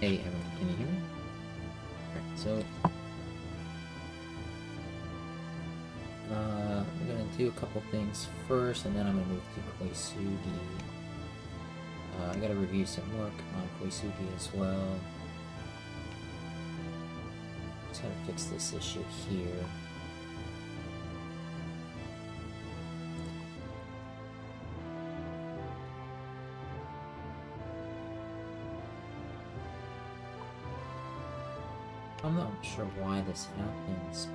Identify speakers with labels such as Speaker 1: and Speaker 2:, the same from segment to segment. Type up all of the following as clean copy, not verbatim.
Speaker 1: Hey everyone, can you hear me? Alright, so we're gonna do a couple things first, and then I'm gonna move to Koitsugi. I gotta review some work on Koitsugi as well. Just gotta fix this issue here. I'm not sure why this happens,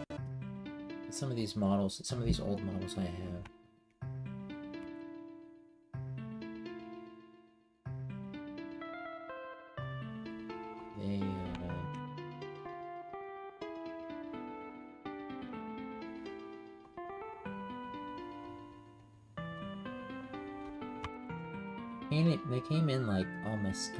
Speaker 1: but some of these models, some of these old models I have, they came in like all messed up.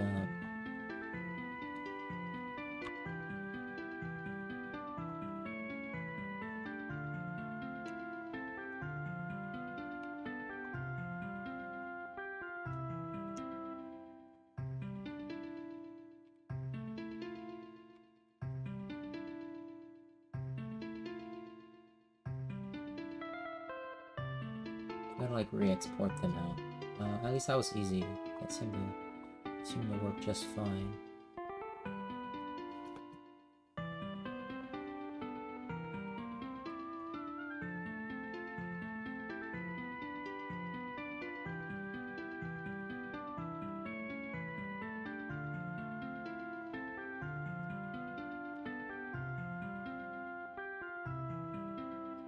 Speaker 1: Gotta like re-export them out. At least that was easy. That seemed to work just fine.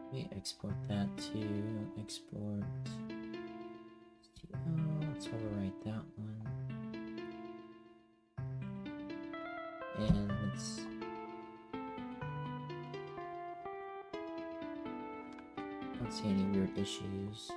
Speaker 1: Let me export that to export. Let's overwrite that one. And let's don't see any weird issues.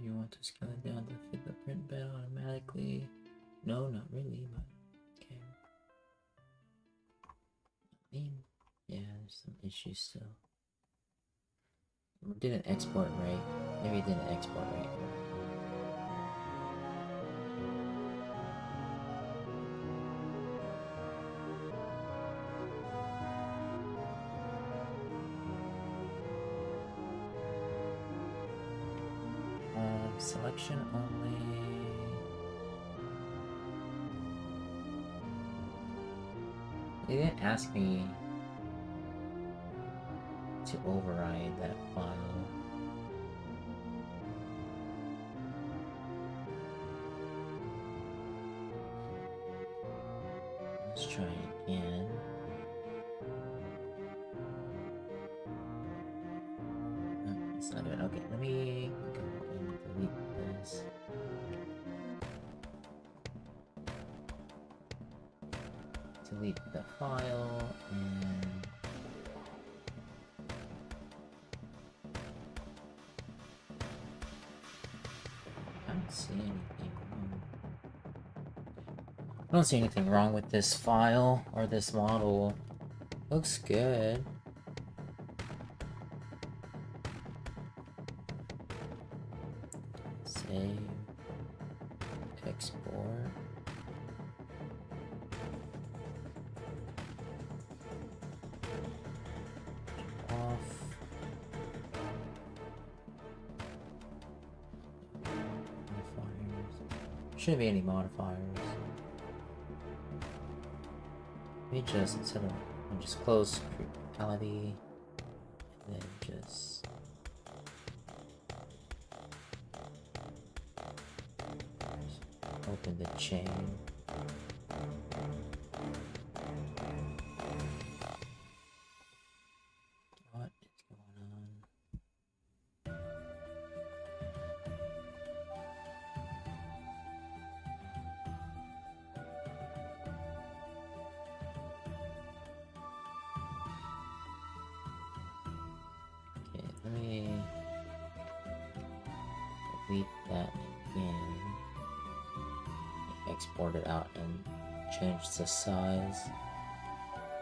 Speaker 1: You want to scale it down to fit the print bed automatically? No, not really, but okay. I mean, yeah, there's some issues still. It didn't export right. Maybe it didn't export right. Selection only. They didn't ask me to override that file. Let's try again. Oh, it's not good. Okay, let me go and delete this. Delete the file and I don't see anything wrong. I don't see anything wrong with this file or this model. Looks good. Save. Export. Off. Modifiers. Shouldn't be any modifiers. Let me just, instead of, I'll just close criticality and then just open the chain. What is going on? me delete that again. Export it out and change the size.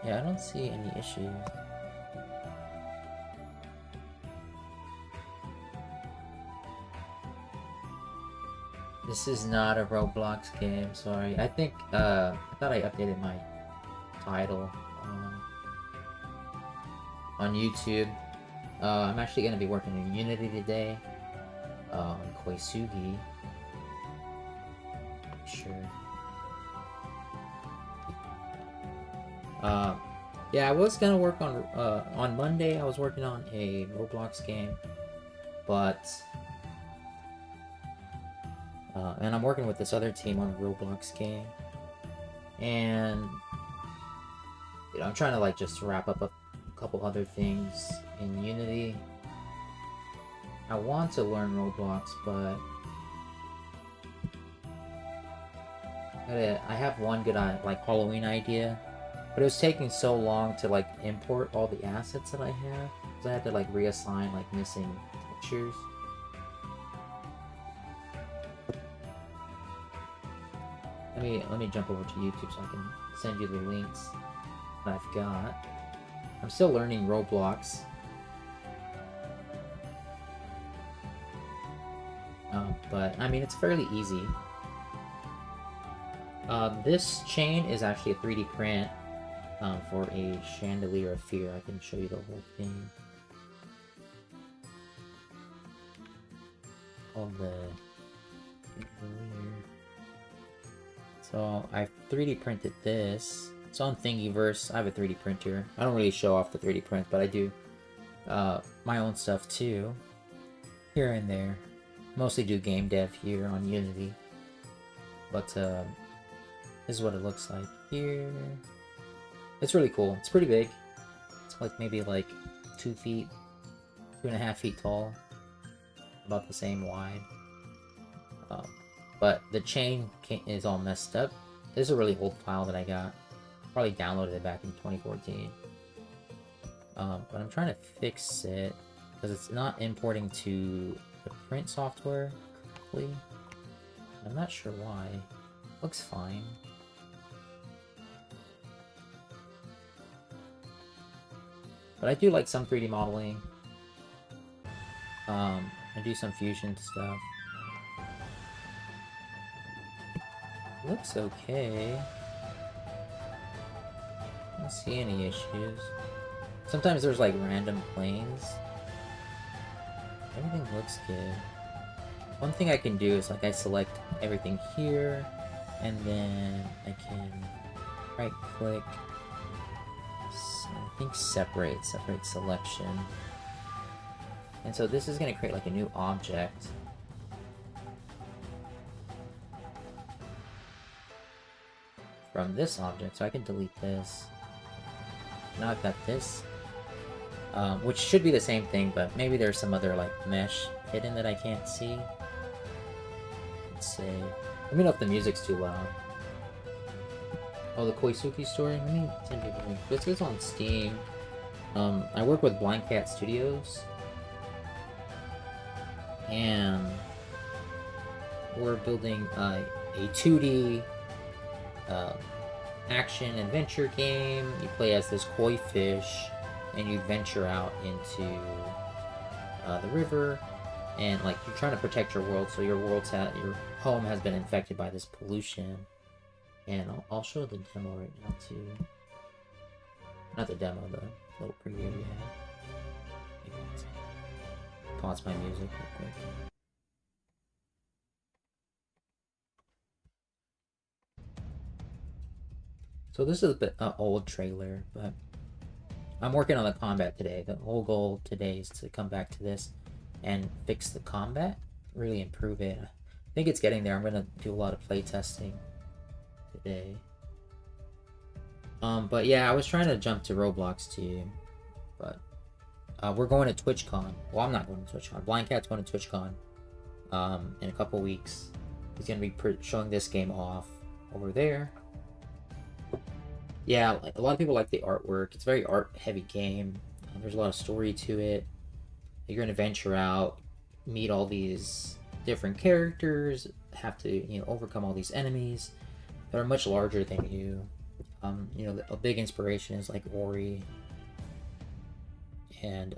Speaker 1: Yeah, I don't see any issues. This is not a Roblox game, sorry. I think, I thought I updated my title on YouTube. I'm actually going to be working in Unity today, on Koitsugi. Sure. Yeah, I was gonna work on Monday. I was working on a Roblox game, but and I'm working with this other team on a Roblox game, and you know, I'm trying to like just wrap up a couple other things in Unity. I want to learn Roblox, but I have one good like Halloween idea, but it was taking so long to like import all the assets that I have, because I had to like reassign like missing textures. Let me jump over to YouTube so I can send you the links that I've got. I'm still learning Roblox. But I mean, it's fairly easy. This chain is actually a 3D print for a chandelier of fear. I can show you the whole thing. Called the chandelier. So I 3D printed this. It's on Thingiverse. I have a 3D printer. I don't really show off the 3D print, but I do my own stuff too, here and there. Mostly do game dev here on Unity. But this is what it looks like here. It's really cool. It's pretty big. It's like maybe like 2 feet, 2.5 feet tall. About the same wide. But the chain is all messed up. This is a really old file that I got. Probably downloaded it back in 2014. But I'm trying to fix it because it's not importing to the print software correctly. I'm not sure why. Looks fine. But I do like some 3D modeling. I do some fusion stuff. Looks okay. I don't see any issues. Sometimes there's like random planes. Everything looks good. One thing I can do is like I select everything here, and then I can right click, I think separate selection. And so this is going to create like a new object. From this object, so I can delete this. Now I've got this, which should be the same thing, but maybe there's some other like mesh hidden that I can't see. Let's see. Let me know if the music's too loud. Oh, the Koitsugi story? Let me send you the link. This is on Steam. I work with Blind Cat Studios, and we're building a 2D action adventure game. You play as this koi fish, and you venture out into the river, and like you're trying to protect your world. So your your home has been infected by this pollution, and I'll show the demo right now too. Not the demo, the little preview we had. Pause my music real quick. So this is a bit old trailer, but I'm working on the combat today. The whole goal today is to come back to this and fix the combat, really improve it. I think it's getting there. I'm gonna do a lot of play testing today. But yeah, I was trying to jump to Roblox too, but we're going to TwitchCon. Well, I'm not going to TwitchCon. Blind Cat's going to TwitchCon in a couple weeks. He's gonna be showing this game off over there. Yeah, a lot of people like the artwork. It's a very art-heavy game. There's a lot of story to it. you're gonna venture out, meet all these different characters, have to overcome all these enemies that are much larger than you. A big inspiration is like Ori and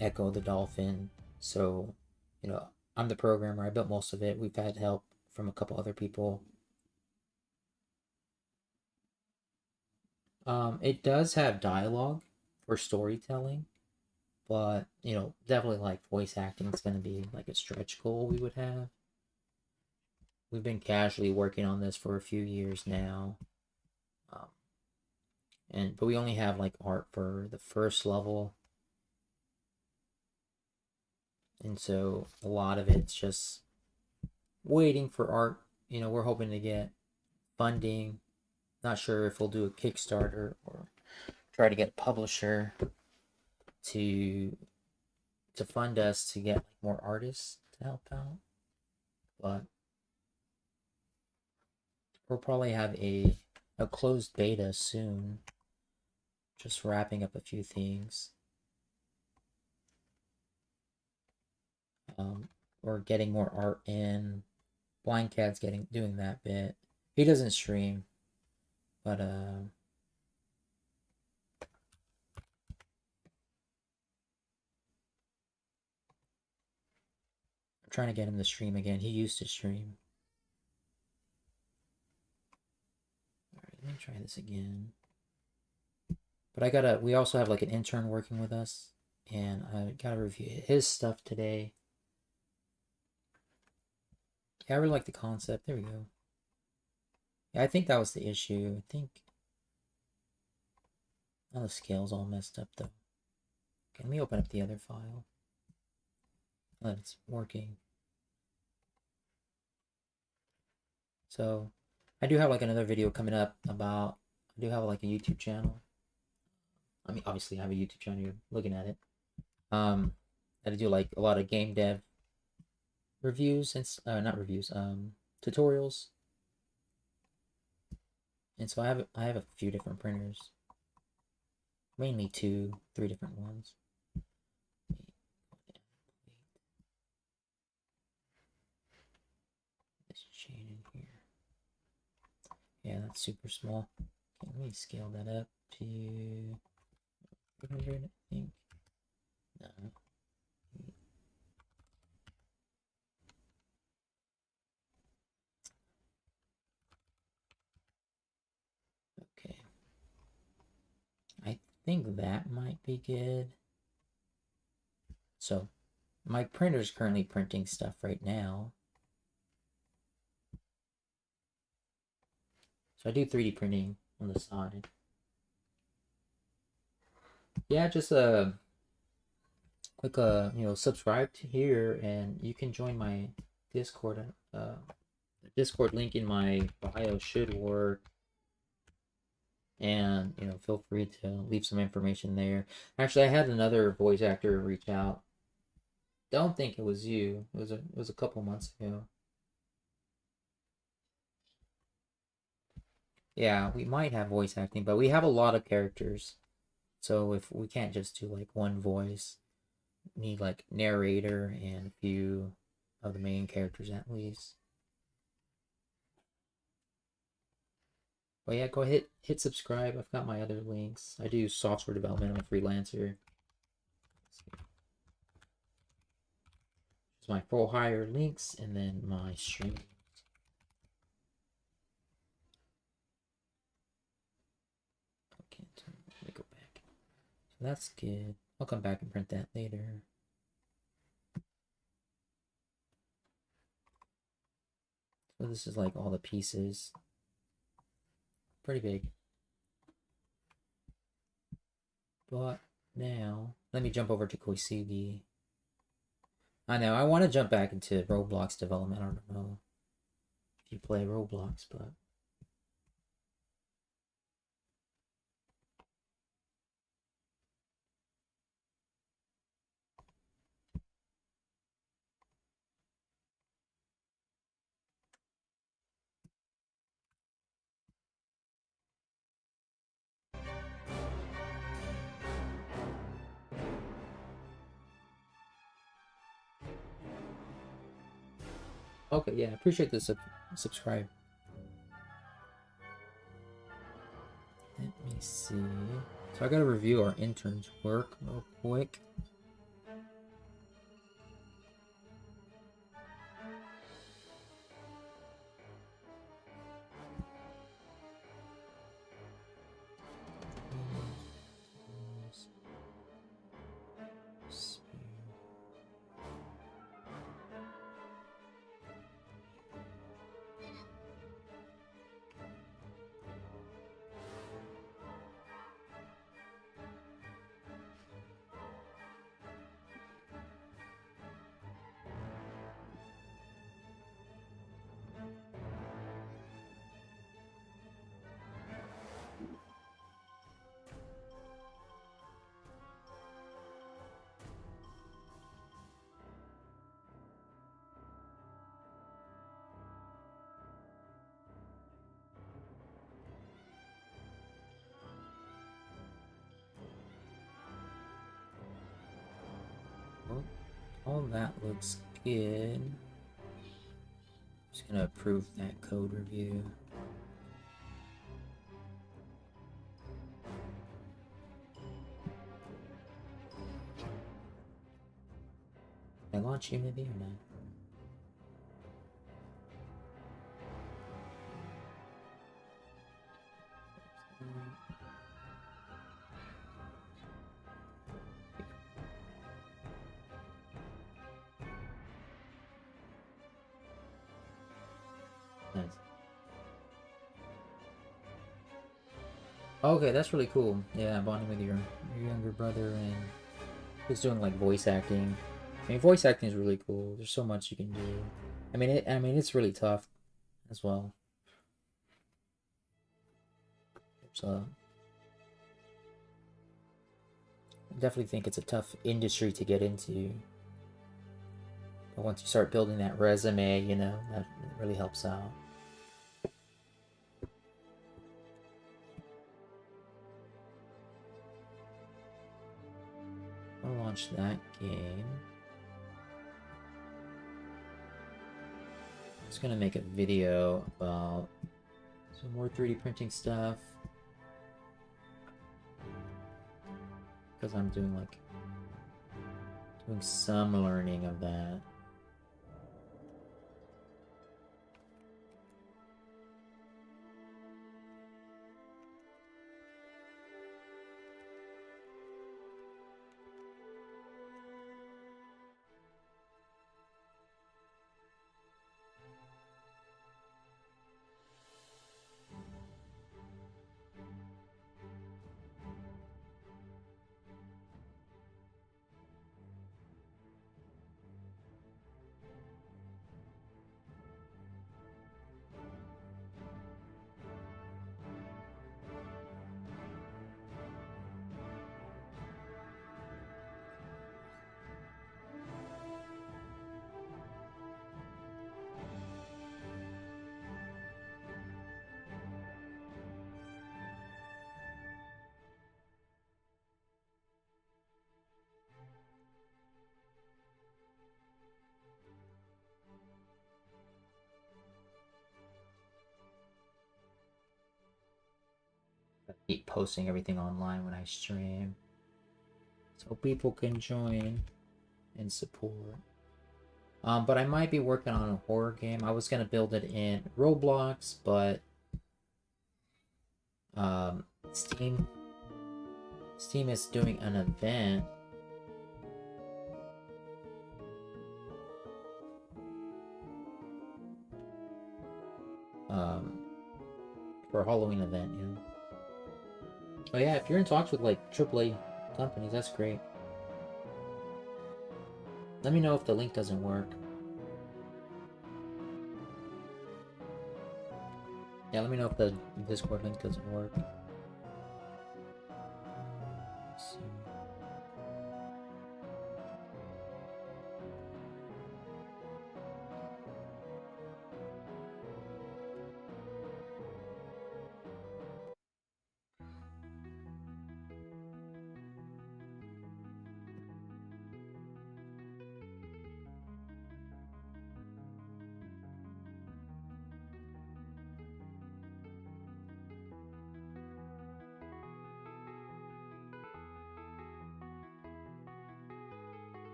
Speaker 1: Echo the Dolphin. So, I'm the programmer. I built most of it. We've had help from a couple other people. It does have dialogue for storytelling, but definitely like voice acting is going to be like a stretch goal we would have. We've been casually working on this for a few years now, um, but we only have like art for the first level, and so a lot of it's just waiting for art. We're hoping to get funding. Not sure if we'll do a Kickstarter or try to get a publisher to fund us to get like more artists to help out. But we'll probably have a closed beta soon. Just wrapping up a few things. We're getting more art in. Blind Cat's doing that bit. He doesn't stream, but I'm trying to get him to stream again. He used to stream. Alright, let me try this again. But we also have like an intern working with us, and I gotta review his stuff today. Yeah, I really like the concept. There we go. Yeah, I think that was the issue. I think now the scale's all messed up though. Okay, let me open up the other file. Oh, it's working. So I do have like another video coming up about, I do have like a YouTube channel. I mean, obviously I have a YouTube channel, you're looking at it. I do like a lot of game dev reviews and not reviews, tutorials. And so I have a few different printers, mainly 3 different ones. This chain in here. Yeah, that's super small. Okay, let me scale that up to 300, I think. No. Okay. I think that might be good. So, my printer is currently printing stuff right now. So I do 3D printing on the side. Yeah, just click subscribe to here, and you can join my Discord. The Discord link in my bio should work. And feel free to leave some information there. Actually, I had another voice actor reach out. Don't think it was you. It was a couple months ago. Yeah, we might have voice acting, but we have a lot of characters. So if we can't just do like one voice, we need like narrator and a few of the main characters at least. But yeah, go hit subscribe. I've got my other links. I do software development. I'm a freelancer. There's my forhire links and then my stream. Okay, let me go back. So that's good. I'll come back and print that later. So this is like all the pieces. Pretty big. But now, let me jump over to Koitsugi. I know, I want to jump back into Roblox development. I don't know if you play Roblox, but Okay, yeah, appreciate the subscribe. Let me see. So I gotta review our intern's work real quick. Well, all that looks good. Just gonna approve that code review. Can I launch Unity or not? Nice. Okay, that's really cool. Yeah, bonding with your younger brother and he's doing like voice acting. I mean, voice acting is really cool. There's so much you can do. I mean, it's really tough as well. So, I definitely think it's a tough industry to get into. But once you start building that resume, you know, that really helps out. I'll launch that game. Just gonna make a video about some more 3D printing stuff. Because I'm doing some learning of that. I keep posting everything online when I stream. So people can join and support. But I might be working on a horror game. I was gonna build it in Roblox, but Steam is doing an event. For a Halloween event, you know. Oh yeah, if you're in talks with like AAA companies, that's great. Let me know if the link doesn't work. Yeah, let me know if the Discord link doesn't work. Let's see.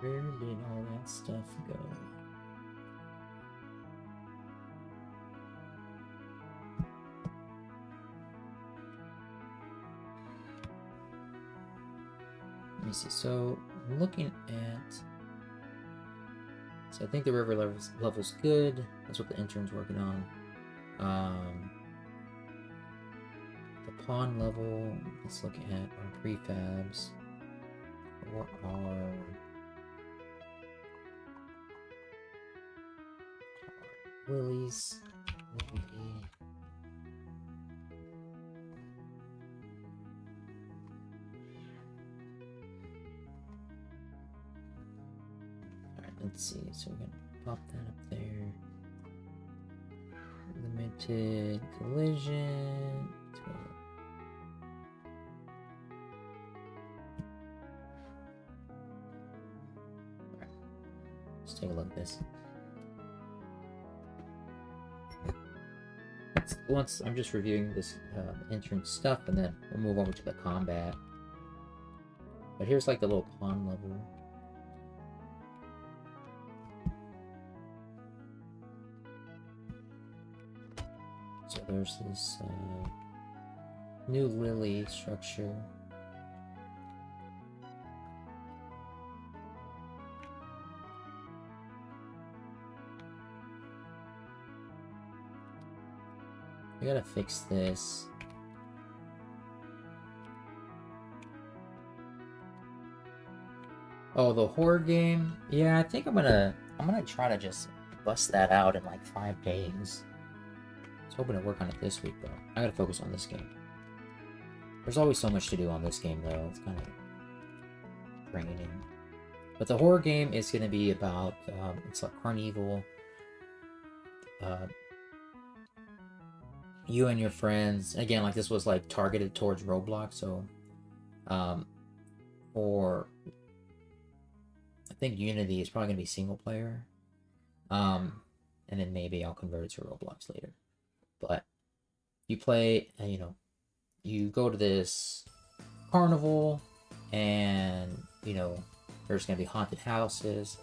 Speaker 1: Where did all that stuff go? Let me see. So I'm looking at. So I think the river level's good. That's what the intern's working on. The pond level. Let's look at our prefabs. What are lilies? Alright, let's see. So we're gonna pop that up there. Limited collision. Alright. Let's take a look at this. Once I'm just reviewing this entrance stuff, and then we'll move over to the combat. But here's like the little pond level. So there's this new lily structure. We gotta fix this. Oh, the horror game? Yeah, I think I'm gonna try to just bust that out in like 5 days. I was hoping to work on it this week, but I gotta focus on this game. There's always so much to do on this game, though. It's kind of draining. But the horror game is gonna be about it's like carnival. You and your friends, again, like this was like targeted towards Roblox, so or I think Unity is probably gonna be single player, and then maybe I'll convert it to Roblox later. But you play, you know, you go to this carnival, and you know there's gonna be haunted houses,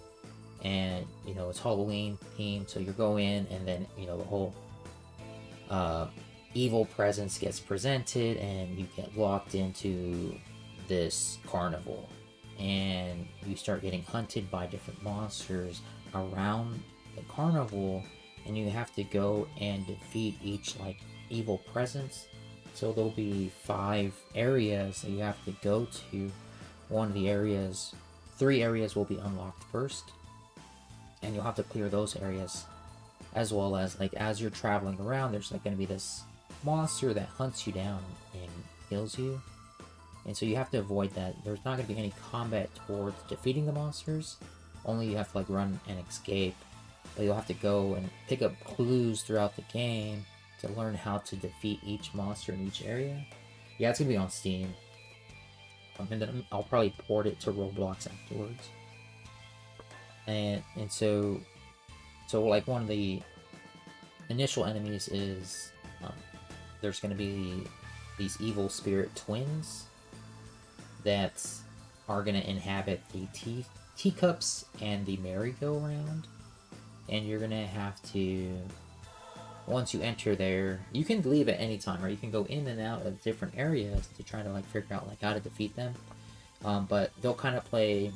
Speaker 1: and you know it's Halloween themed, so you go in, and then you know the whole evil presence gets presented, and you get locked into this carnival, and you start getting hunted by different monsters around the carnival, and you have to go and defeat each like evil presence. So there'll be 5 areas that you have to go to. One of the areas, 3 areas will be unlocked first, and you'll have to clear those areas. As well as, like, as you're traveling around, there's, like, going to be this monster that hunts you down and kills you. And so you have to avoid that. There's not going to be any combat towards defeating the monsters. Only you have to, like, run and escape. But you'll have to go and pick up clues throughout the game to learn how to defeat each monster in each area. Yeah, it's going to be on Steam. And then I'll probably port it to Roblox afterwards. And so like one of the initial enemies is there's going to be these evil spirit twins that are going to inhabit the teacups and the merry-go-round, and you're going to have to, once you enter there, you can leave at any time, or you can go in and out of different areas to try to like figure out like how to defeat them. But they'll kind of play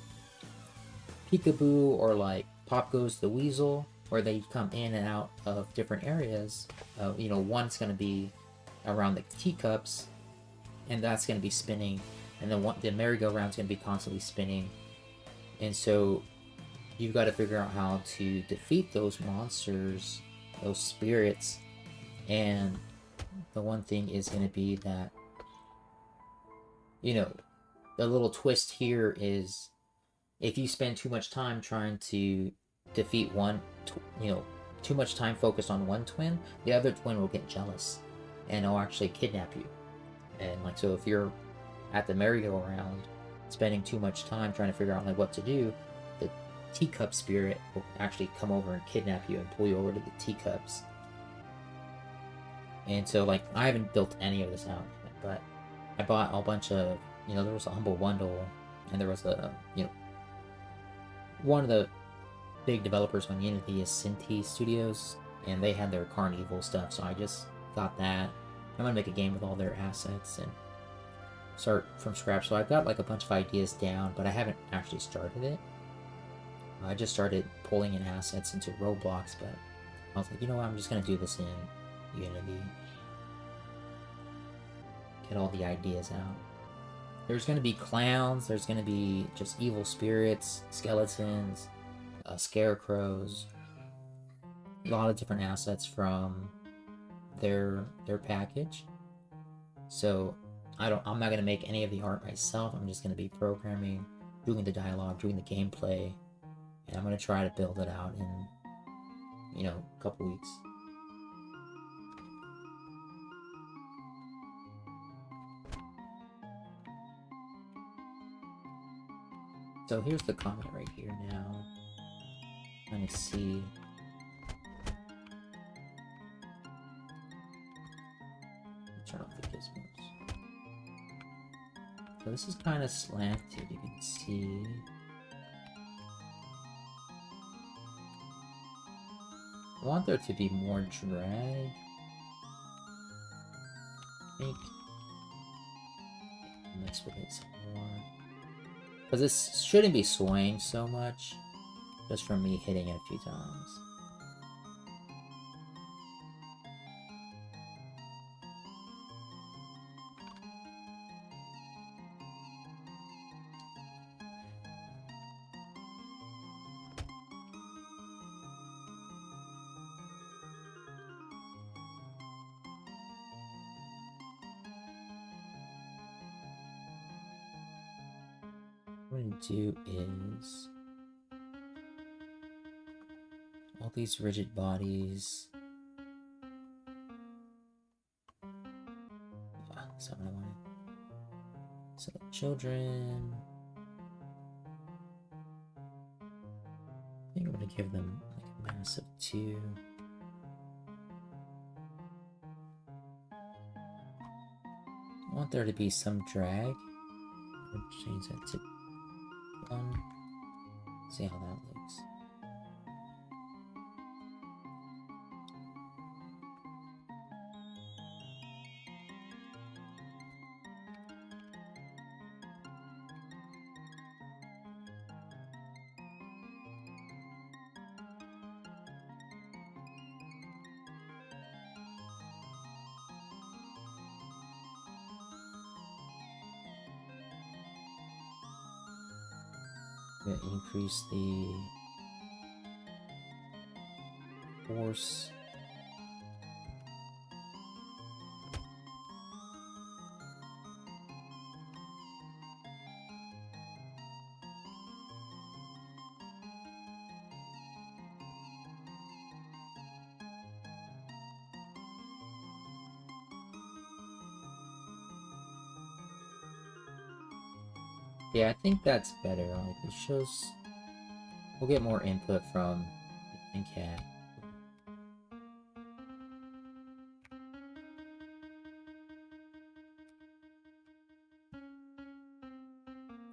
Speaker 1: peekaboo or like Pop Goes the Weasel, where they come in and out of different areas. You know, one's going to be around the teacups, and that's going to be spinning, and then the merry-go-round's going to be constantly spinning. And so you've got to figure out how to defeat those monsters, those spirits. And the one thing is going to be that, you know, the little twist here is if you spend too much time trying to defeat one, you know, too much time focused on one twin, the other twin will get jealous and it'll actually kidnap you. And like, so if you're at the merry-go-round spending too much time trying to figure out like what to do, the teacup spirit will actually come over and kidnap you and pull you over to the teacups. And so like, I haven't built any of this out yet, but I bought a bunch of, you know, there was a humble bundle, and there was a, you know, one of the big developers on Unity is Sinti Studios, and they had their Carnival stuff, so I just got that. I'm gonna make a game with all their assets and start from scratch. So I've got like a bunch of ideas down, but I haven't actually started it. I just started pulling in assets into Roblox, but I was like, you know what, I'm just gonna do this in Unity. Get all the ideas out. There's gonna be clowns, there's gonna be just evil spirits, skeletons, scarecrows, a lot of different assets from their package. So I'm not gonna make any of the art myself. I'm just gonna be programming, doing the dialogue, doing the gameplay, and I'm gonna try to build it out in, you know, a couple weeks. So here's the comment right here now. Trying to see. Turn off the gizmos. So this is kind of slanted, you can see. I want there to be more drag. I think. Mix with it some more. Because this shouldn't be swaying so much, just from me hitting it a few times. What I'm going to do is all these rigid bodies. Yeah, that's not what I wanted. So children. I think I'm going to give them like a mass of 2. I want there to be some drag. I'll change that to 1. See how that looks. I'm gonna increase the force. Yeah, I think that's better. Like, it shows we'll get more input from the cat.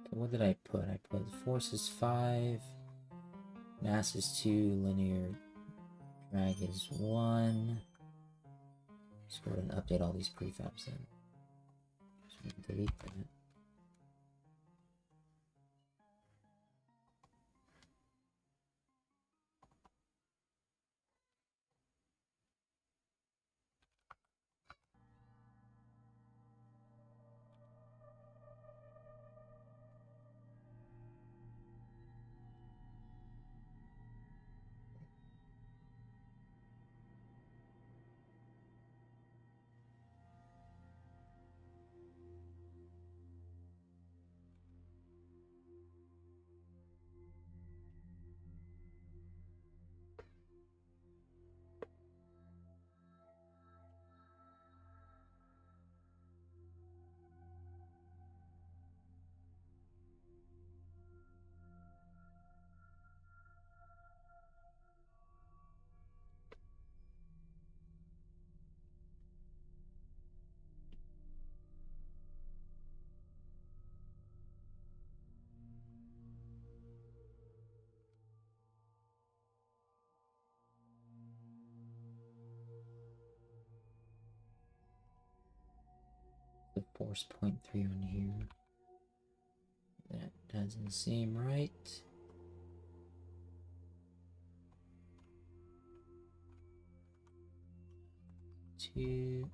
Speaker 1: What did I put? I put force is 5, mass is 2, linear drag is 1. Let's go ahead and update all these prefabs then. So we can delete that. Force 0.3 on here. That doesn't seem right. Two.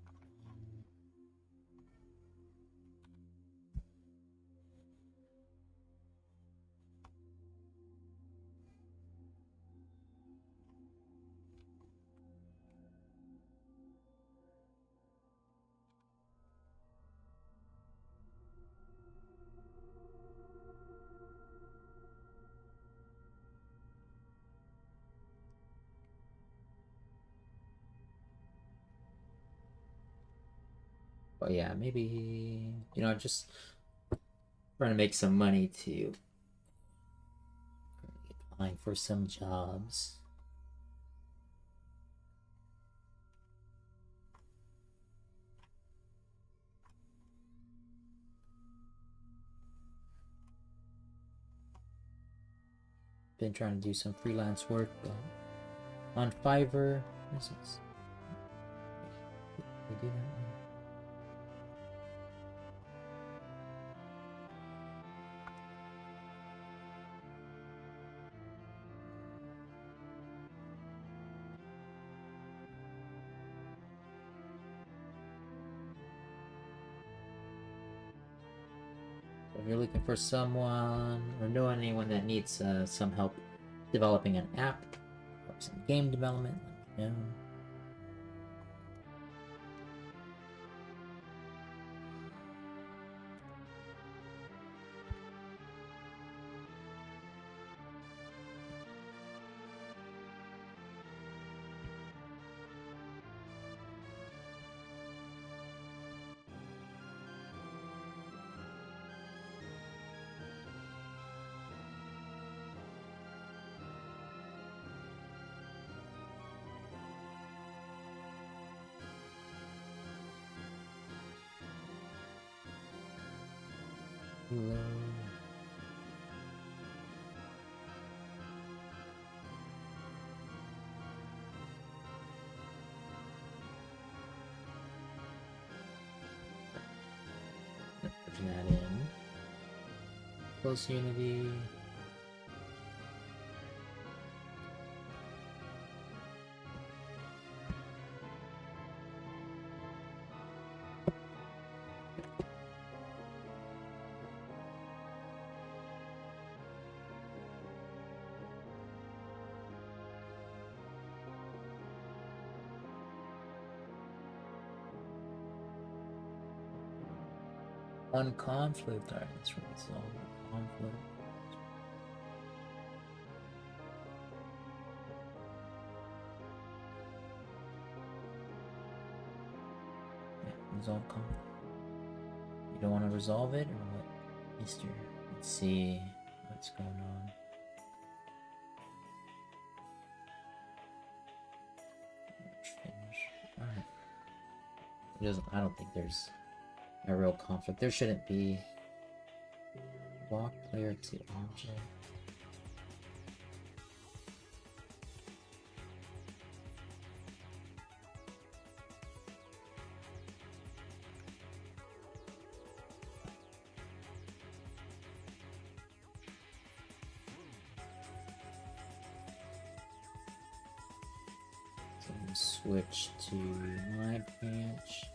Speaker 1: But yeah, maybe, you know, just trying to make some money to applying for some jobs. Been trying to do some freelance work on Fiverr. This is, we do that one. If you're looking for someone or know anyone that needs some help developing an app or some game development, let me know. Hello. Putting that in. Close Unity. One conflict. Alright, let's resolve the conflict. Yeah, resolve conflict. You don't want to resolve it, or what, Mister? Let's see what's going on. Finish. Alright. It doesn't. I don't think there's a real conflict. There shouldn't be. Walk player to object. So I'm gonna switch to my branch.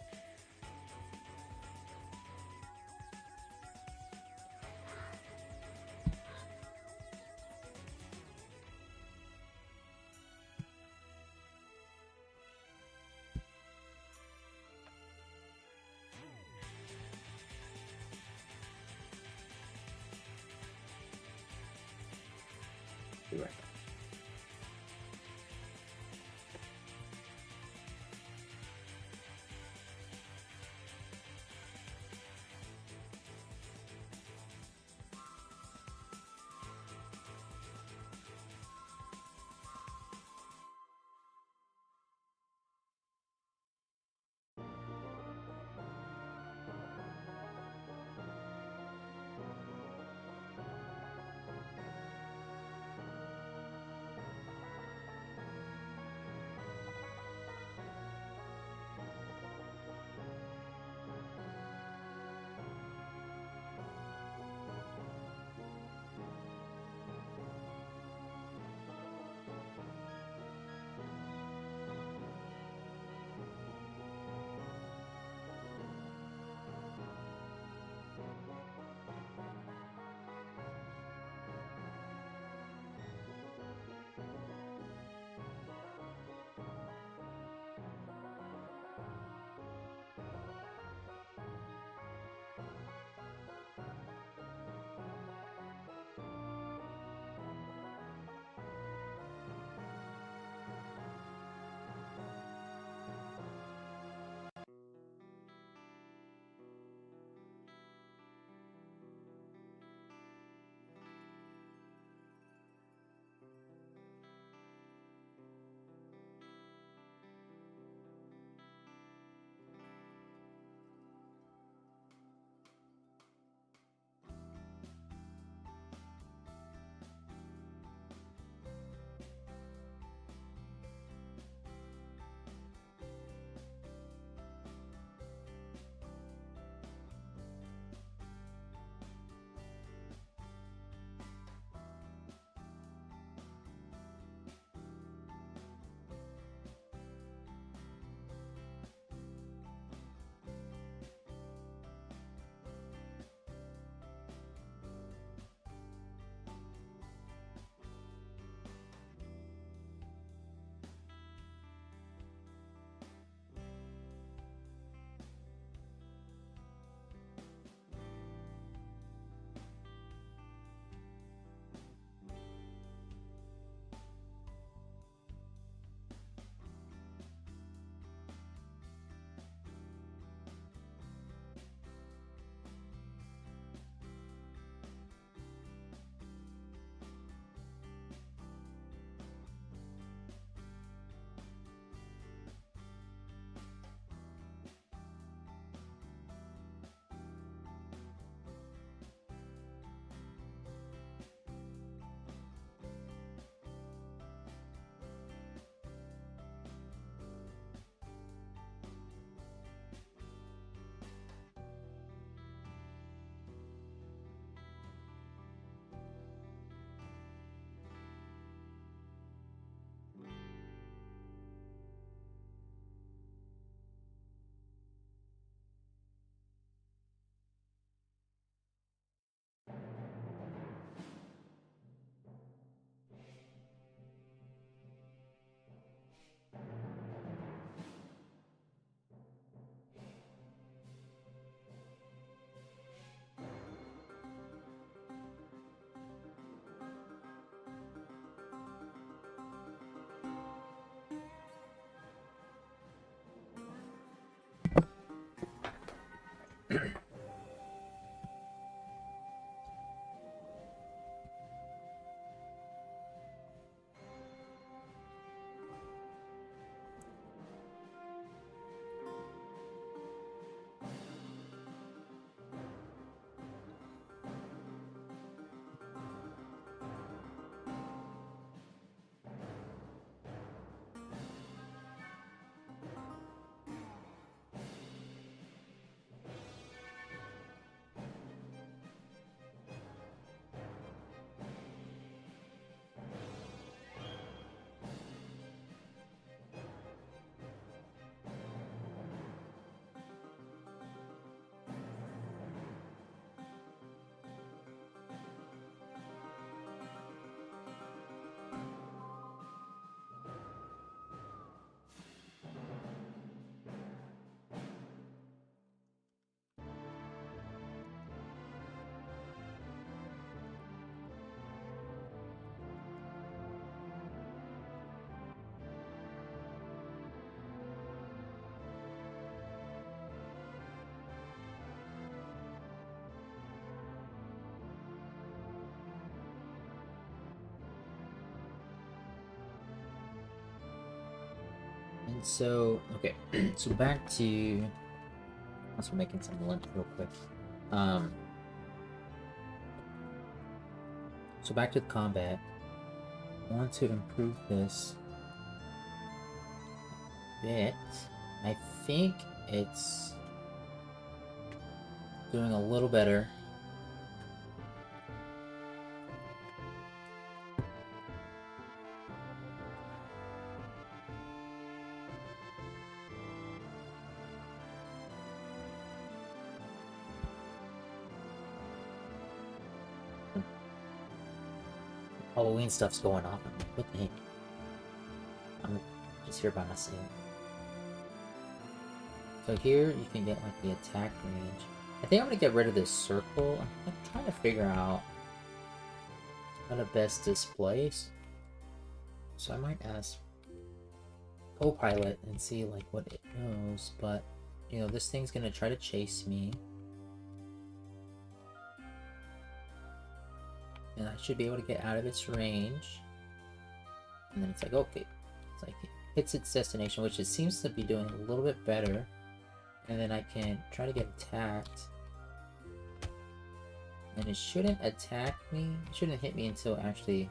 Speaker 1: Right. And so, okay, so back to... Also making some lunch real quick. So back to the combat. I want to improve this a bit. I think it's doing a little better. Halloween stuff's going off. I'm like, what the heck? I'm just here by myself. So here you can get like the attack range. I think I'm gonna get rid of this circle. I'm trying to figure out how to best display. So I might ask Copilot and see like what it knows. But you know, this thing's gonna try to chase me. And I should be able to get out of its range. And then it's like, okay. It's like it hits its destination, which it seems to be doing a little bit better. And then I can try to get attacked. And it shouldn't attack me. It shouldn't hit me until it actually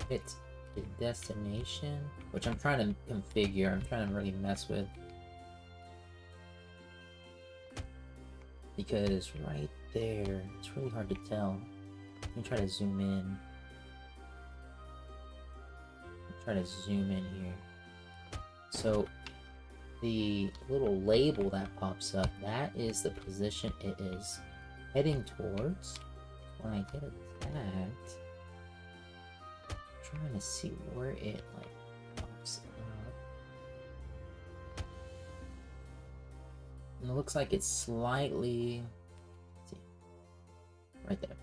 Speaker 1: hits the destination. Which I'm trying to configure. I'm trying to really mess with. Because right there, it's really hard to tell. Let me try to zoom in. Try to zoom in here. So the little label that pops up, that is the position it is heading towards. When I get attacked, I'm trying to see where it like pops up. And it looks like it's slightly, let's see, right there.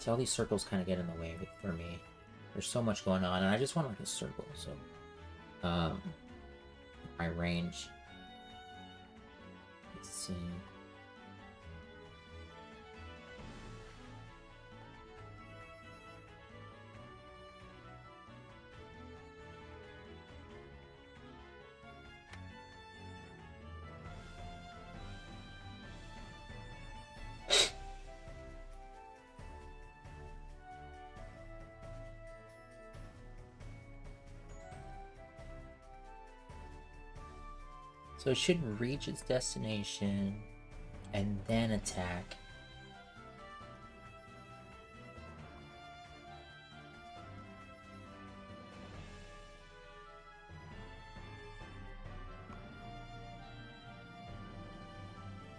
Speaker 1: All these circles kind of get in the way for me. There's so much going on, and I just want like a circle. So, my range. Let's see. So it should reach its destination and then attack.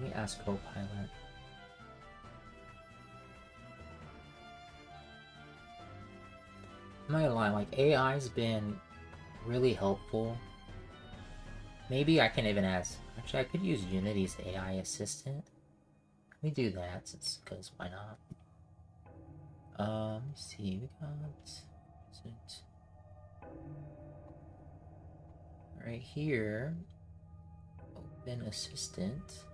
Speaker 1: Let me ask Copilot. I'm not gonna lie, like AI's been really helpful. Maybe I can even ask. Actually, I could use Unity's AI assistant. Let me do that, because why not? Let me see. We got. Is it right here? Open assistant.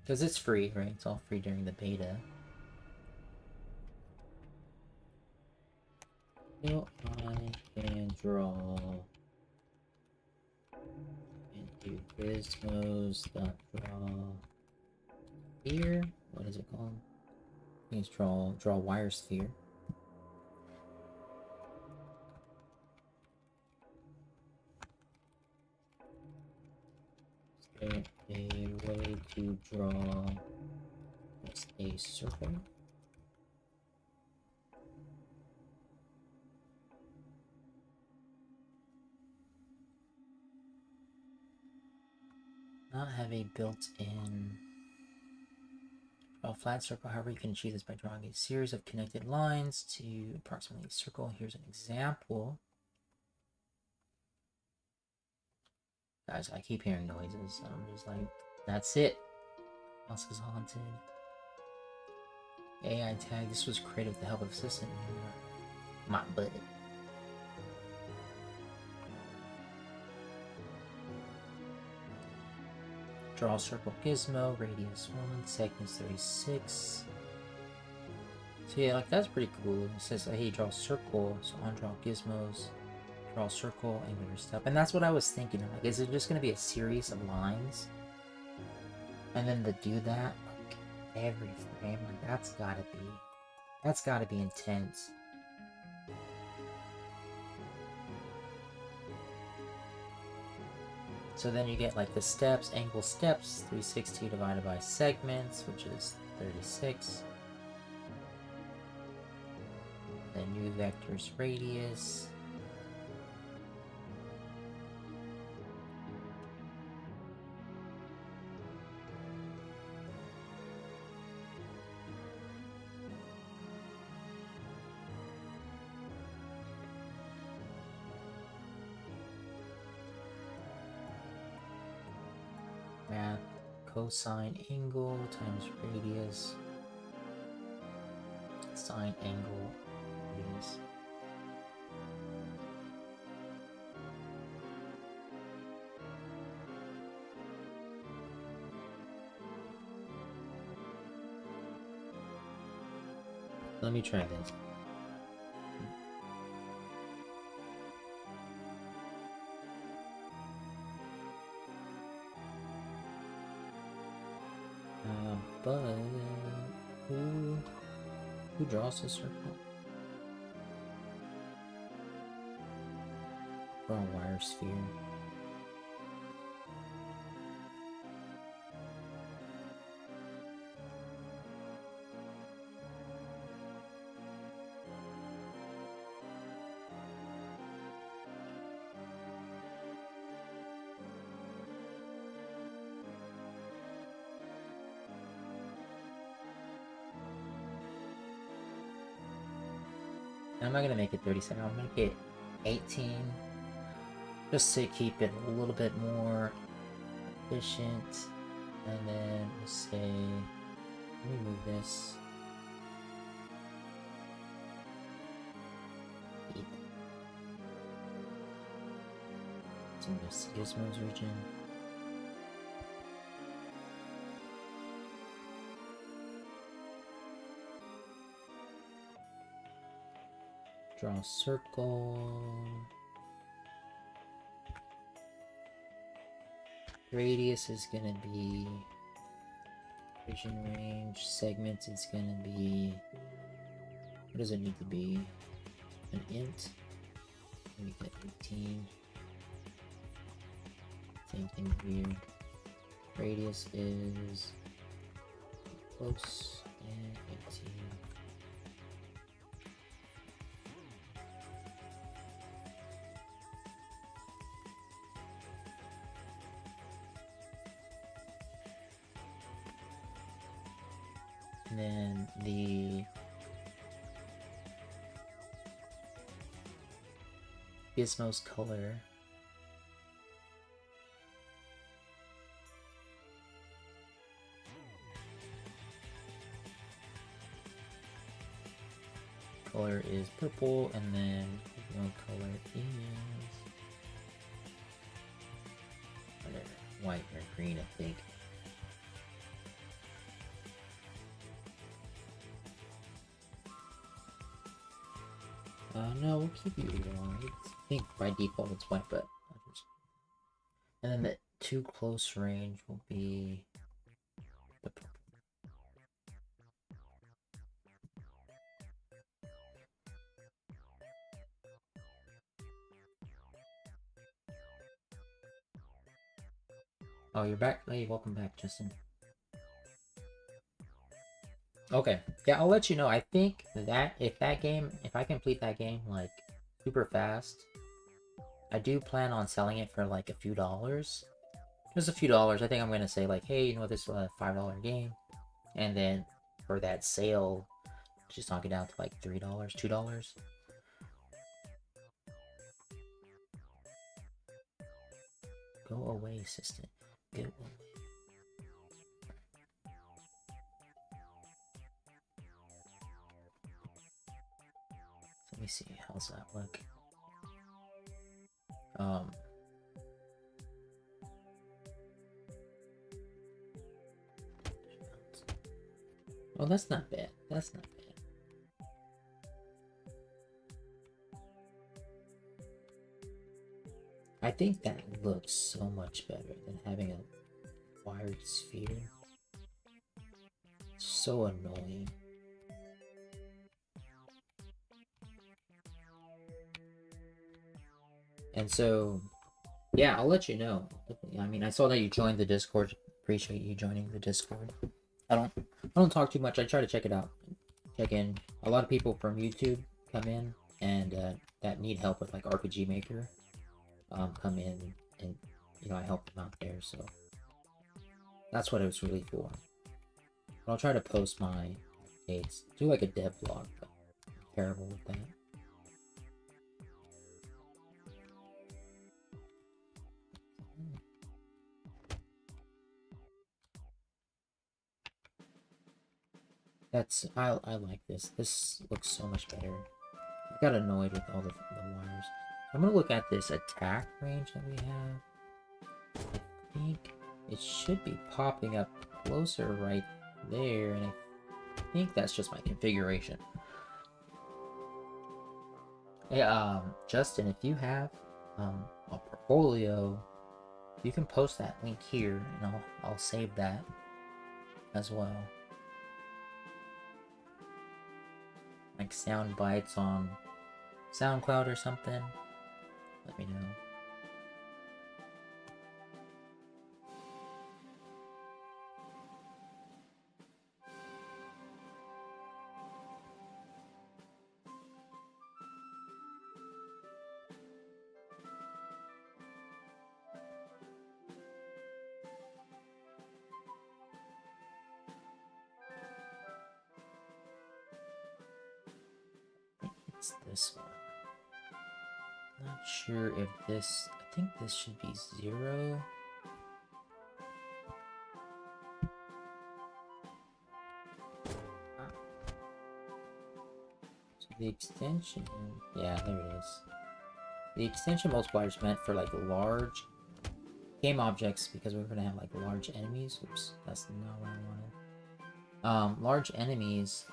Speaker 1: Because it's free, right? It's all free during the beta. So I can draw. Do gizmos.draw sphere. What is it called? I think it's draw wire sphere. Is there a way to draw just a circle? Not have a built-in flat circle. However, you can achieve this by drawing a series of connected lines to approximately a circle. Here's an example. Guys, I keep hearing noises. So I'm just like, that's it. House is haunted. AI tag. This was created with the help of assistant. My butt. Draw circle gizmo, radius 1, segments 36. So yeah, like that's pretty cool. It says, hey, draw a circle. So on draw gizmos, draw a circle, angle your step. And that's what I was thinking. Like, is it just gonna be a series of lines? And then to do that, like every frame, like that's gotta be intense. So then you get like the steps, angle steps, 360 divided by segments, which is 36. Then new vectors radius. Math, cosine angle times radius, sine angle radius. Let me try this. But who draws the circle? Draw a wire sphere. I'm not gonna make it 37, I'm gonna make it 18. Just to keep it a little bit more efficient. And then we'll say, let me move this. It's in this gizmos region. Draw a circle. Radius is gonna be vision range. Segments is gonna be, what does it need to be? An int. Make that 18. Same thing here. Radius is close and 18. And then the gizmo's color. Color is purple, and then gizmo color is whatever, white or green, I think. No, we'll keep you wrong. I think by default it's white, but I'll just... And then the too close range will be the purple. Oh, you're back? Hey, welcome back, Justin. Okay, yeah, I'll let you know. I think that if I complete that game like super fast, I do plan on selling it for like a few dollars. Just a few dollars. I think I'm gonna say like, hey, you know, this is a $5 game, and then for that sale, just knock it down to like $3, $2. Go away, assistant. Go away. Let me see, how's that look? Oh, that's not bad. That's not bad. I think that looks so much better than having a wired sphere. It's so annoying. And so, yeah, I'll let you know. I mean, I saw that you joined the Discord. Appreciate you joining the Discord. I don't talk too much. I try to check it out, check in. A lot of people from YouTube come in and that need help with like RPG Maker, come in and I help them out there. So that's what it was really for. But I'll try to post my dates. Do like a dev vlog, but I'm terrible with that. I like this. This looks so much better. I got annoyed with all the wires. I'm gonna look at this attack range that we have. I think it should be popping up closer right there, and I think that's just my configuration. Yeah, Justin, if you have a portfolio, you can post that link here, and I'll save that as well. Like sound bites on SoundCloud or something. Let me know. It's this one. Not sure if this. I think this should be 0. So the extension. Yeah, there it is. The extension multiplier is meant for like large game objects because we're gonna have like large enemies. Oops, that's not what I wanted. Large enemies.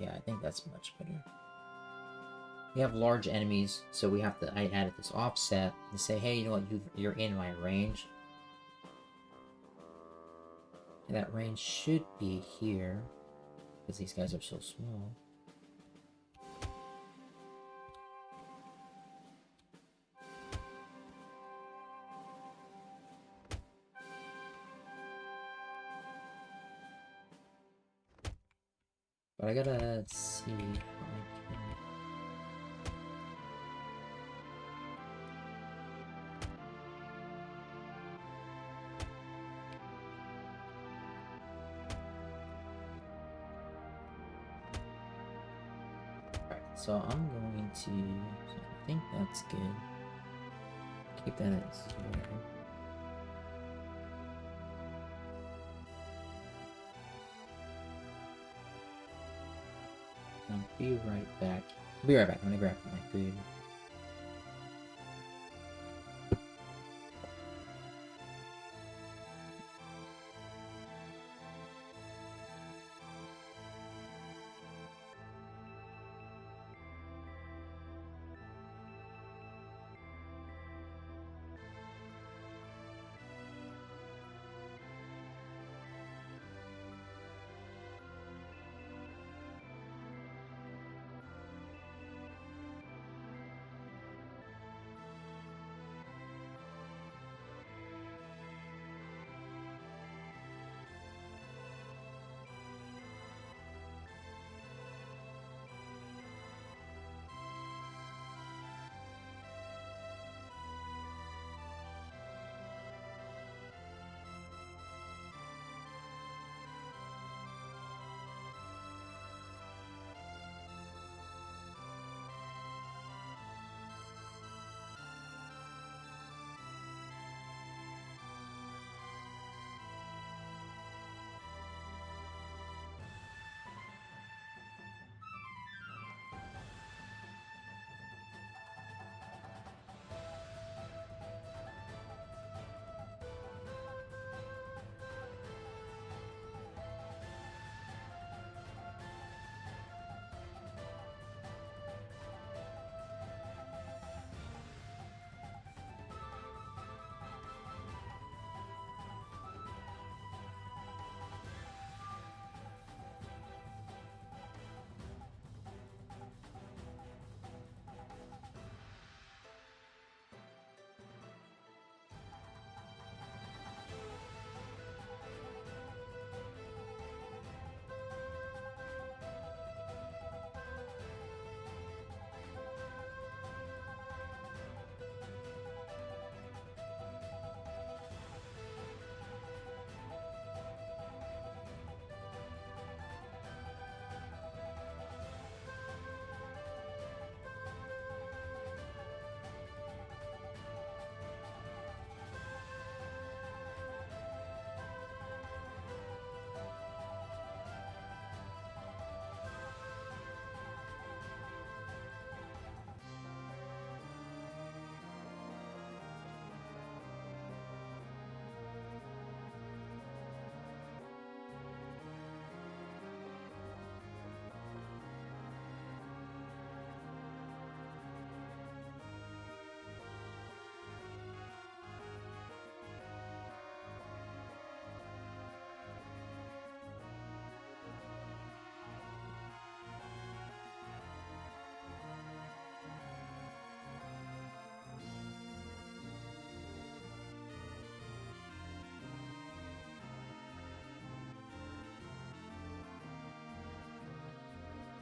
Speaker 1: Yeah, I think that's much better. We have large enemies, so we have to. I added this offset to say, hey, you know what? You're in my range. And that range should be here because these guys are so small. But I gotta see how I can. Alright, so I'm going to. I think that's good. Keep that at 0. I'll be right back. I'll be right back. I'm gonna grab my food.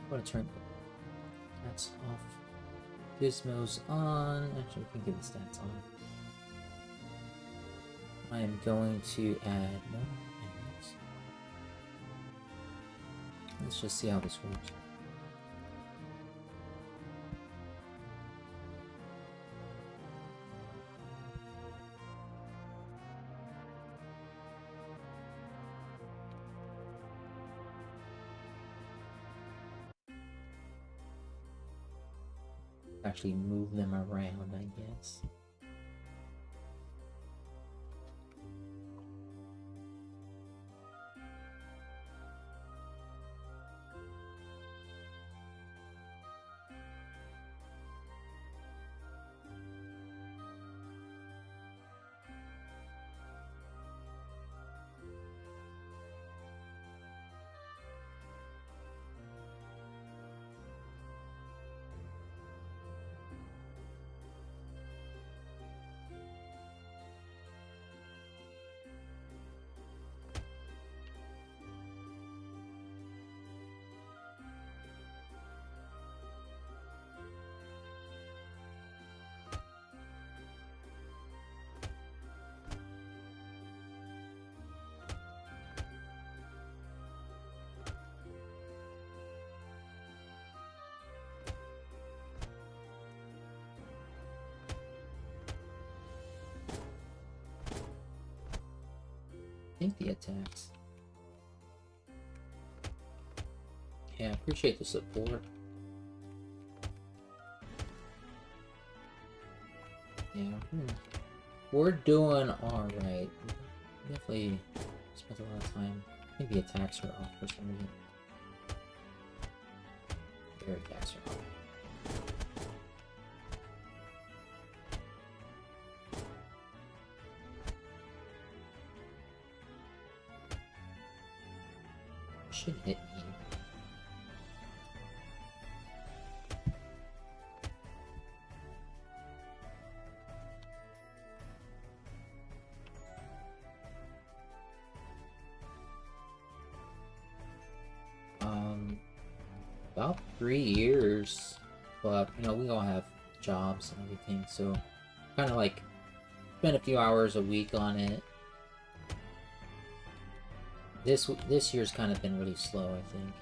Speaker 1: I'm gonna turn that's off. Gizmos on. Actually, we can get the stats on. I am going to add more enemies. Let's just see how this works. Actually move them around, I guess. I think the attacks. Yeah, I appreciate the support. Yeah, we're doing alright. Definitely spent a lot of time. I think the attacks are off for some reason. Their attacks are off. Should hit me. About 3 years, but you know, we all have jobs and everything, so kind of like spend a few hours a week on it. This year's kind of been really slow, I think.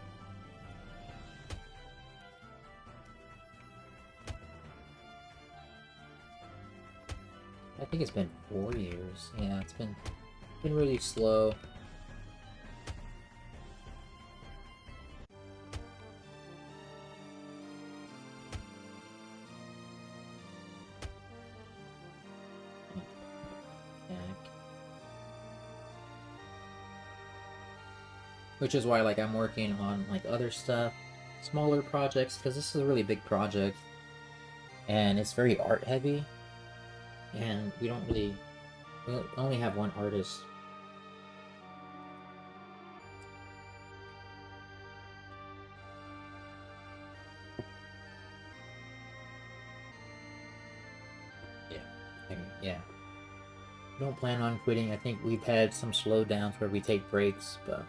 Speaker 1: I think it's been 4 years. Yeah, it's been really slow. Which is why, like, I'm working on like other stuff, smaller projects, because this is a really big project, and it's very art heavy, and we only have one artist. Yeah. Don't plan on quitting. I think we've had some slowdowns where we take breaks, but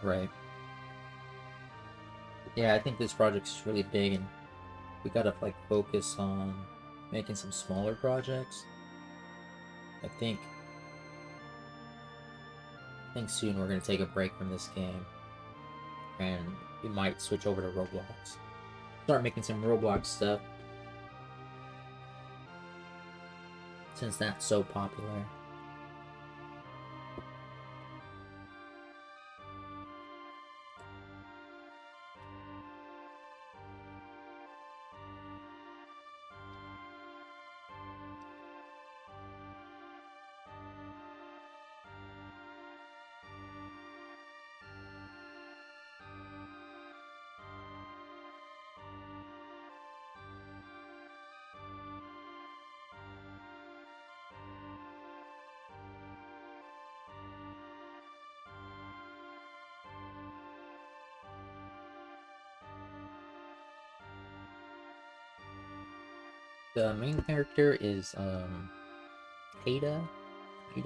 Speaker 1: right. Yeah, I think this project's really big, and we gotta like focus on making some smaller projects. I think soon we're gonna take a break from this game, and we might switch over to Roblox. Start making some Roblox stuff, since that's so popular. The main character is Kada. I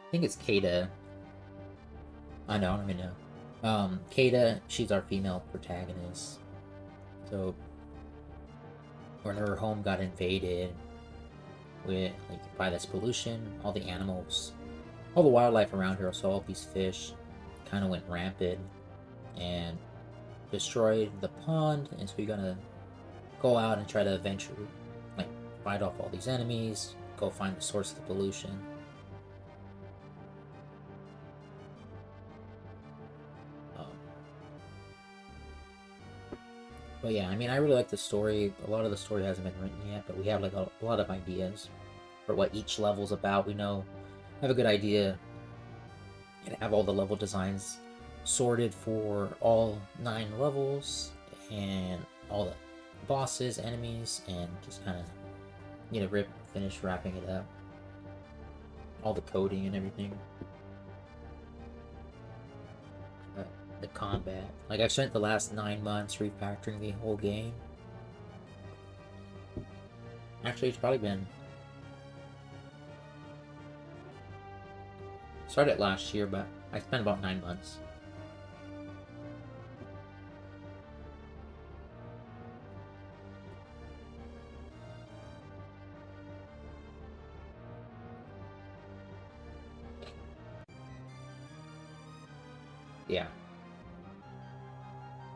Speaker 1: think it's Kada. I know, I don't even know. Kata, she's our female protagonist. So when her home got invaded with by this pollution, all the animals, all the wildlife around her, so all these fish, kind of went rampant and destroyed the pond. And so you're gonna go out and try to eventually, like, fight off all these enemies, go find the source of the pollution. But yeah, I mean, I really like the story. A lot of the story hasn't been written yet, but we have like a lot of ideas for what each level's about. We know, have a good idea, and have all the level designs sorted for all 9 levels and all the bosses, enemies, and just kind of, finish wrapping it up. All the coding and everything. The combat. Like, I've spent the last 9 months refactoring the whole game. Actually, it's probably been... Started last year, but I spent about 9 months. Yeah.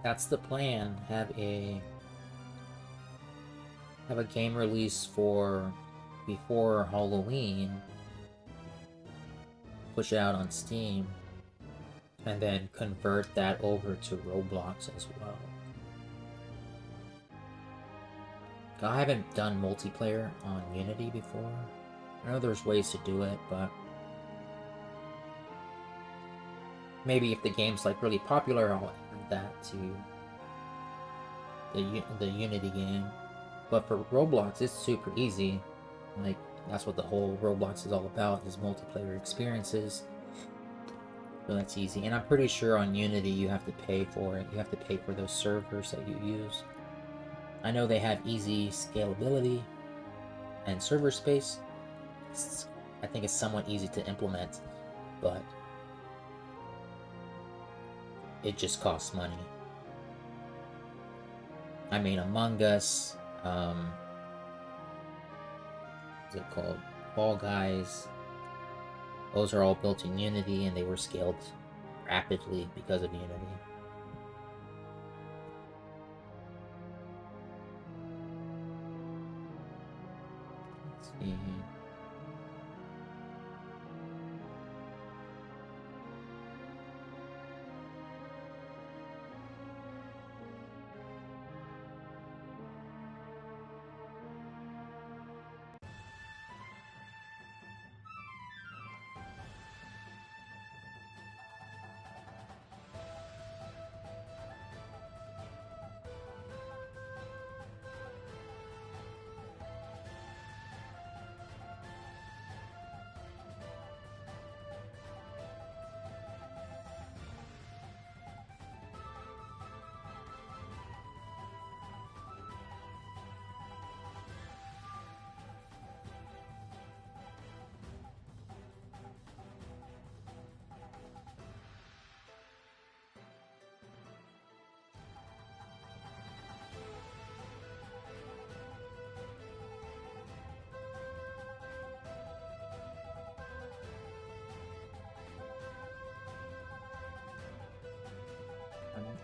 Speaker 1: That's the plan. Have a game release for before Halloween, push it out on Steam, and then convert that over to Roblox as well. I haven't done multiplayer on Unity before. I know there's ways to do it, but maybe if the game's like really popular, I'll add that to the Unity game. But for Roblox, it's super easy. Like, that's what the whole Roblox is all about, is multiplayer experiences. So that's easy. And I'm pretty sure on Unity you have to pay for it. You have to pay for those servers that you use. I know they have easy scalability and server space. I think it's somewhat easy to implement, but it just costs money. I mean, Among Us, what's it called? Fall Guys. Those are all built in Unity, and they were scaled rapidly because of Unity. Let's see.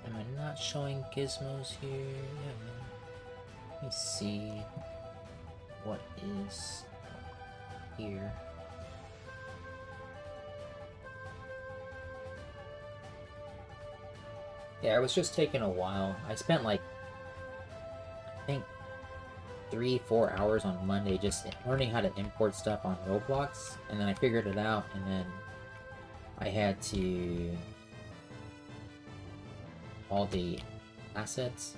Speaker 1: Am I not showing gizmos here? Yeah. Let me see what is here. Yeah, it was just taking a while. I spent like, I think 3-4 hours on Monday just learning how to import stuff on Roblox, and then I figured it out, and then I had to all the assets.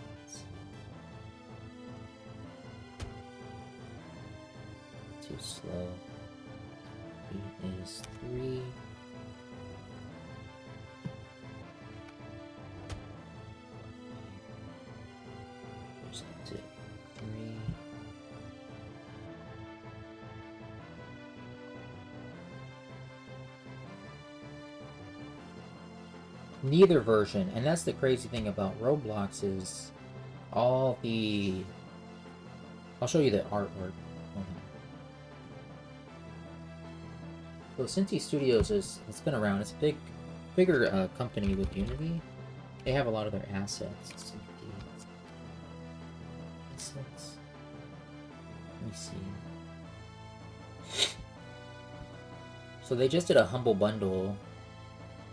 Speaker 1: Too slow. Speed is 3. Percent to 3. neither version. And that's the crazy thing about Roblox is all the... I'll show you the artwork. So Cinti Studios it's been around. It's a bigger company with Unity. They have a lot of their assets. Let me see. So they just did a humble bundle,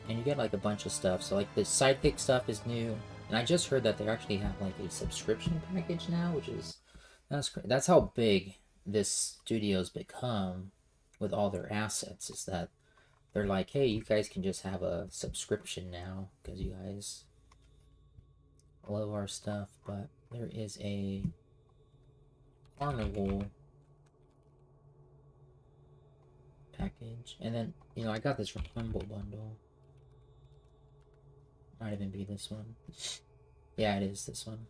Speaker 1: and you get like a bunch of stuff. So like the sidekick stuff is new, and I just heard that they actually have like a subscription package now, which is that's how big this studio's become with all their assets. Is that they're like, hey, you guys can just have a subscription now because you guys love our stuff. But there is a carnival package, and then I got this from Humble Bundle. Might even be this one. Yeah, it is this one.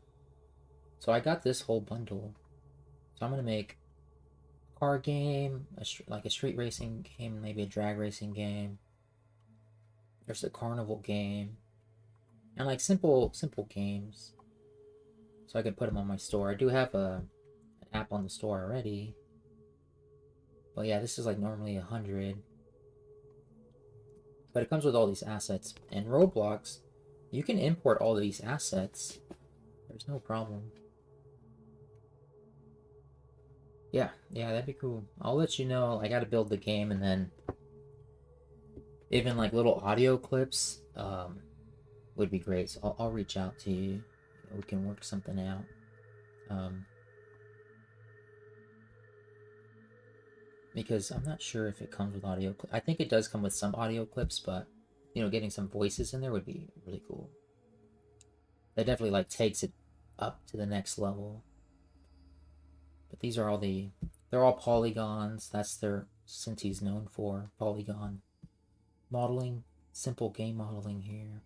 Speaker 1: So I got this whole bundle. So I'm gonna make a car game, like a street racing game, maybe a drag racing game. There's a carnival game, and like simple games. So I can put them on my store. I do have an app on the store already. But yeah, this is like normally 100. But it comes with all these assets. And Roblox, you can import all these assets. There's no problem. Yeah, that'd be cool. I'll let you know. I gotta build the game, and then even like little audio clips would be great. So I'll reach out to you. We can work something out. Because I'm not sure if it comes with audio. I think it does come with some audio clips, but getting some voices in there would be really cool. That definitely like takes it up to the next level. But these are they're all polygons. That's their Cinti's known for, polygon modeling, simple game modeling here.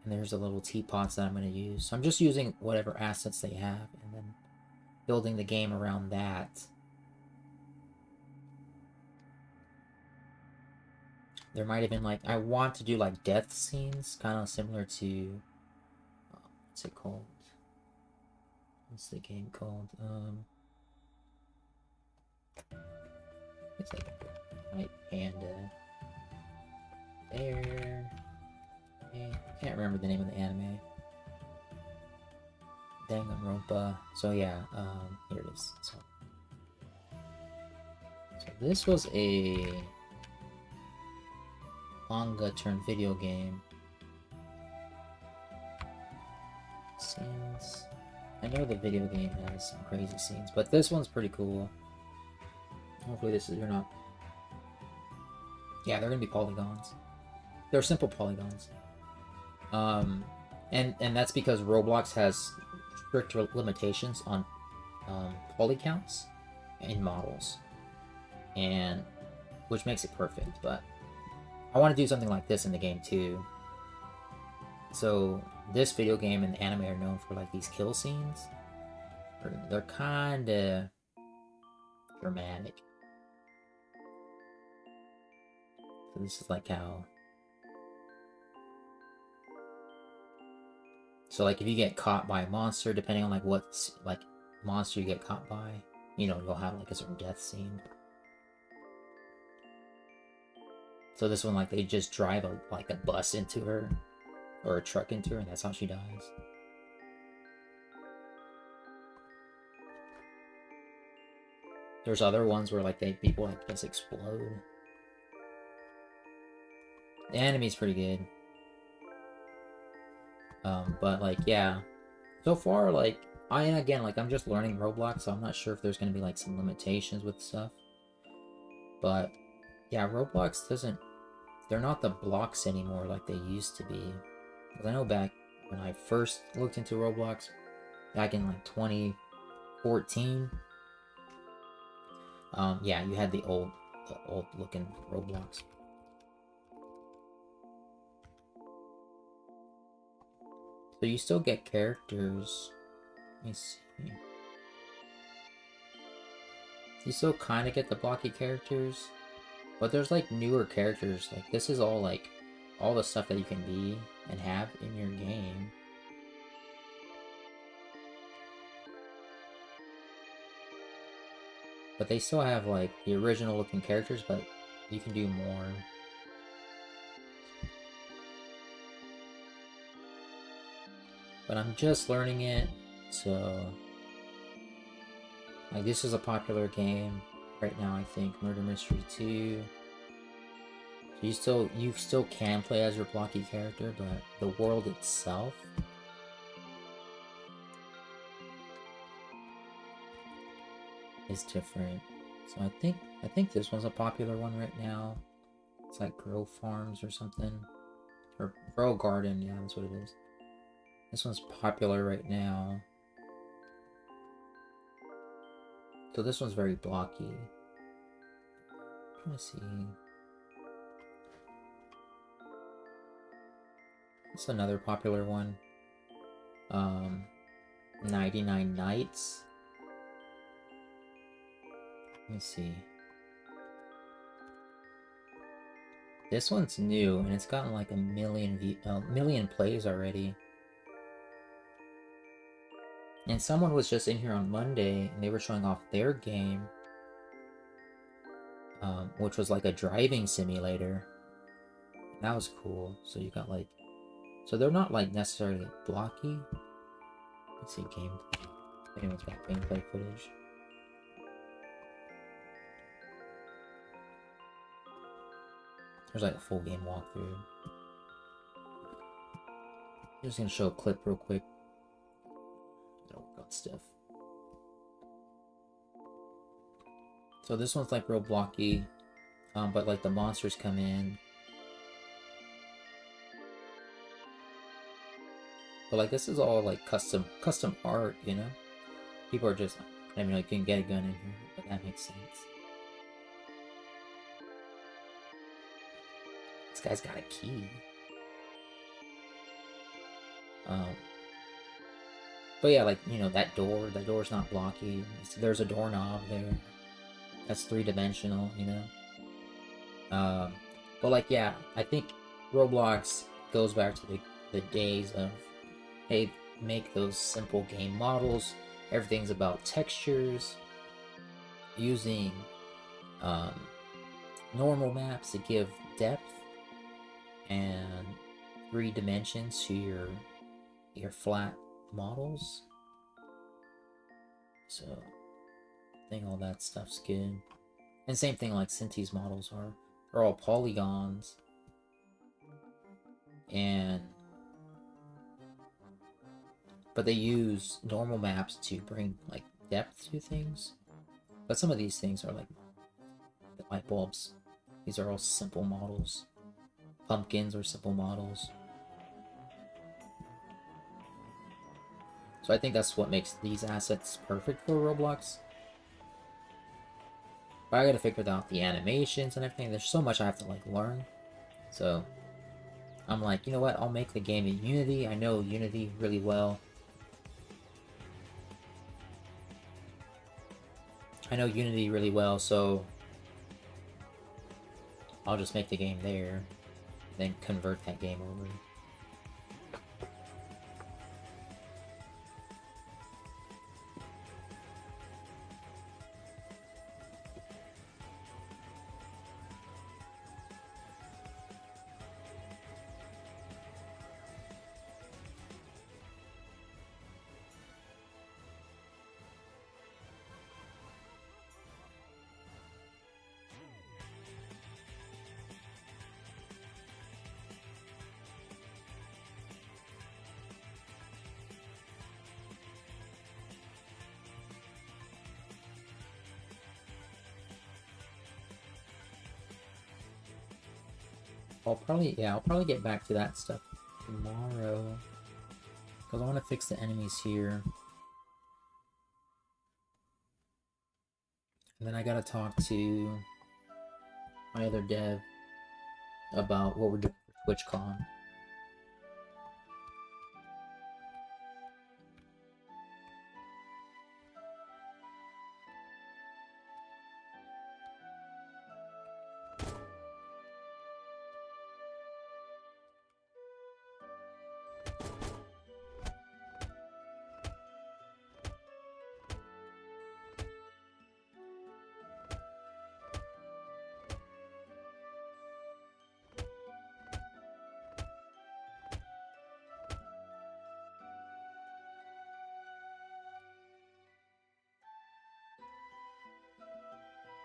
Speaker 1: And there's the little teapots that I'm going to use. So I'm just using whatever assets they have and then building the game around that. There might have been like, I want to do like death scenes, kind of similar to, what's it called? What's the game called? It's like White Panda. There. I can't remember the name of the anime. Danganronpa. So yeah, here it is. So this was a manga turned video game. Scenes. I know the video game has some crazy scenes, but this one's pretty cool. Hopefully you're not. Yeah, they're gonna be polygons. They're simple polygons. And that's because Roblox has strict limitations on poly counts in models, and which makes it perfect. But I want to do something like this in the game too. So this video game and the anime are known for like these kill scenes. They're kind of dramatic. So this is like how. So like if you get caught by a monster, depending on like what like monster you get caught by, you'll have like a certain death scene. So this one, like they just drive a bus into her or a truck into her, and that's how she dies. There's other ones where like people like just explode. The anime's pretty good. But like, yeah, so far, like, I'm just learning Roblox, so I'm not sure if there's going to be like some limitations with stuff. But yeah, Roblox they're not the blocks anymore like they used to be. Because I know back when I first looked into Roblox, back in like 2014, yeah, you had the old looking Roblox. So you still get characters. Let me see. You still kind of get the blocky characters. But there's like newer characters. Like this is all like all the stuff that you can be and have in your game. But they still have like the original looking characters, but you can do more. But I'm just learning it, so like this is a popular game right now, I think. Murder Mystery 2. So you still can play as your blocky character, but the world itself is different. So I think this one's a popular one right now. It's like Grow Farms or something. Or Grow Garden, yeah, that's what it is. This one's popular right now. So this one's very blocky. I'm trying to see. It's another popular one. 99 Nights. Let me see. This one's new and it's gotten like a million plays already. And someone was just in here on Monday and they were showing off their game, which was like a driving simulator. That was cool. So you got like, so they're not like necessarily blocky. Let's see gameplay. If anyone's got gameplay footage. There's like a full game walkthrough. I'm just gonna show a clip real quick. Gotta work on stuff. So this one's like real blocky, but like the monsters come in. But like this is all like custom art, you know? People are just, I mean, like you can get a gun in here, but that makes sense. This guy's got a key. But yeah, like, you know, that door's not blocky. There's a doorknob there. That's 3-dimensional, you know? But like, yeah, I think Roblox goes back to the days of, hey, make those simple game models. Everything's about textures. Using normal maps to give depth and 3 dimensions to your flat models. So I think all that stuff's good. And same thing like Cinti's models are. They're all polygons. But they use normal maps to bring like depth to things. But some of these things are like the light bulbs. These are all simple models. Pumpkins are simple models. So I think that's what makes these assets perfect for Roblox. But I gotta figure out the animations and everything. There's so much I have to like learn. So I'm like, you know what? I'll make the game in Unity. I know Unity really well. So I'll just make the game there, then convert that game over. I'll probably get back to that stuff tomorrow. Because I want to fix the enemies here. And then I gotta talk to my other dev about what we're doing for TwitchCon.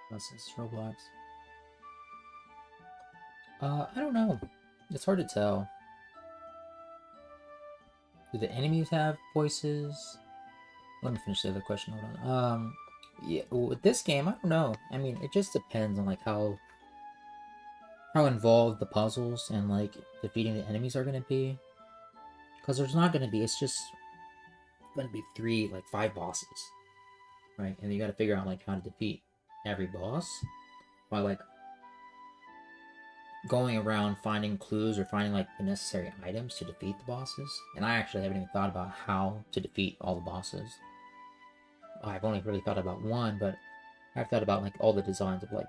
Speaker 1: Unless it's Roblox. I don't know. It's hard to tell. Do the enemies have voices? Let me finish the other question. Hold on. Yeah, with this game, I don't know. I mean, it just depends on like how involved the puzzles and like defeating the enemies are gonna be. Because there's not gonna be. It's just gonna be 5 bosses, right? And you got to figure out like how to defeat every boss by like going around finding clues or finding like the necessary items to defeat the bosses. And I actually haven't even thought about how to defeat all the bosses. I've only really thought about one, but I've thought about like all the designs of like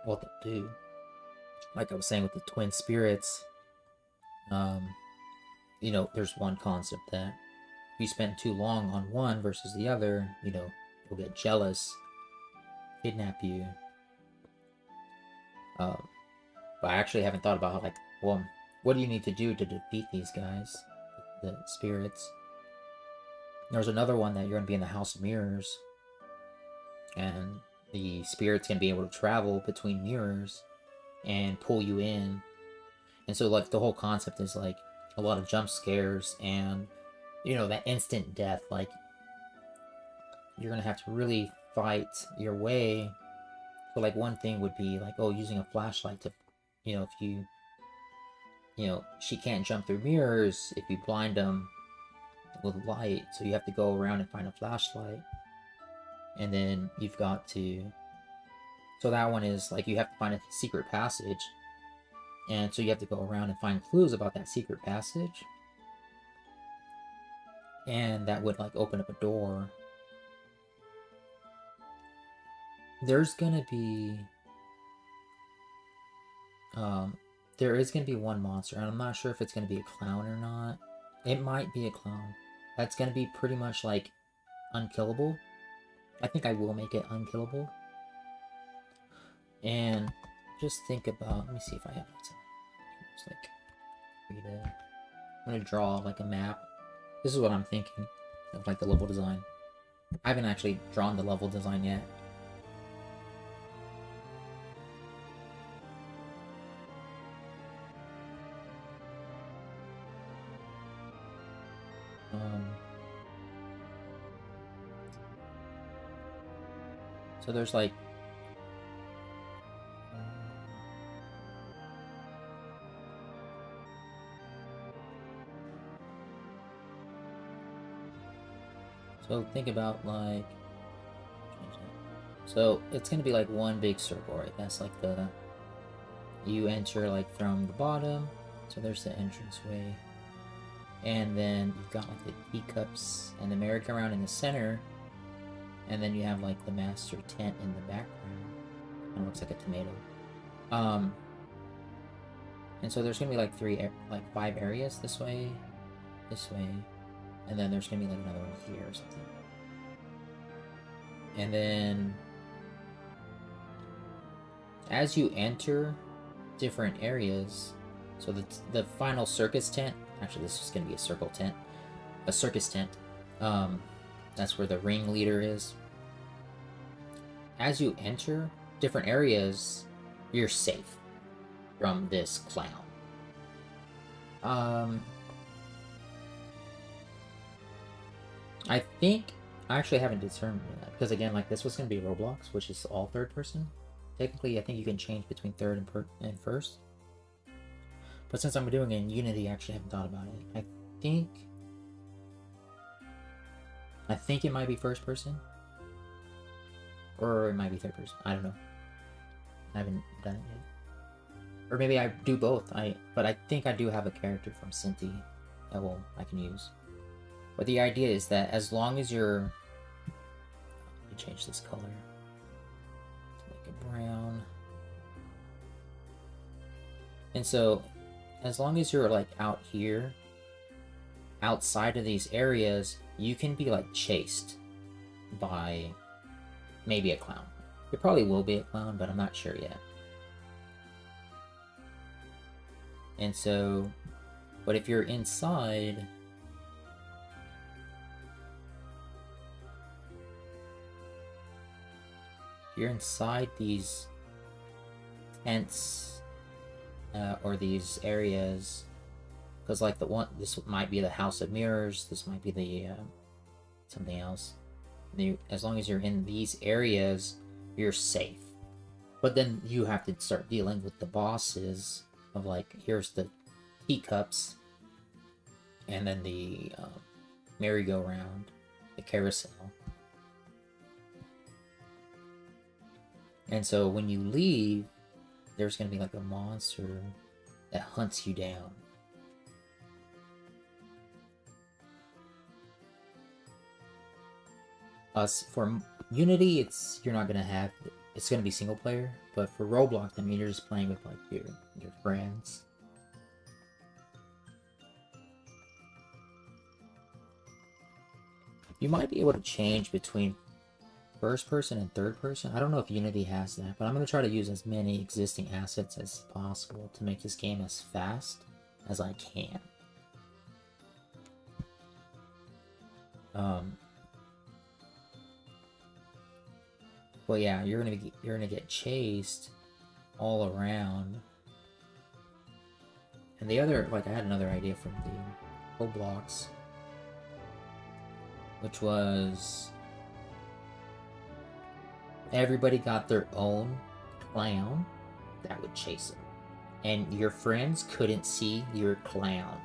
Speaker 1: what they'll do. Like I was saying with the twin spirits, you know, there's one concept that if you spend too long on one versus the other, you know, you'll get jealous, kidnap you. But I actually haven't thought about how, like, well, what do you need to do to defeat these guys, the spirits? There's another one that you're going to be in the House of Mirrors, and the spirits can be able to travel between mirrors and pull you in. And so, like, the whole concept is, like, a lot of jump scares and, you know, that instant death. Like, you're going to have to really fight your way. So, like, one thing would be, like, oh, using a flashlight to, you know, if you know, she can't jump through mirrors if you blind them with light, so you have to go around and find a flashlight. And then you've got to, so that one is like you have to find a secret passage, and so you have to go around and find clues about that secret passage, and that would like open up a door. There's gonna be there is gonna be one monster, and I'm not sure if it's gonna be a clown or not. It might be a clown. That's gonna be pretty much like unkillable. I think I will make it unkillable. And just think about, let me see if I have some. Just like, I'm gonna draw like a map. This is what I'm thinking of like the level design. I haven't actually drawn the level design yet. So there's like so think about like, so it's gonna be like one big circle, right? That's like the, you enter like from the bottom, so there's the entranceway, and then you've got like the teacups and the merry-go-round in the center, and then you have like the master tent in the background. It looks like a tomato. And so there's gonna be like 5 areas this way, and then there's gonna be like another one here or something. And then as you enter different areas, so the final circus tent, actually this is gonna be a circle tent, a circus tent. That's where the ringleader is. As you enter different areas, you're safe from this clown. I think I actually haven't determined that, because again, like this was going to be Roblox, which is all third person. Technically, I think you can change between third and first. But since I'm doing it in Unity, I actually haven't thought about it. I think it might be first person, or it might be third person. I don't know. I haven't done it yet. Or maybe I do both. But I think I do have a character from Cinti that I can use. But the idea is that as long as you're, let me change this color to make it brown. And so as long as you're like out here, outside of these areas, you can be like chased by maybe a clown. It probably will be a clown, but I'm not sure yet. And so, but if you're inside, you're inside these tents or these areas, because like this might be the House of Mirrors, this might be the something else. As long as you're in these areas, you're safe. But then you have to start dealing with the bosses of like, here's the teacups, and then the merry-go-round, the carousel. And so when you leave, there's going to be like a monster that hunts you down. For Unity, you're not going to have, it's going to be single player, but for Roblox, I mean, you're just playing with like your friends. You might be able to change between first person and third person. I don't know if Unity has that, but I'm going to try to use as many existing assets as possible to make this game as fast as I can. Well, yeah, you're gonna get chased all around. And the other, like, I had another idea from the Roblox, which was everybody got their own clown that would chase them, and your friends couldn't see your clown.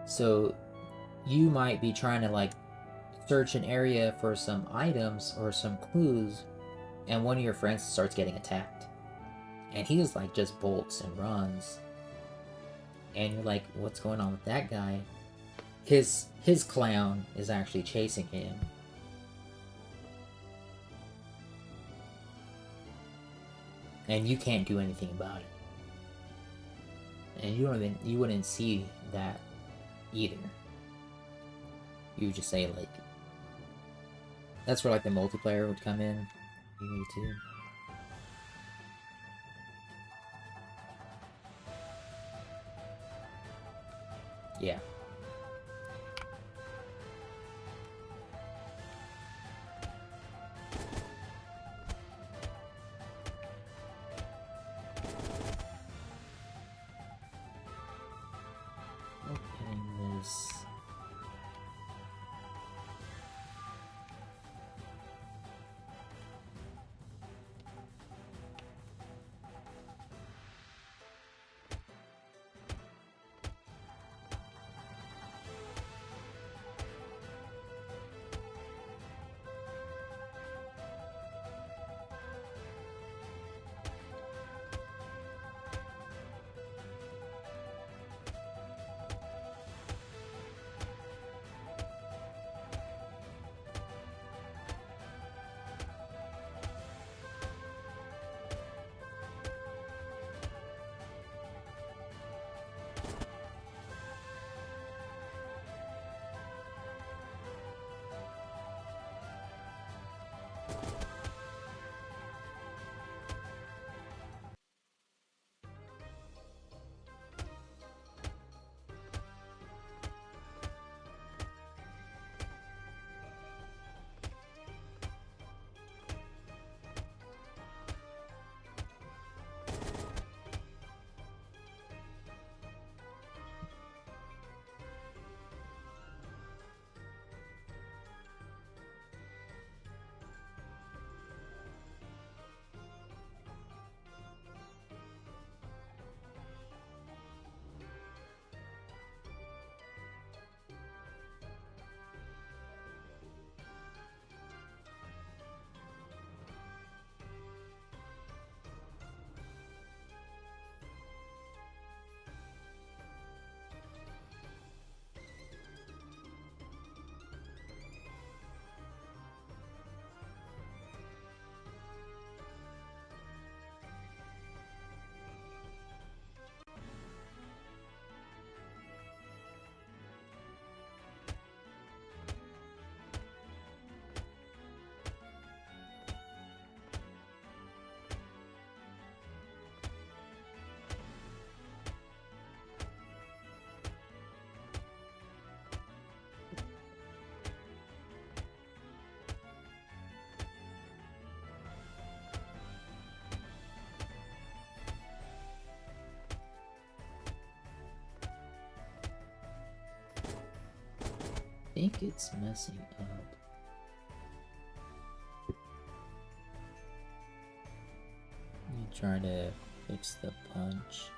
Speaker 1: So you might be trying to like search an area for some items or some clues, and one of your friends starts getting attacked, and he just like just bolts and runs, and you're like, what's going on with that guy? His clown is actually chasing him. And you can't do anything about it. And you wouldn't see that either. You would just say like, that's where like the multiplayer would come in. You need to. Yeah. Opening this. think it's messing up. Let me try to fix the punch.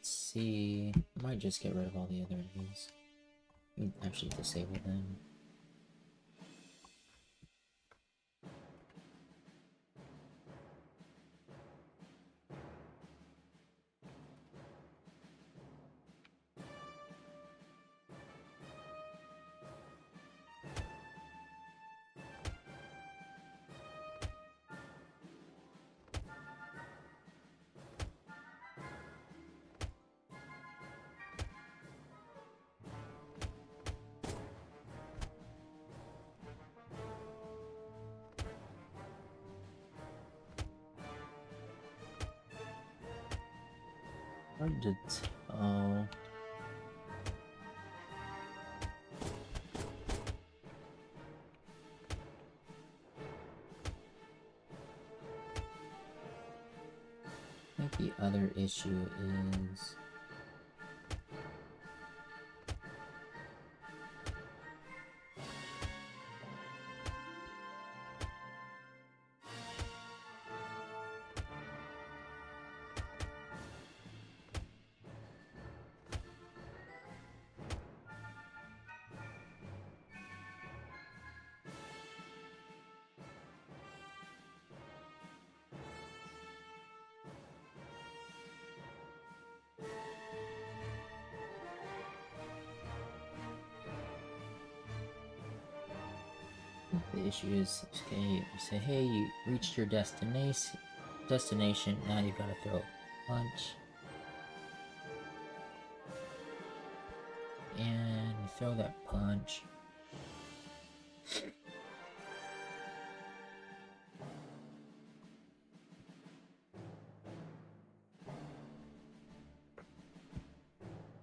Speaker 1: See, I might just get rid of all the other enemies. Actually disable them. Hard to tell. I think the other issue is the issue is, okay, you say, hey, you reached your destination, now you gotta throw a punch. And you throw that punch.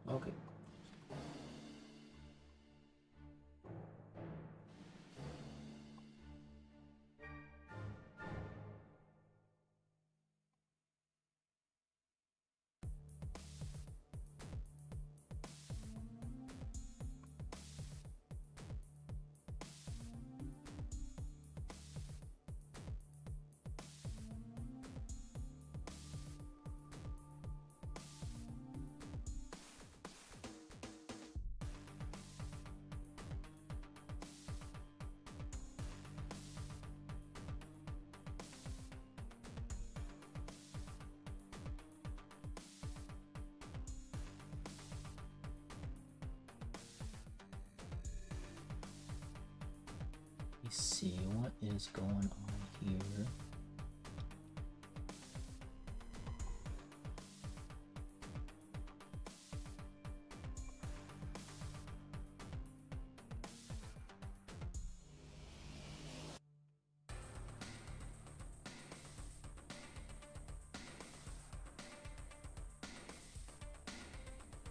Speaker 1: Okay. Let's see what is going on here.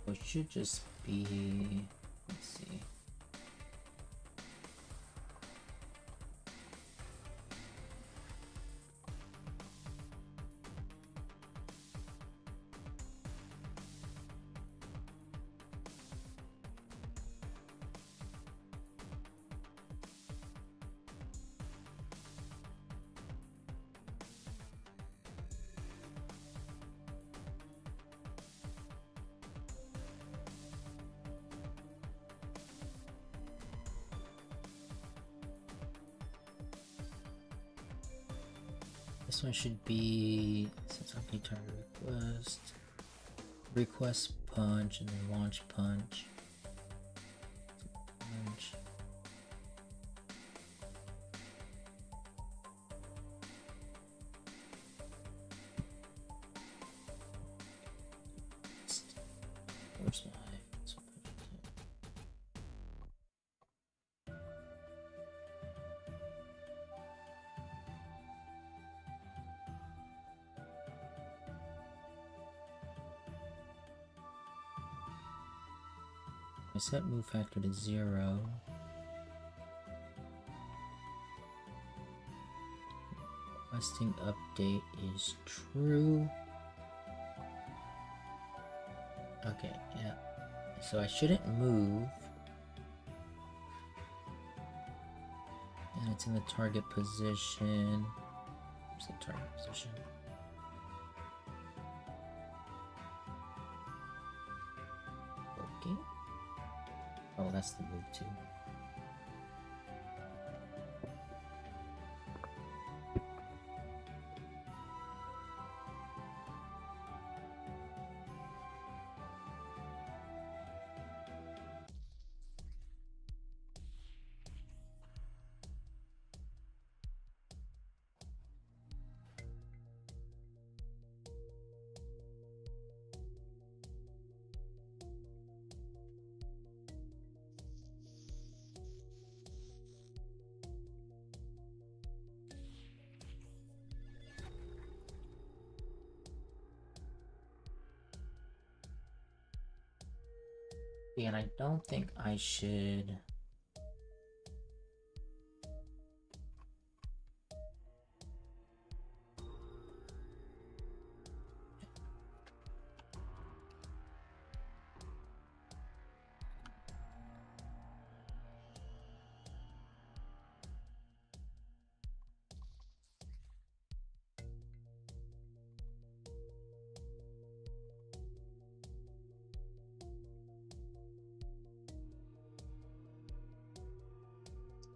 Speaker 1: It should just be, let's see. This one should be, since I'm going to request punch and then launch punch. Punch. Where's my I set move factor to 0. Requesting update is true. Okay, yeah. So I shouldn't move. And it's in the target position. Where's the target position? Okay. Oh, that's the move too. And I don't think I should.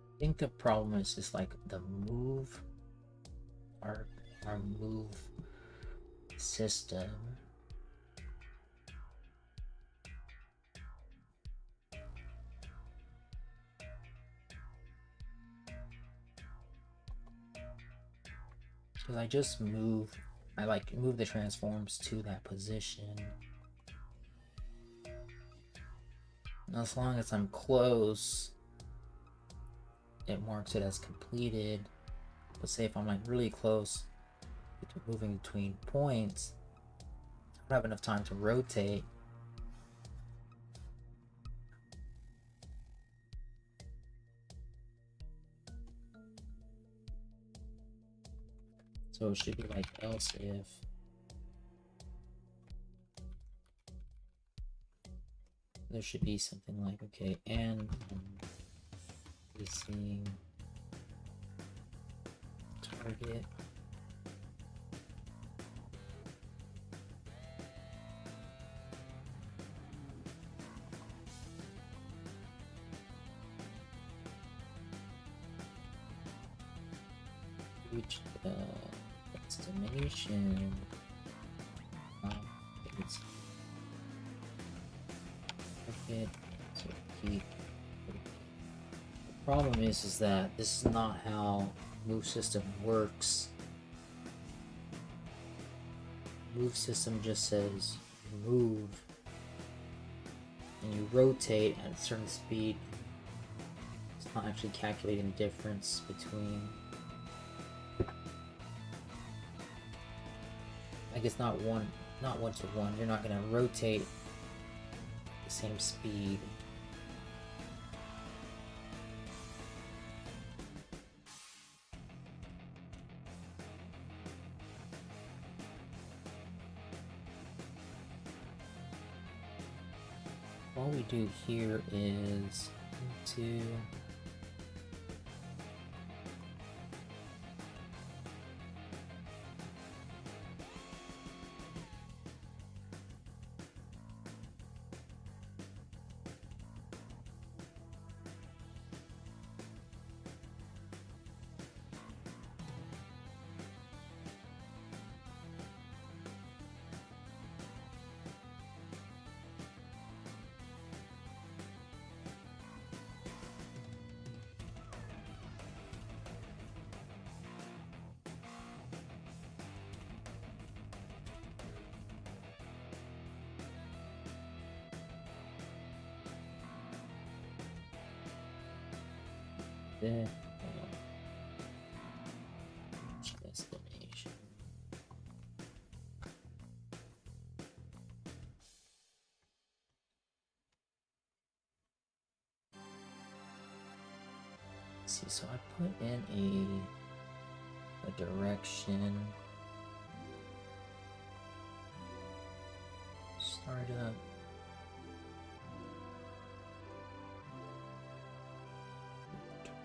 Speaker 1: I think the problem is just like the move, our move system. Because I just move, I like move the transforms to that position. And as long as I'm close, it marks it as completed. But say if I'm like really close, moving between points, I don't have enough time to rotate. So it should be like else if there should be something like, okay, and seeing target reach the destination. It's target, so keep. The problem is that this is not how move system works. Move system just says move and you rotate at a certain speed. It's not actually calculating the difference between, I guess not one to one. You're not gonna rotate the same speed. All we do here is to the destination. See, so I put in a direction. Startup.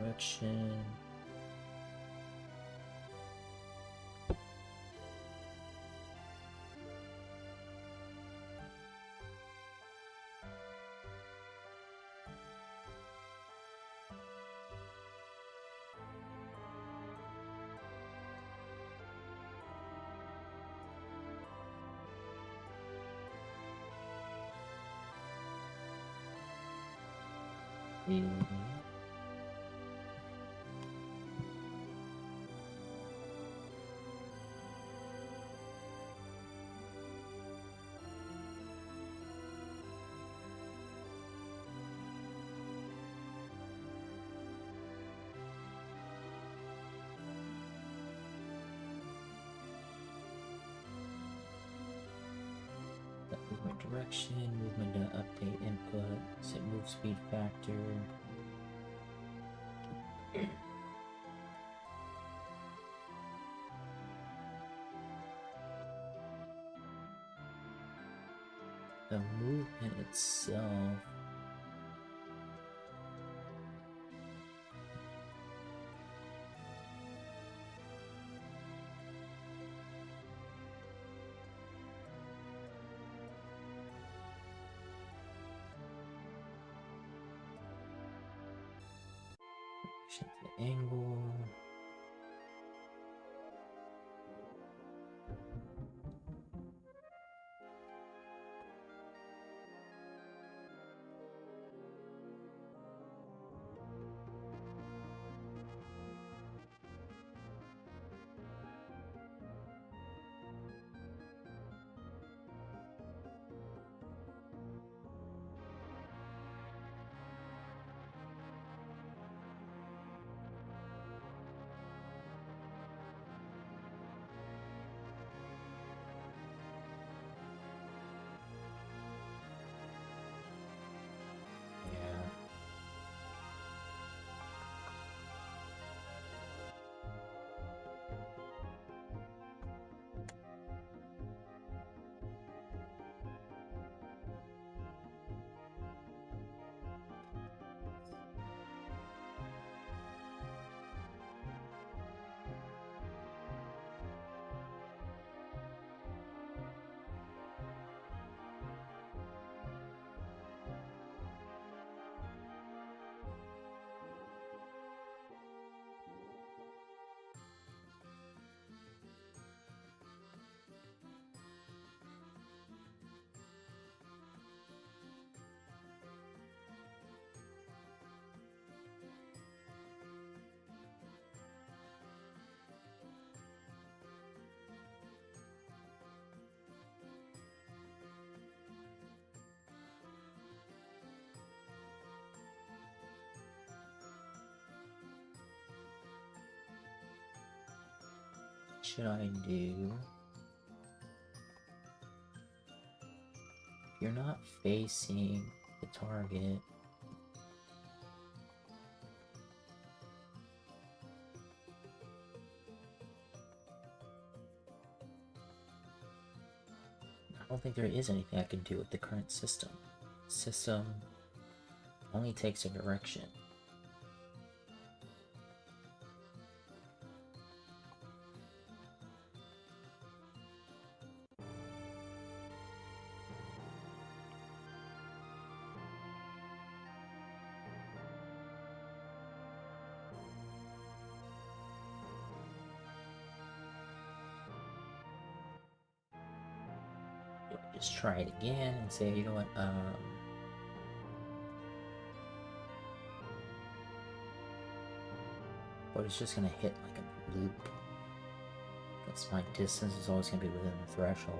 Speaker 1: Direction. Movement direction, movement to update input, set move speed factor. The movement itself. Check the angle. Should I do? If you're not facing the target, I don't think there is anything I can do with the current system. System only takes a direction. Just try it again and say, you know what, but it's just gonna hit like a loop. Because my distance is always gonna be within the threshold.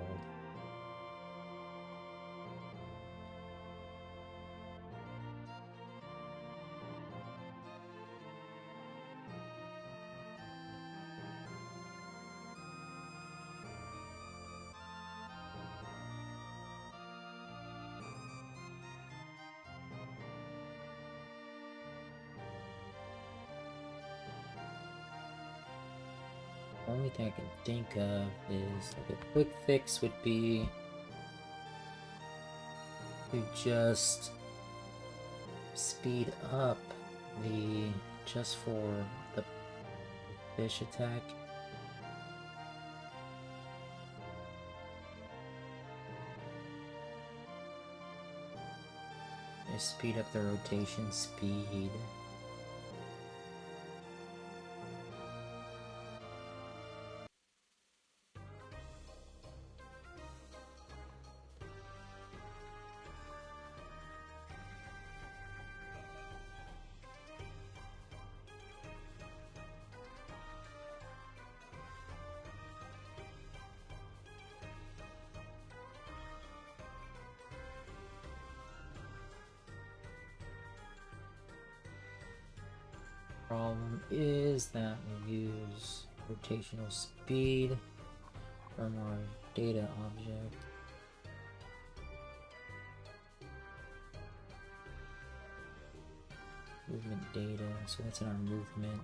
Speaker 1: only thing I can think of is like a quick fix would be to just speed up the just for the fish attack. Just speed up the rotation speed. Problem is that we use rotational speed from our data object. Movement data, so that's in our movement.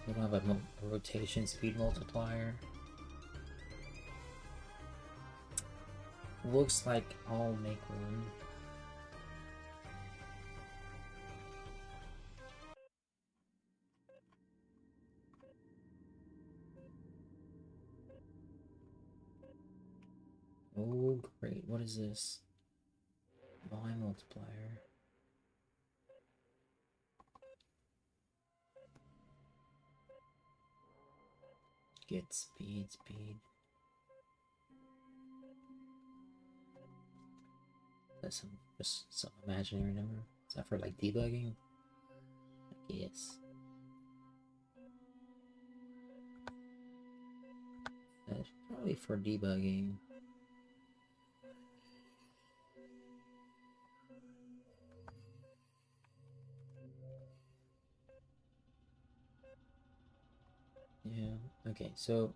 Speaker 1: We don't have a rotation speed multiplier. Looks like I'll make one. Oh great, what is this? Volume multiplier. Get speed. That's just some imaginary number. Is that for like debugging? Yes. That's probably for debugging. Yeah, okay, so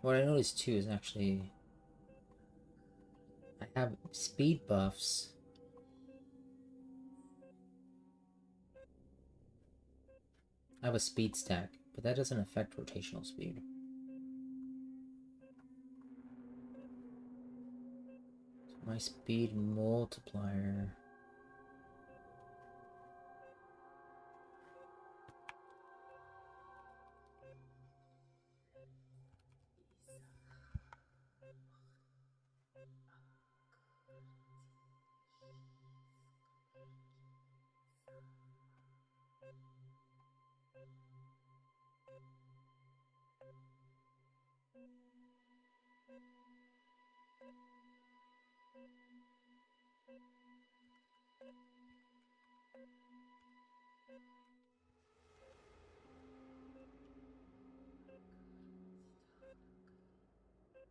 Speaker 1: what I noticed too is actually I have speed buffs. I have a speed stack, but that doesn't affect rotational speed. So my speed multiplier.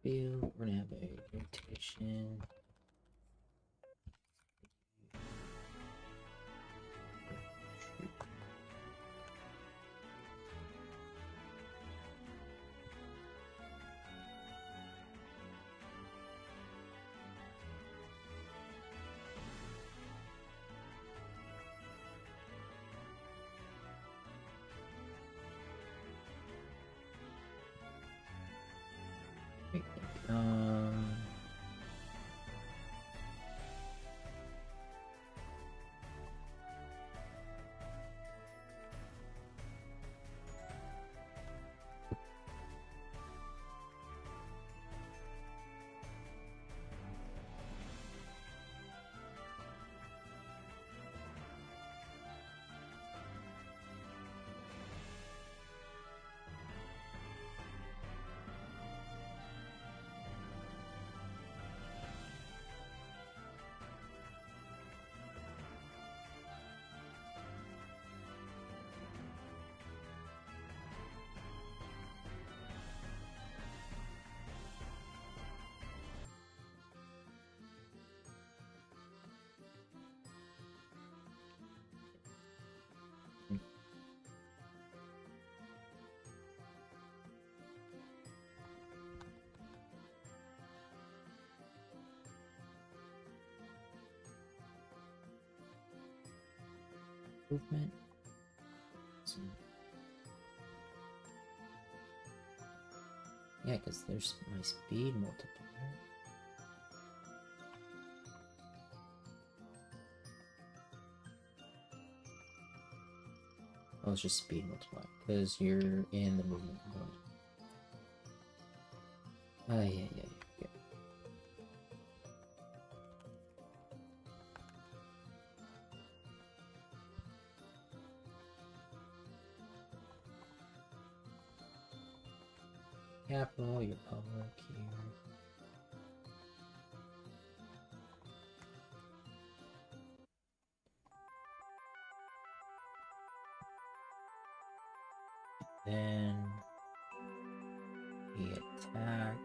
Speaker 1: We're gonna have a rotation. Um, movement. Yeah, because there's my speed multiplier. Oh, it's just speed multiplier because you're in the movement mode. Yeah. Capital, your public here. Then the attack.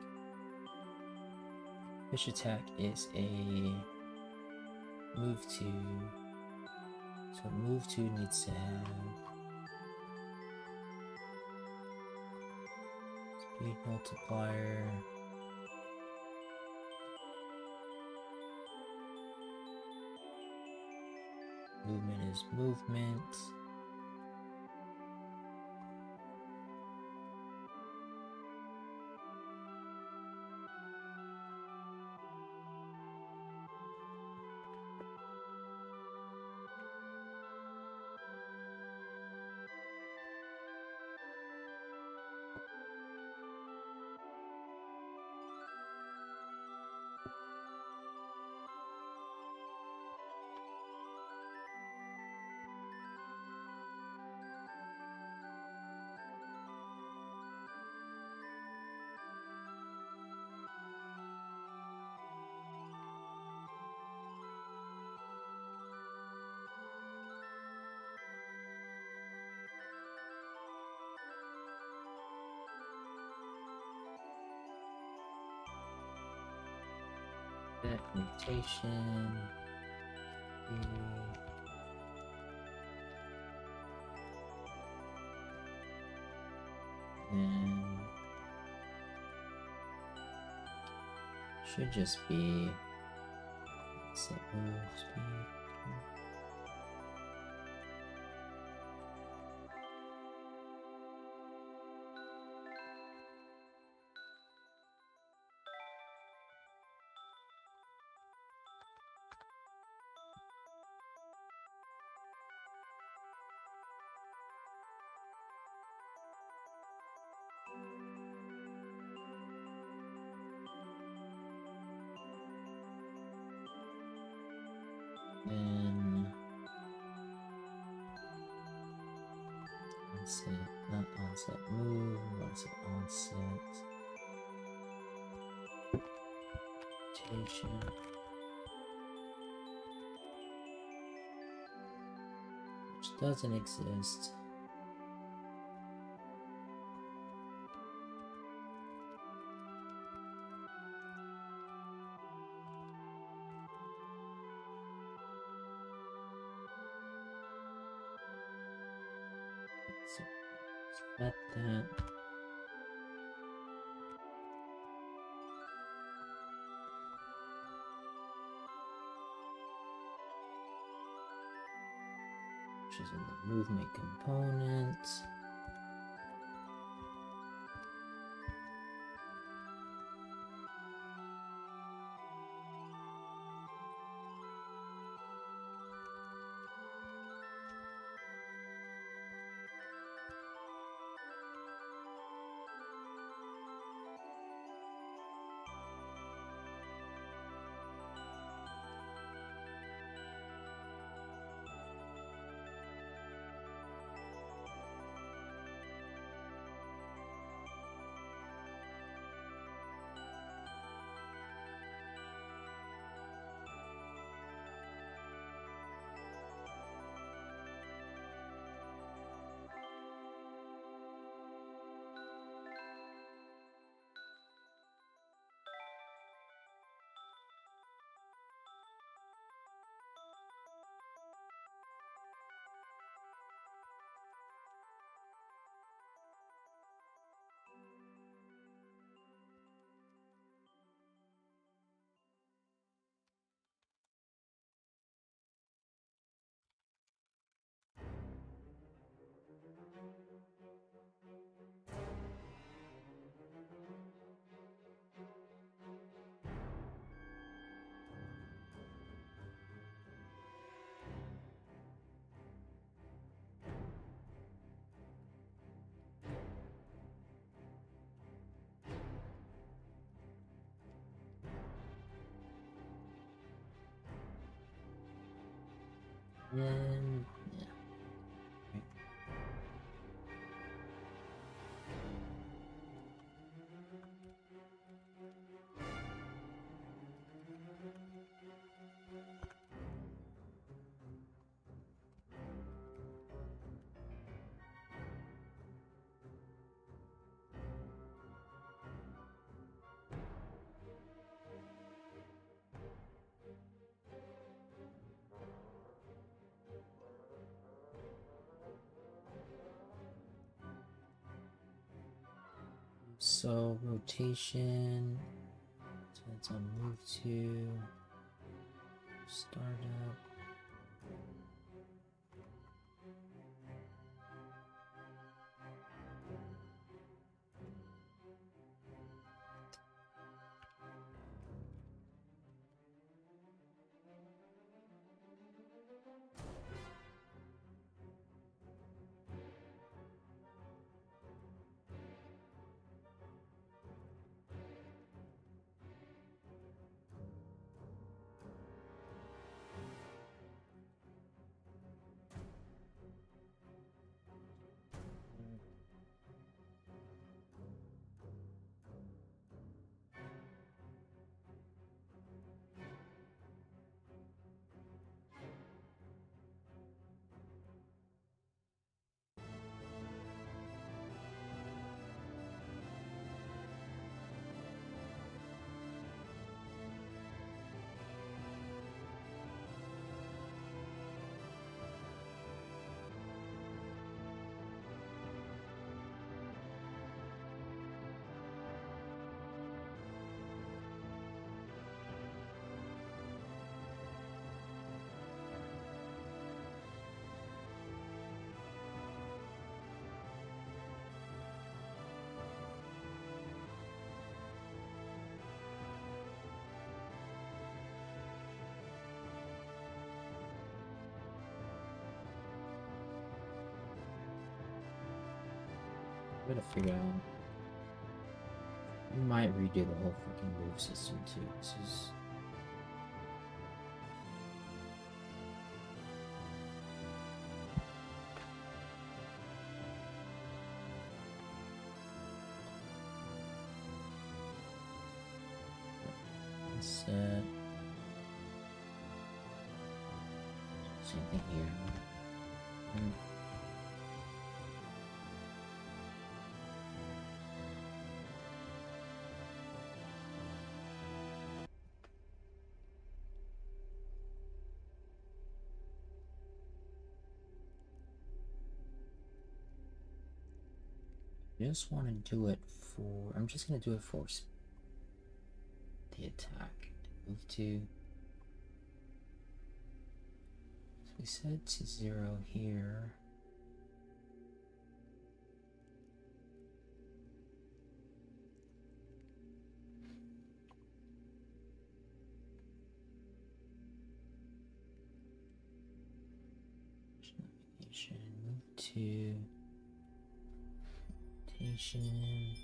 Speaker 1: Fish attack is a move to. So move to needs to have speed multiplier. Movement is movement. That mutation. And should just be set move speed. Then onset, not onset move, onset mutation. Which doesn't exist. So set that. Which is in the movement component. And yeah. Right. So rotation. So it's on move to startup. I'm gonna figure out. We might redo the whole freaking move system too. This is. Set. Same thing here. Just want to do it for. I'm just gonna do it for the attack. Move to. So we set to 0 here. Navigation. Move to. Rotation.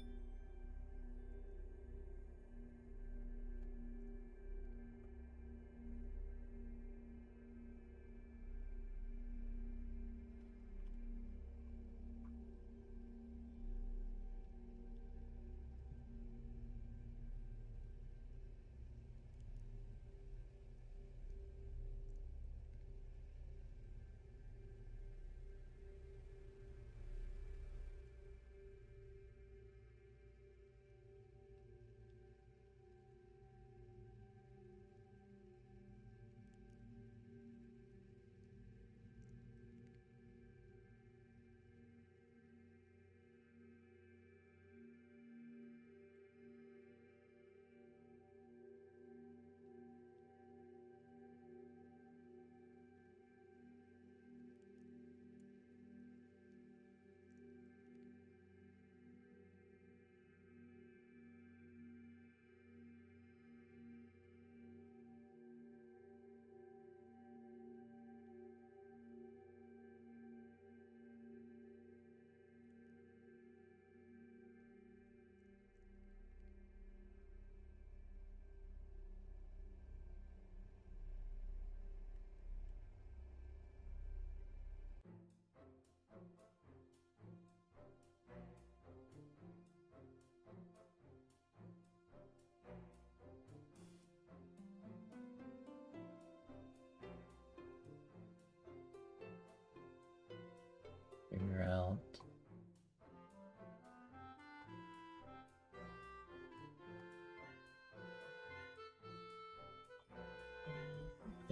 Speaker 1: figure out.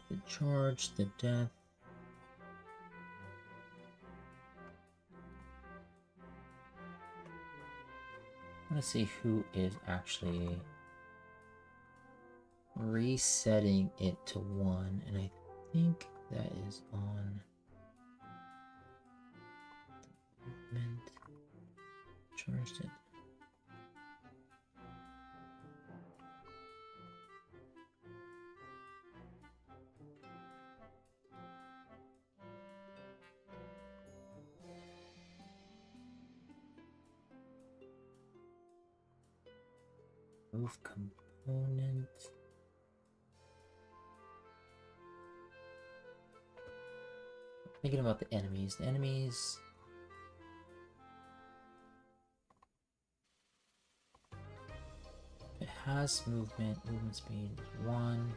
Speaker 1: The charge, the death. I want to see who is actually resetting it to 1, and I think that is on movement. Charged it. Move component. Thinking about the enemies. The enemies. It has movement. Movement speed is 1.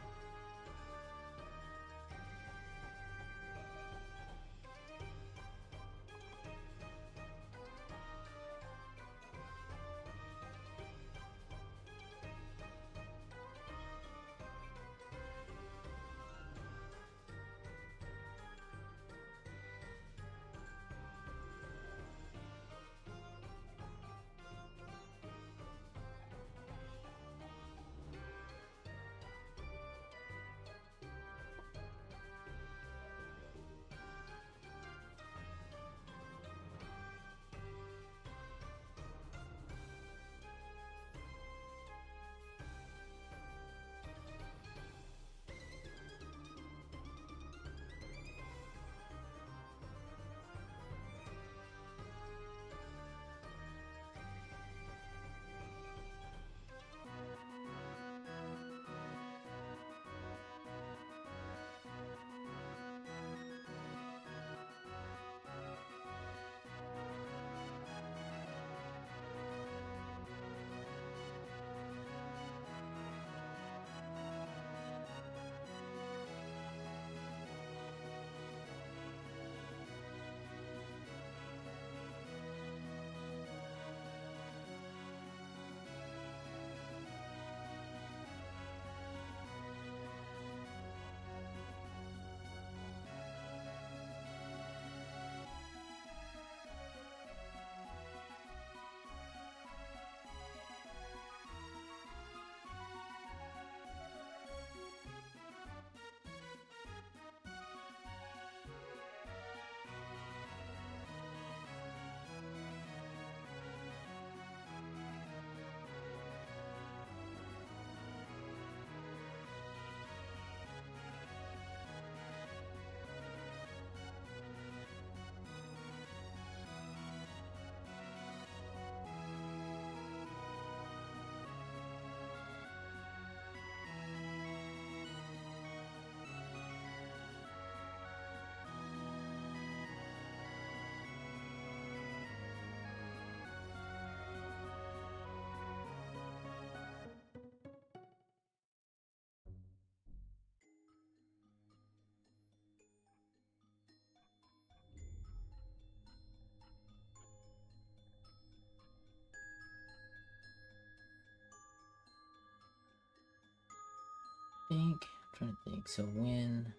Speaker 1: I'm trying to think. So when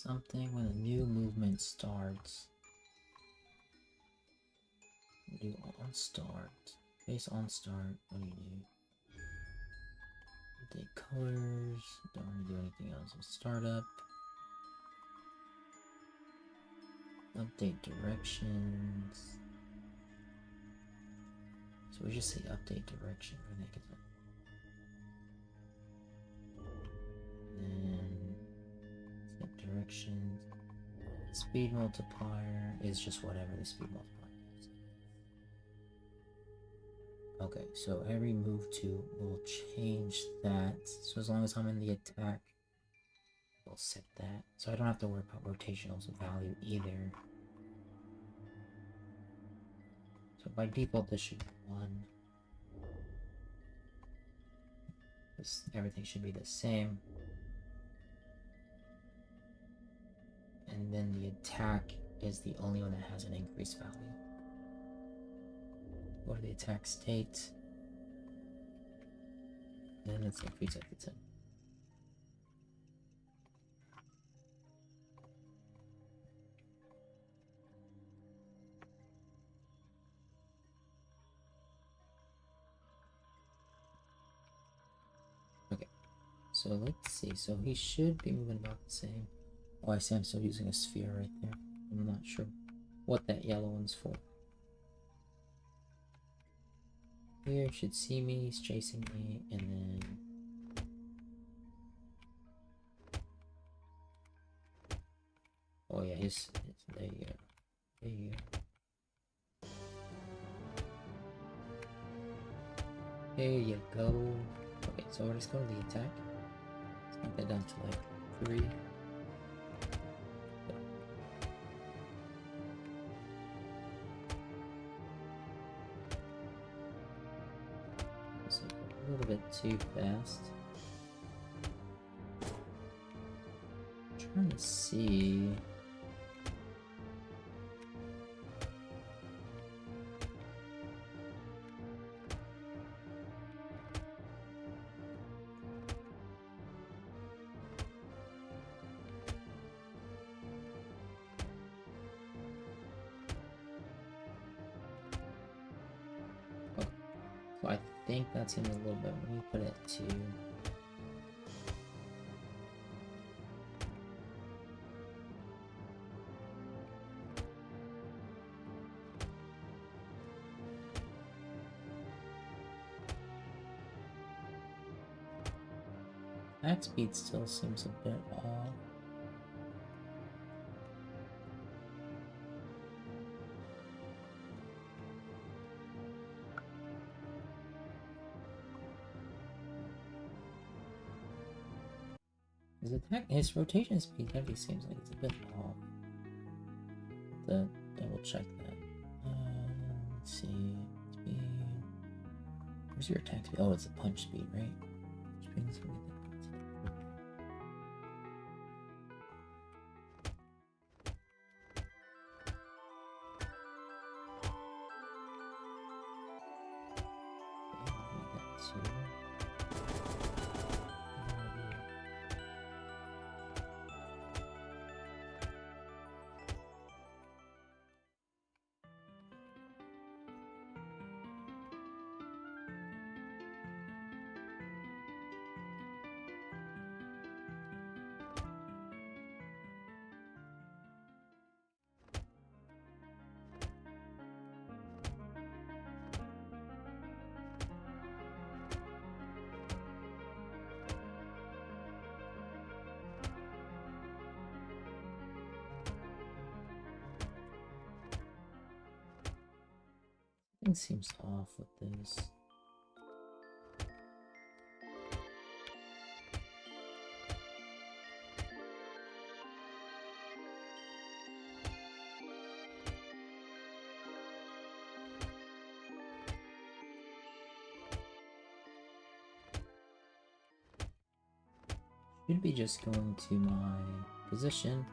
Speaker 1: a new movement starts, do on start, base on start, what do you do? Update colors, don't want to do anything else. Startup, update directions. So we just say update direction, I think it's then set directions. Speed multiplier is just whatever the speed multiplier is. Okay, so every move to will change that. So as long as I'm in the attack, we'll set that. So I don't have to worry about rotational value either. So by default, this should be 1. Everything should be the same. And then the attack is the only one that has an increased value. Go to the attack state. And let's increase it to 10. Okay, so let's see. So he should be moving about the same. Oh, I see I'm still using a sphere right there. I'm not sure what that yellow one's for. Here should see me, he's chasing me, and then oh yeah, his there you go. There you go. There you go. Okay, so we're just going to the attack. Let's knock that down to like 3. So a little bit too fast. I'm trying to see. So I think that's gonna be a little bit. Let me put it to. Attack speed still seems a bit off. His rotation speed definitely seems like it's a bit off. The double check that. Let's see. Speed. Where's your attack speed? Oh, it's the punch speed, right? Something seems off with this. Should be just going to my position.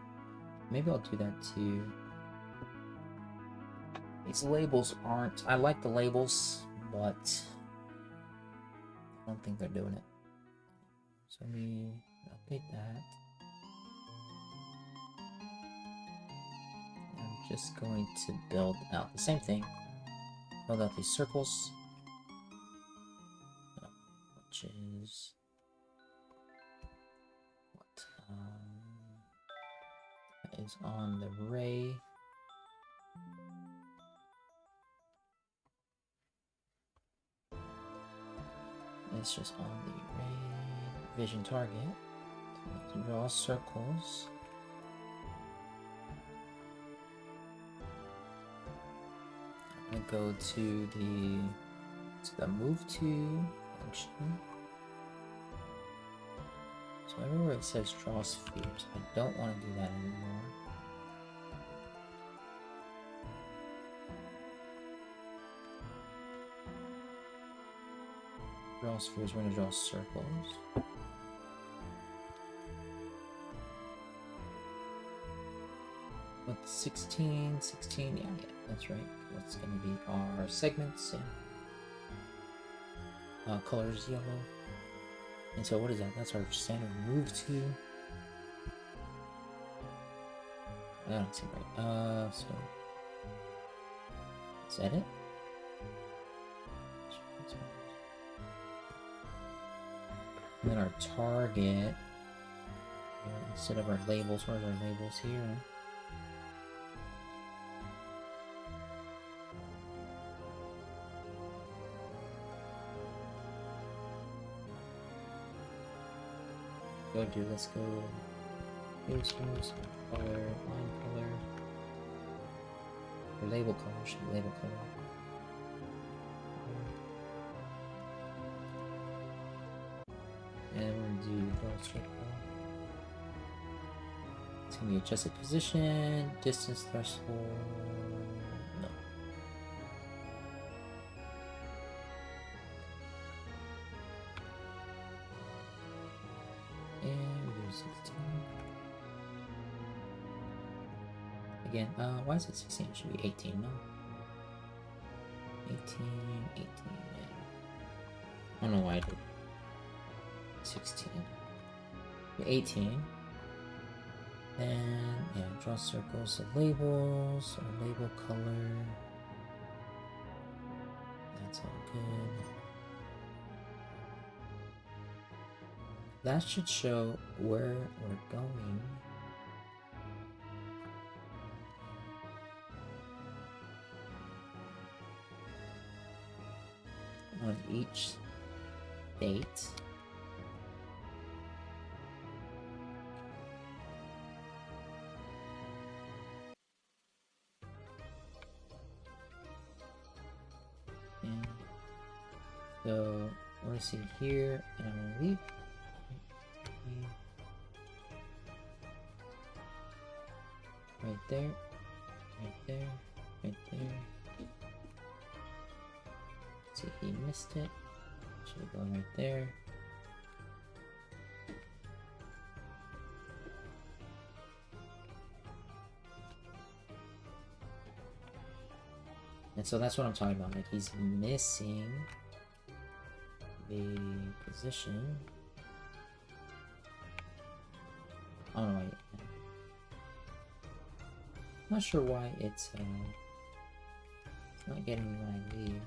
Speaker 1: Maybe I'll do that too. These labels aren't. I like the labels, but I don't think they're doing it. So let me update that. I'm just going to build out the same thing. Build out these circles, which is what that is on the ray. It's just on the ray vision target. So draw circles. I'm gonna go to the move to function. So everywhere it says draw spheres, I don't want to do that anymore. Draw spheres, we're going to draw circles. What's 16? 16, yeah, that's right. What's gonna be our segments, and colors yellow. And so what is that? That's our standard move to. I don't see right. So is that it? And then our target, instead of our labels, where's our labels here? Let's go face source, color, line color, or label color, should be label color. And we're gonna do draw circle. It's gonna be adjusted position, distance threshold. No. And we do 16. Again, why is it 16? It should be 18, no? 18, 18, yeah. I don't know why I did 16. 18. Then, yeah, draw circles of labels, or label color. That's all good. That should show where we're going. On each date. And so we're gonna see here, and I'm gonna leave. Right there, right there, right there. See, he missed it. Should go right there. And so that's what I'm talking about. Like, he's missing the position. I don't know why. I'm not sure why it's not getting me when I leave.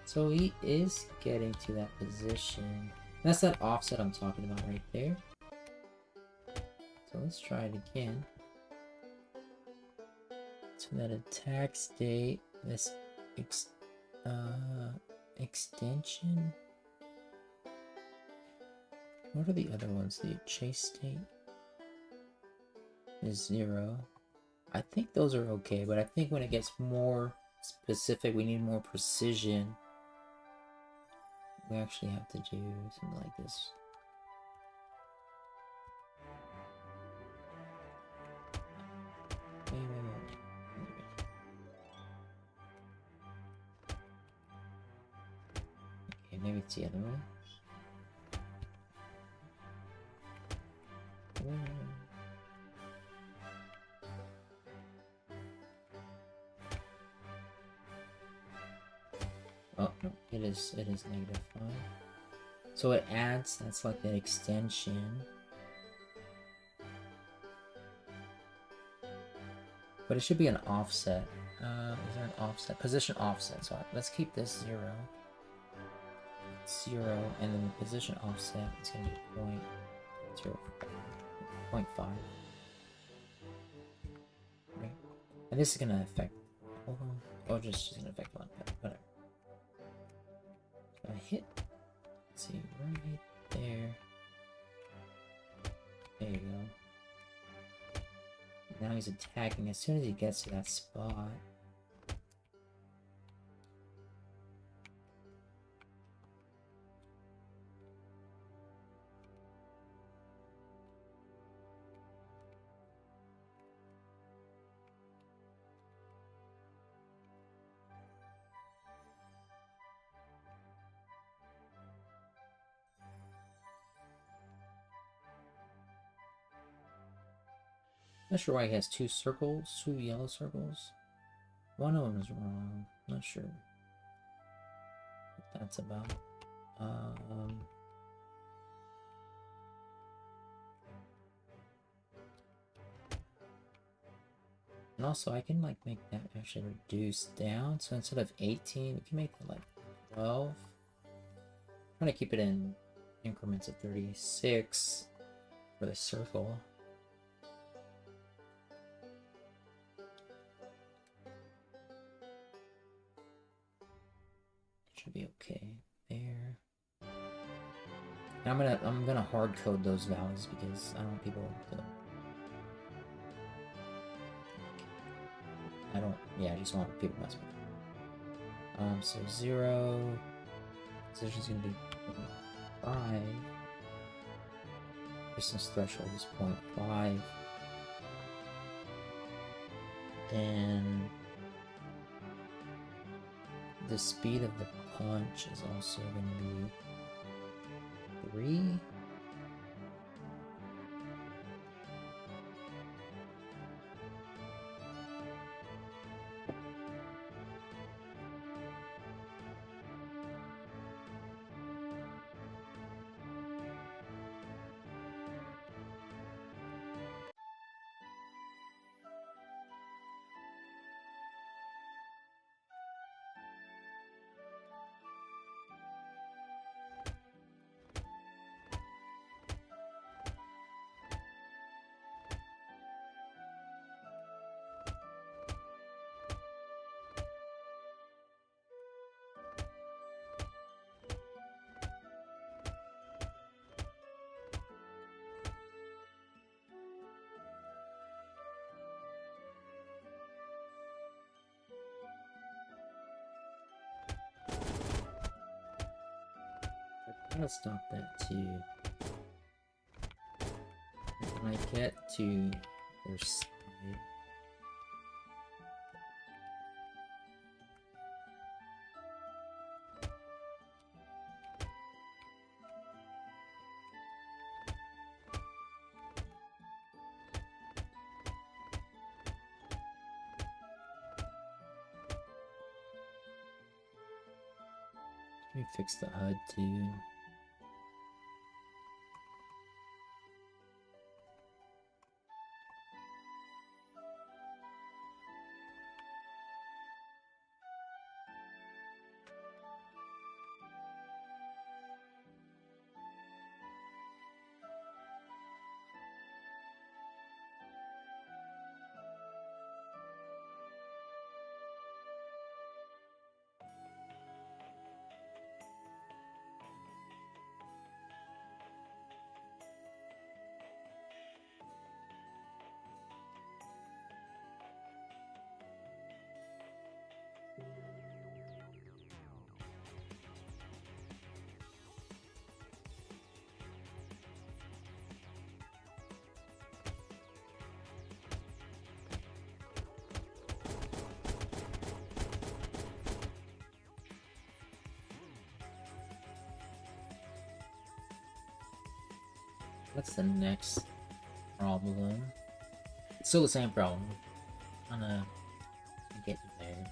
Speaker 1: So he is getting to that position. That's that offset I'm talking about right there. So let's try it again. So that attack state, this extension. What are the other ones? The chase state is 0. I think those are okay, but I think when it gets more specific, we need more precision. We actually have to do something like this. Wait. Okay, maybe it's the other way. Oh no, it is -5. So it adds, that's like the extension. But it should be an offset. Is there an offset? Position offset. So let's keep this 0. 0, and then the position offset is going to be 0.5. Right? And this is going to affect. Hold on. Oh, just going to affect one. Whatever. So I hit. Let's see, right there. There you go. Now he's attacking as soon as he gets to that spot. Not sure why he has two circles, two yellow circles. One of them is wrong. Not sure what that's about. And also I can like make that actually reduce down. So instead of 18, we can make it like 12. I'm trying to keep it in increments of 36 for the circle. Should be okay there. And I'm gonna hard code those values because I don't want people to. I just want people to mess with it. So 0. Position's gonna be 5. Distance threshold is 0.5. And the speed of the punch is also gonna be 3. I'm gonna stop that too. When I get to their side. Let me fix the HUD too. What's the next problem? It's still the same problem. I'm gonna get you there.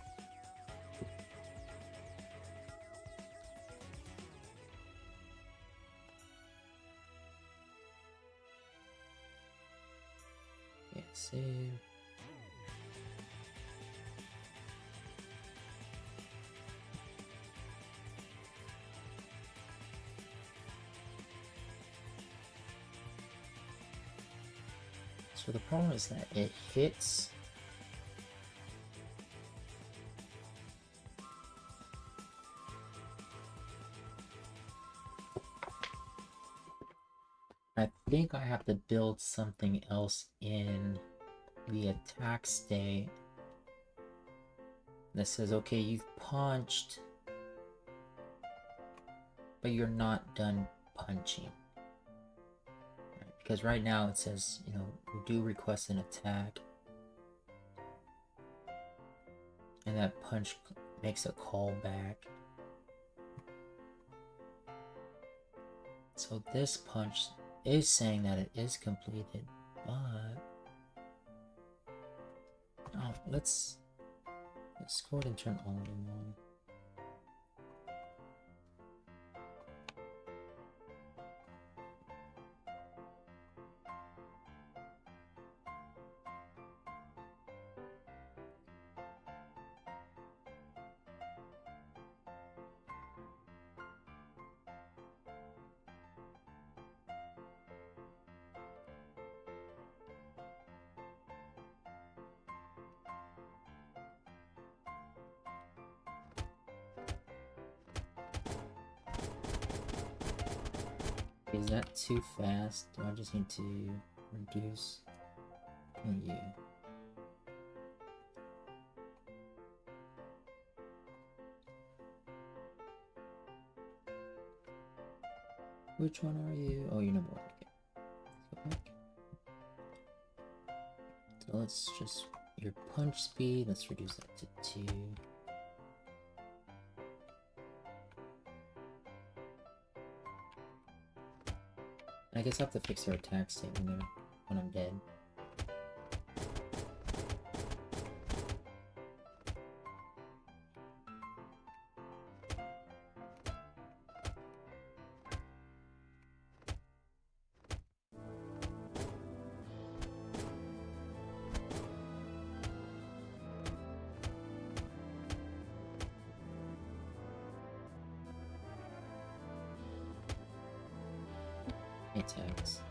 Speaker 1: Okay, save. So the problem is that it hits I think I have to build something else in the attack state that says, okay, you've punched, but you're not done punching. Because right now it says, you know, we do request an attack. And that punch makes a call back. So this punch is saying that it is completed, but let's go ahead and turn all of them on. Is that too fast? Do I just need to reduce you? Which one are you? Oh, you're number one. Okay. So let's just your punch speed. Let's reduce that to 2. I guess I have to fix their attack state when I'm dead. Attacks.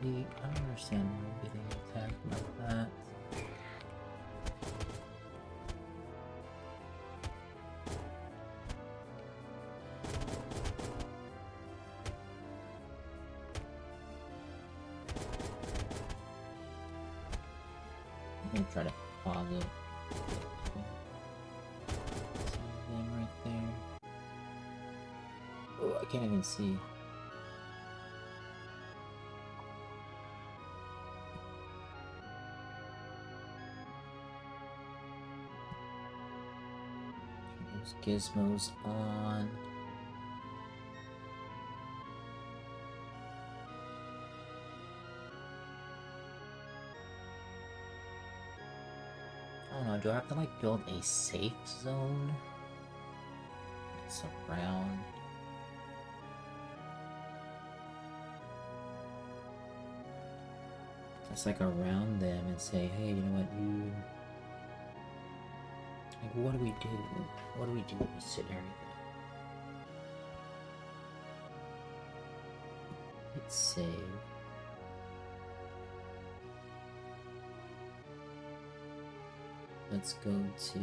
Speaker 1: See, I don't understand why I'm getting attacked like that. I'm gonna try to pause it. Right there. Oh, I can't even see. Those gizmos on. I don't know, do I have to like build a safe zone? It's around. It's like around them and say, hey, you know what, you... Like, what do we do? What do we do in this scenario? Hit save. Let's go to...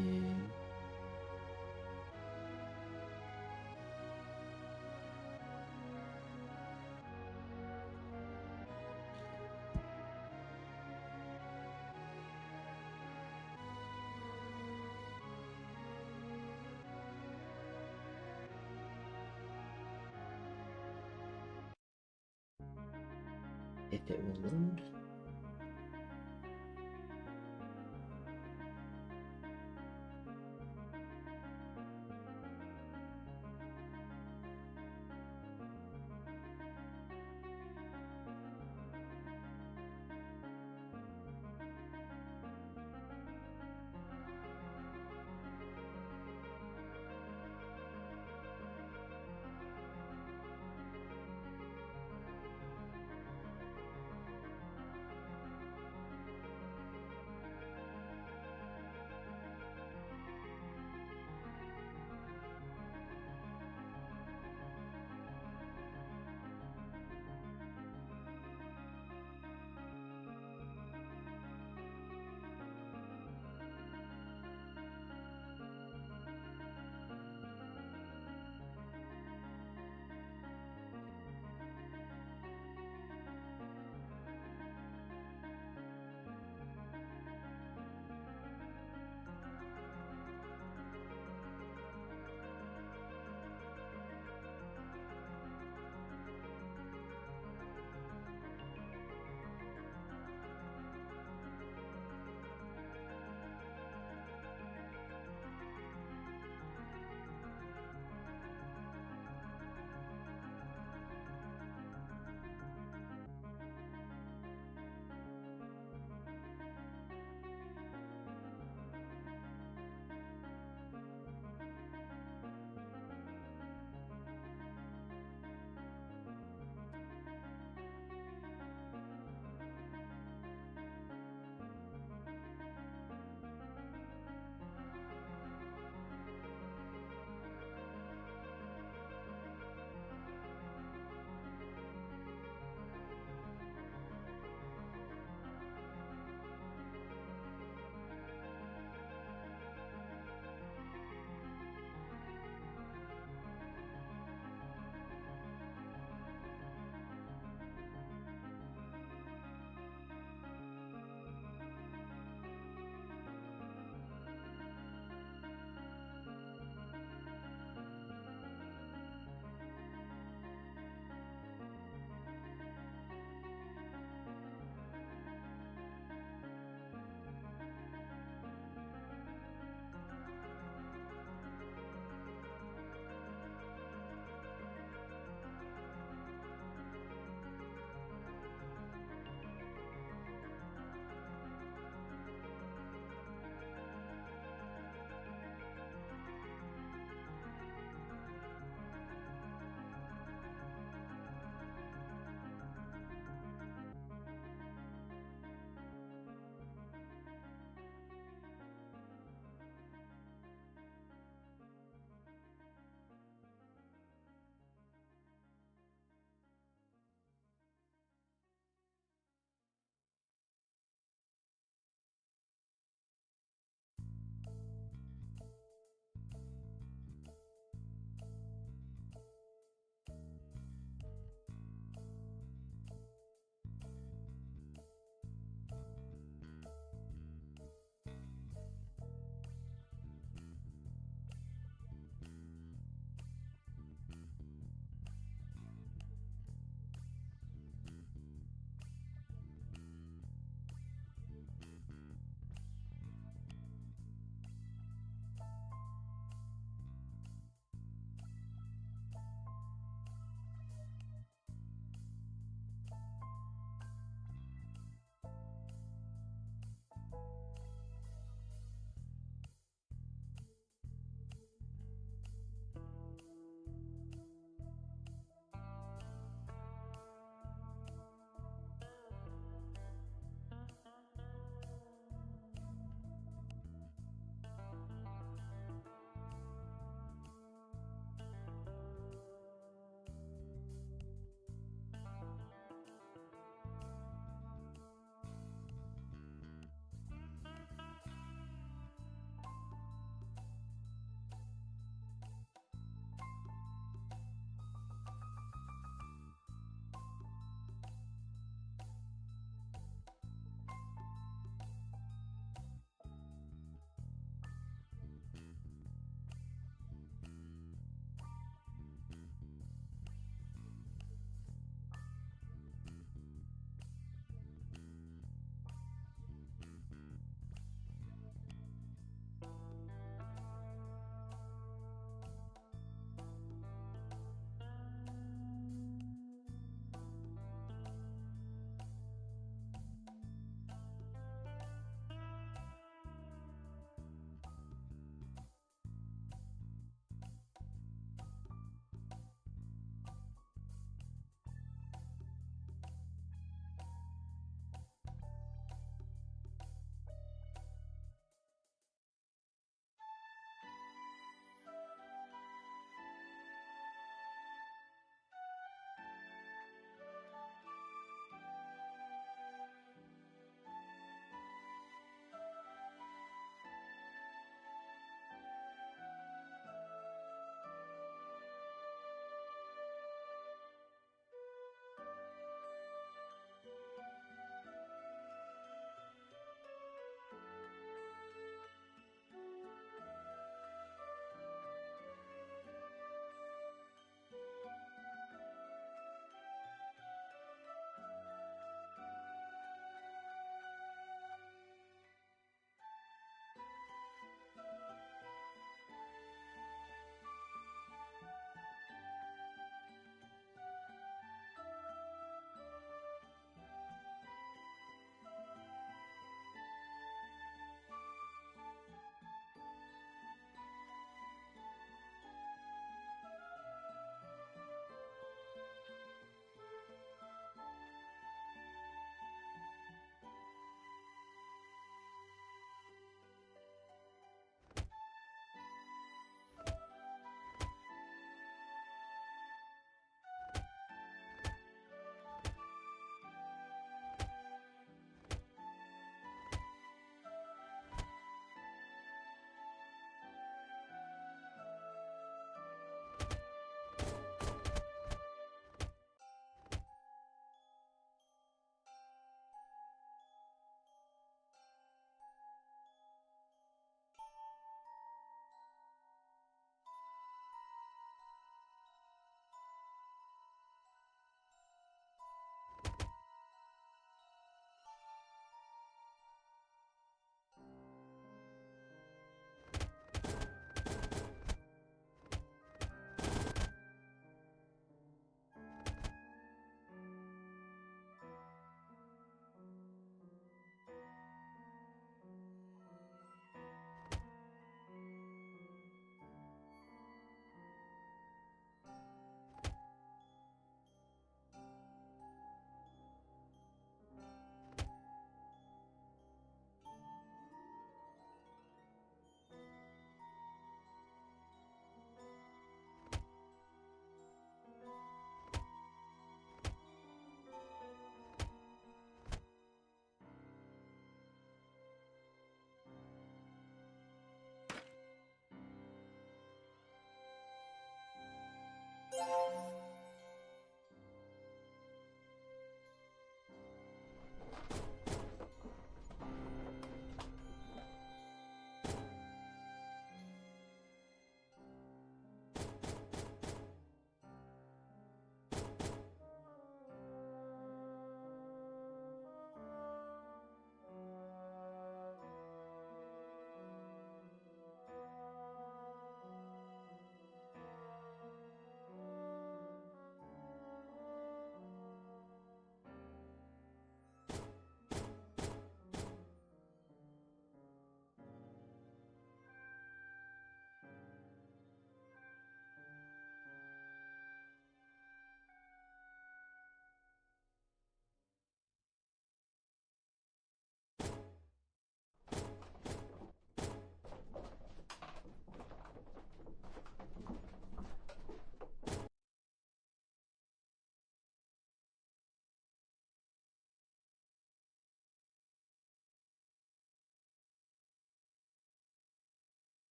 Speaker 1: If it will load.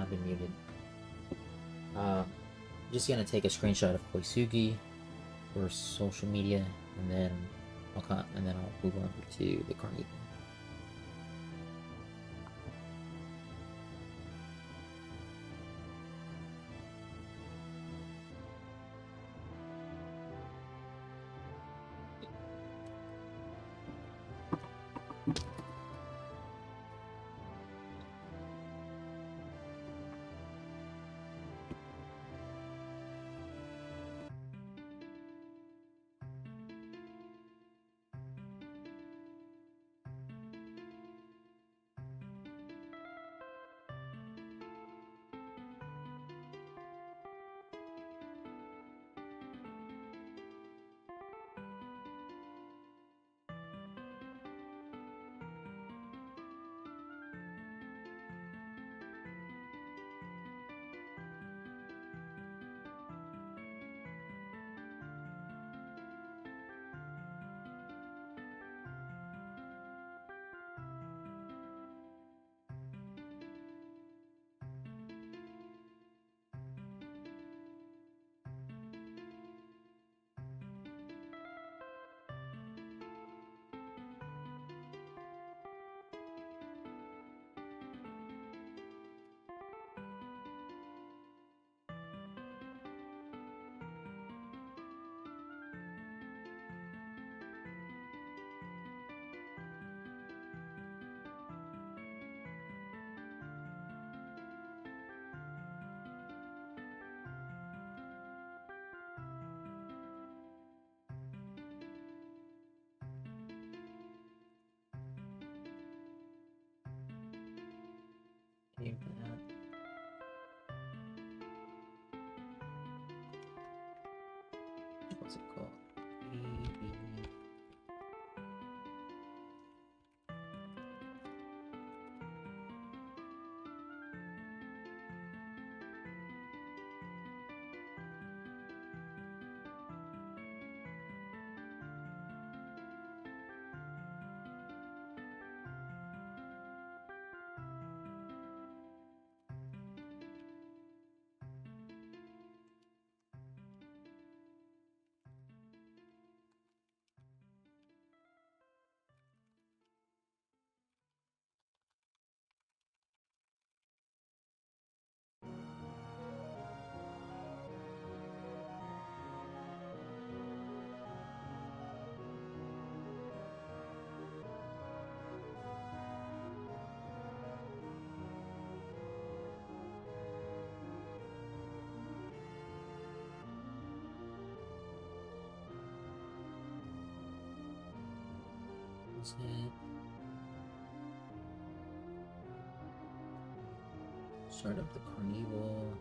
Speaker 1: I've been muted. Just gonna take a screenshot of Koitsugi for social media, and then I'll move on to the Carnival. Save that. What's it called? Is it? Start up the Carnival.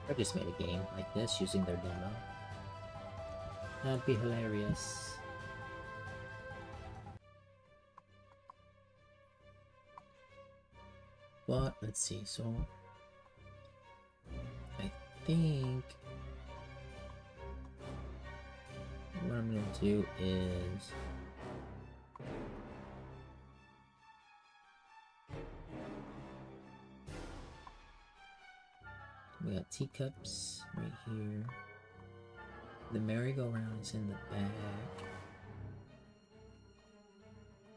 Speaker 1: I just made a game like this using their demo. That'd be hilarious. But let's see, so I think what I'm gonna do is we got teacups right here. The merry-go-round is in the back.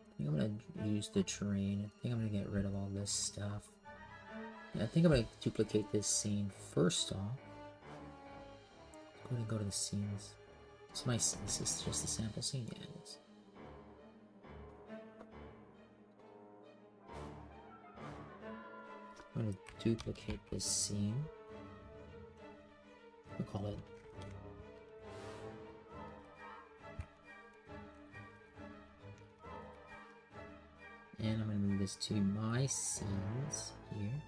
Speaker 1: I think I'm gonna use the terrain. I think I'm gonna get rid of all this stuff. Yeah, I think I'm gonna duplicate this scene first off. Go ahead and go to the scenes. This is just a sample scene, yeah, it is. I'm gonna duplicate this scene. We'll call it and I'm gonna move this to my scenes here.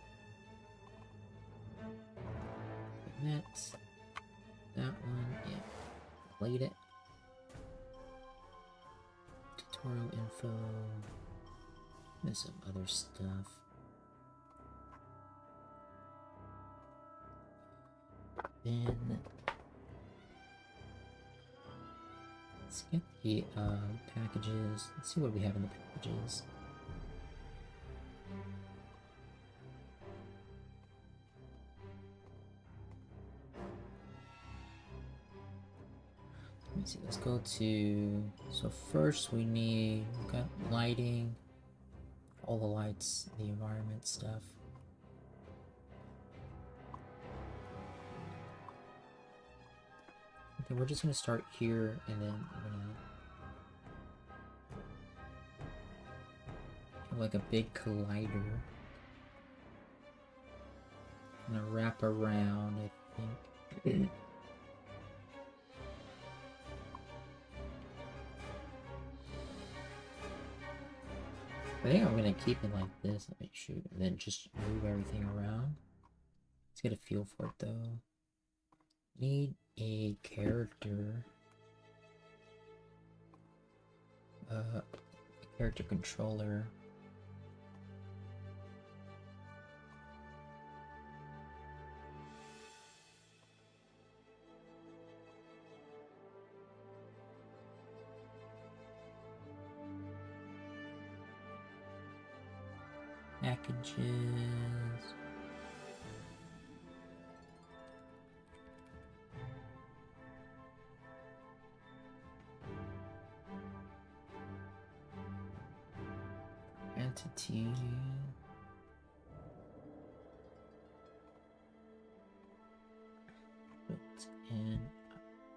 Speaker 1: That one, yeah. Played it. Tutorial info. There's some other stuff. Then let's get the packages. Let's see what we have in the packages. Let me see, let's go to, so first we got lighting, all the lights, the environment stuff. Okay, we're just gonna start here and then we're gonna have like a big collider. Gonna wrap around, I think. I think I'm gonna keep it like this. Let me shoot, and then just move everything around. Let's get a feel for it though. Need a character. A character controller. Packages. Entity. And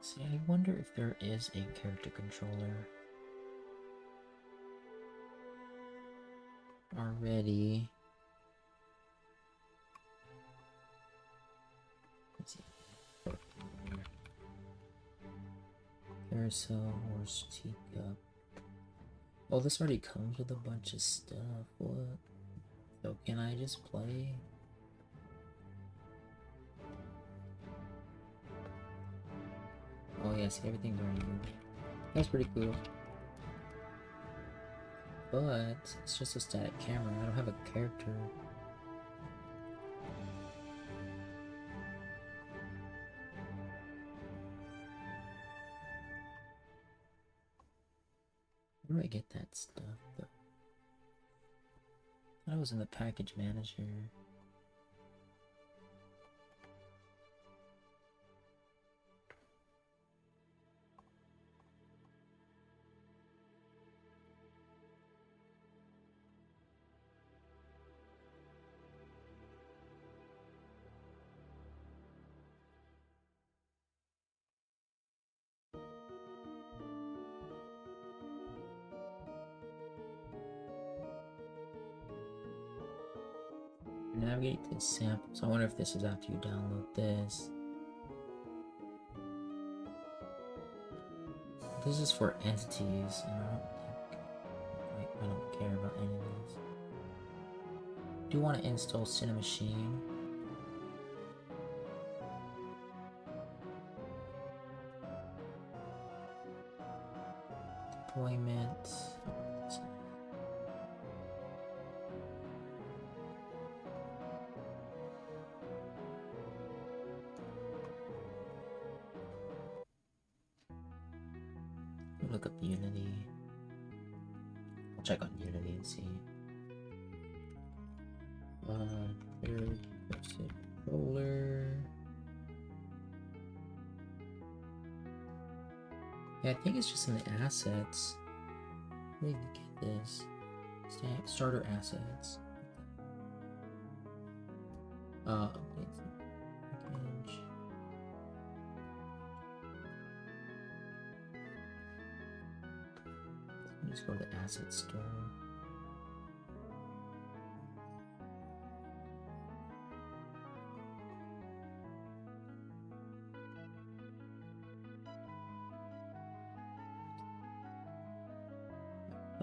Speaker 1: see, I wonder if there is a character controller already. Let's see. Carousel, horse, teacup. Oh, this already comes with a bunch of stuff. What? So can I just play? Oh yeah, see, everything's already moved. That's pretty cool. But it's just a static camera. I don't have a character. Where do I get that stuff? I was in the package manager. Navigate to samples. I wonder if this is after you download this. This is for entities, and I don't care about any of these. Do you want to install Cinemachine? Deployment. Look up Unity. I'll check on Unity and see. Third person controller. Yeah, I think it's just in the assets. Where did you get this? Starter assets. Package. Just go to the asset store.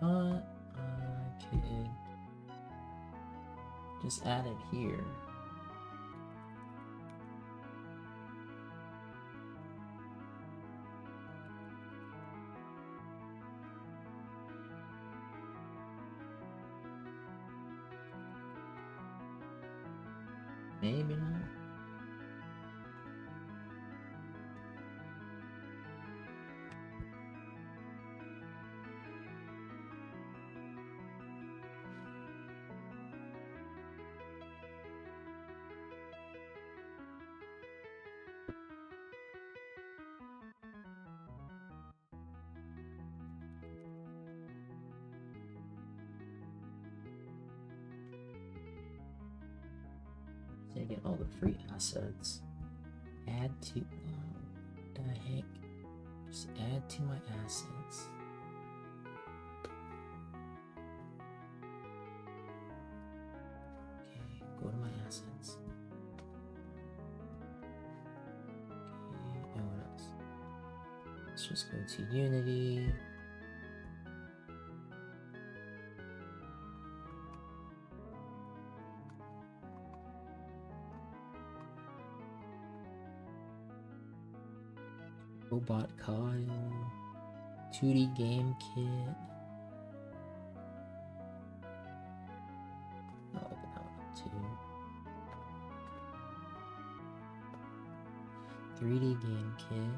Speaker 1: I could just add it here. Maybe not. So I get all the free assets. Add to, what the heck? Just add to my assets. Okay, go to my assets. Okay, and what else? Let's just go to Unity. Robot Kyle, 2D game kit. I'll open that one up too. 3D game kit.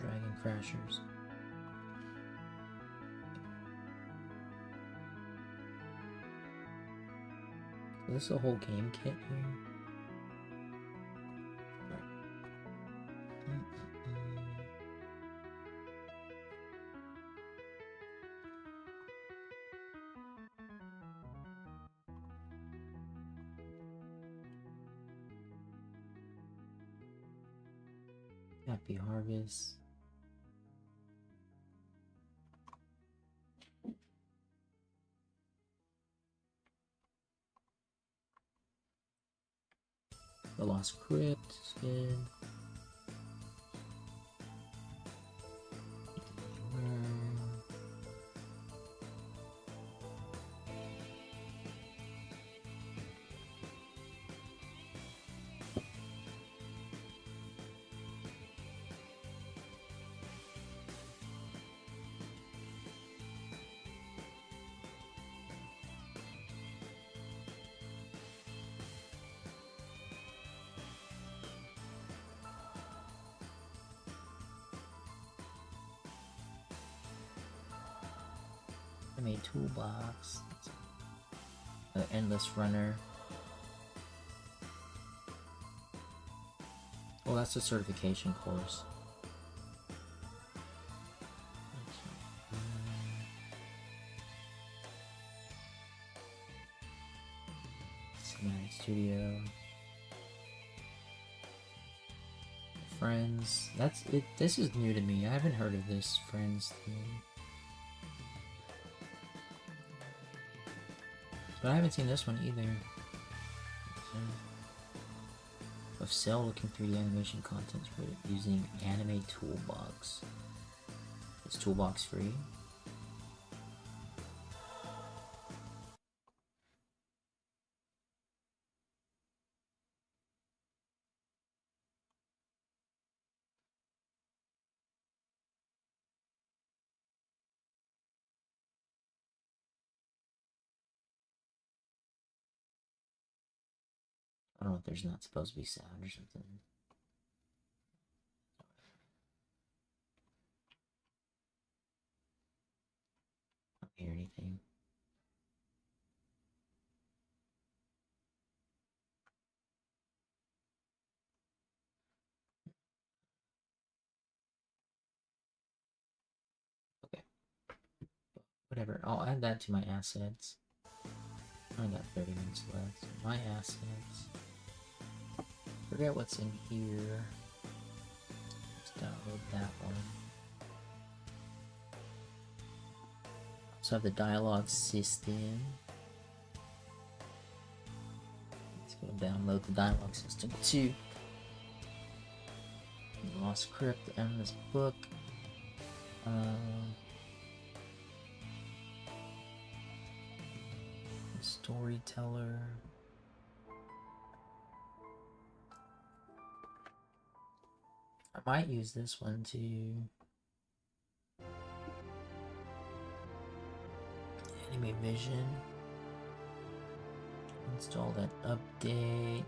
Speaker 1: Dragon Crashers. So this is a whole game kit here. Happy Harvest. The Lost Crypt is good. I made toolbox. An endless runner. Oh, that's a certification course. Cinematic Studio. Friends. That's it. This is new to me. I haven't heard of this Friends thing. But I haven't seen this one either. Of cell-looking 3D animation content using Anime Toolbox. Is Toolbox free? I don't know if there's not supposed to be sound or something. I don't hear anything. Okay. Whatever. I'll add that to my assets. I got 30 minutes left. So my assets. Forget what's in here. Let's download that one. So I have the dialogue system. Let's go download the dialogue system too. Lost Crypt and this book. Storyteller. I might use this one to Anime Vision. Install that update.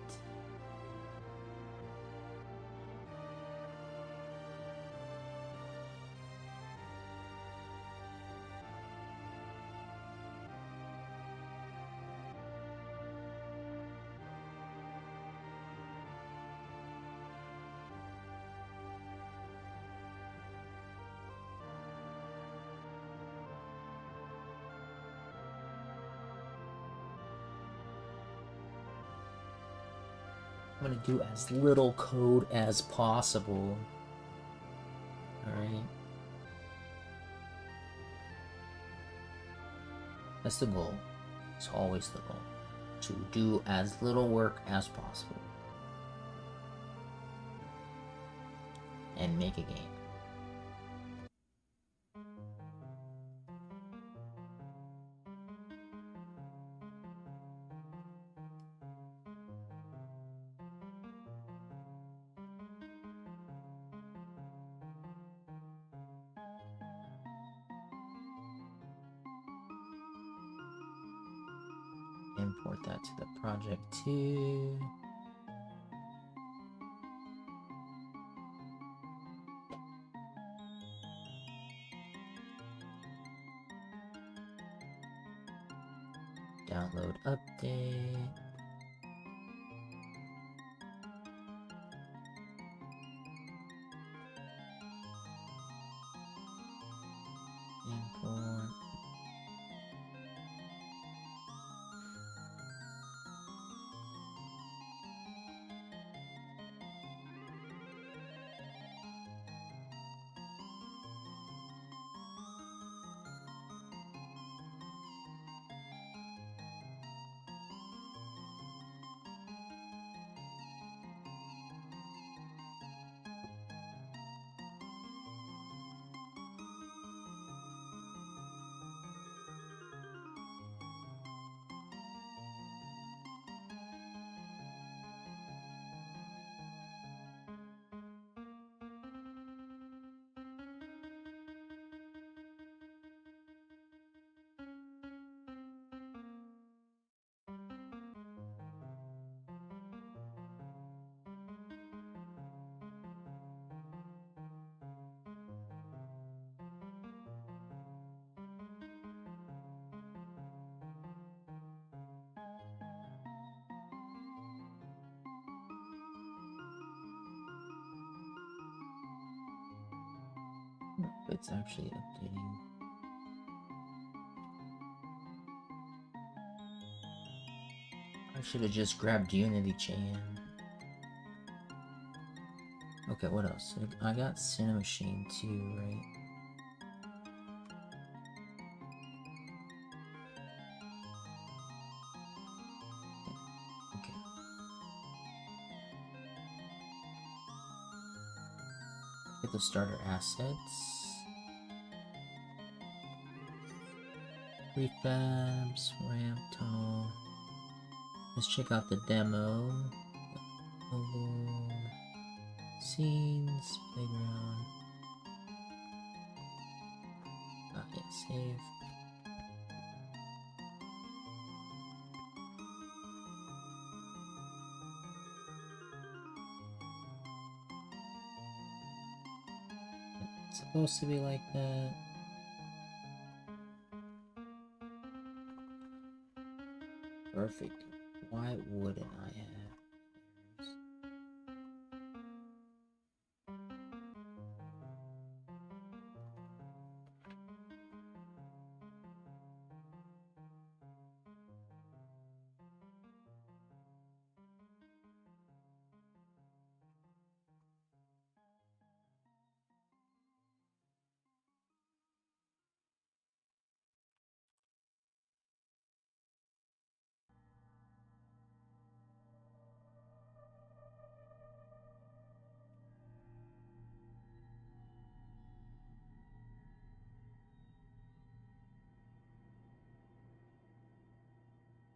Speaker 1: I'm gonna do as little code as possible. Alright. That's the goal. It's always the goal. To do as little work as possible. And make a game. Import that to the project too. Download update. Import. It's actually updating. I should have just grabbed Unity Chain. Okay, what else? I got Cinemachine too, right? Okay. Get the starter assets. Prefabs, ramp, tunnel. Let's check out the demo. Scenes, playground. Yeah, save. It's supposed to be like that. Perfect. Why wouldn't I have?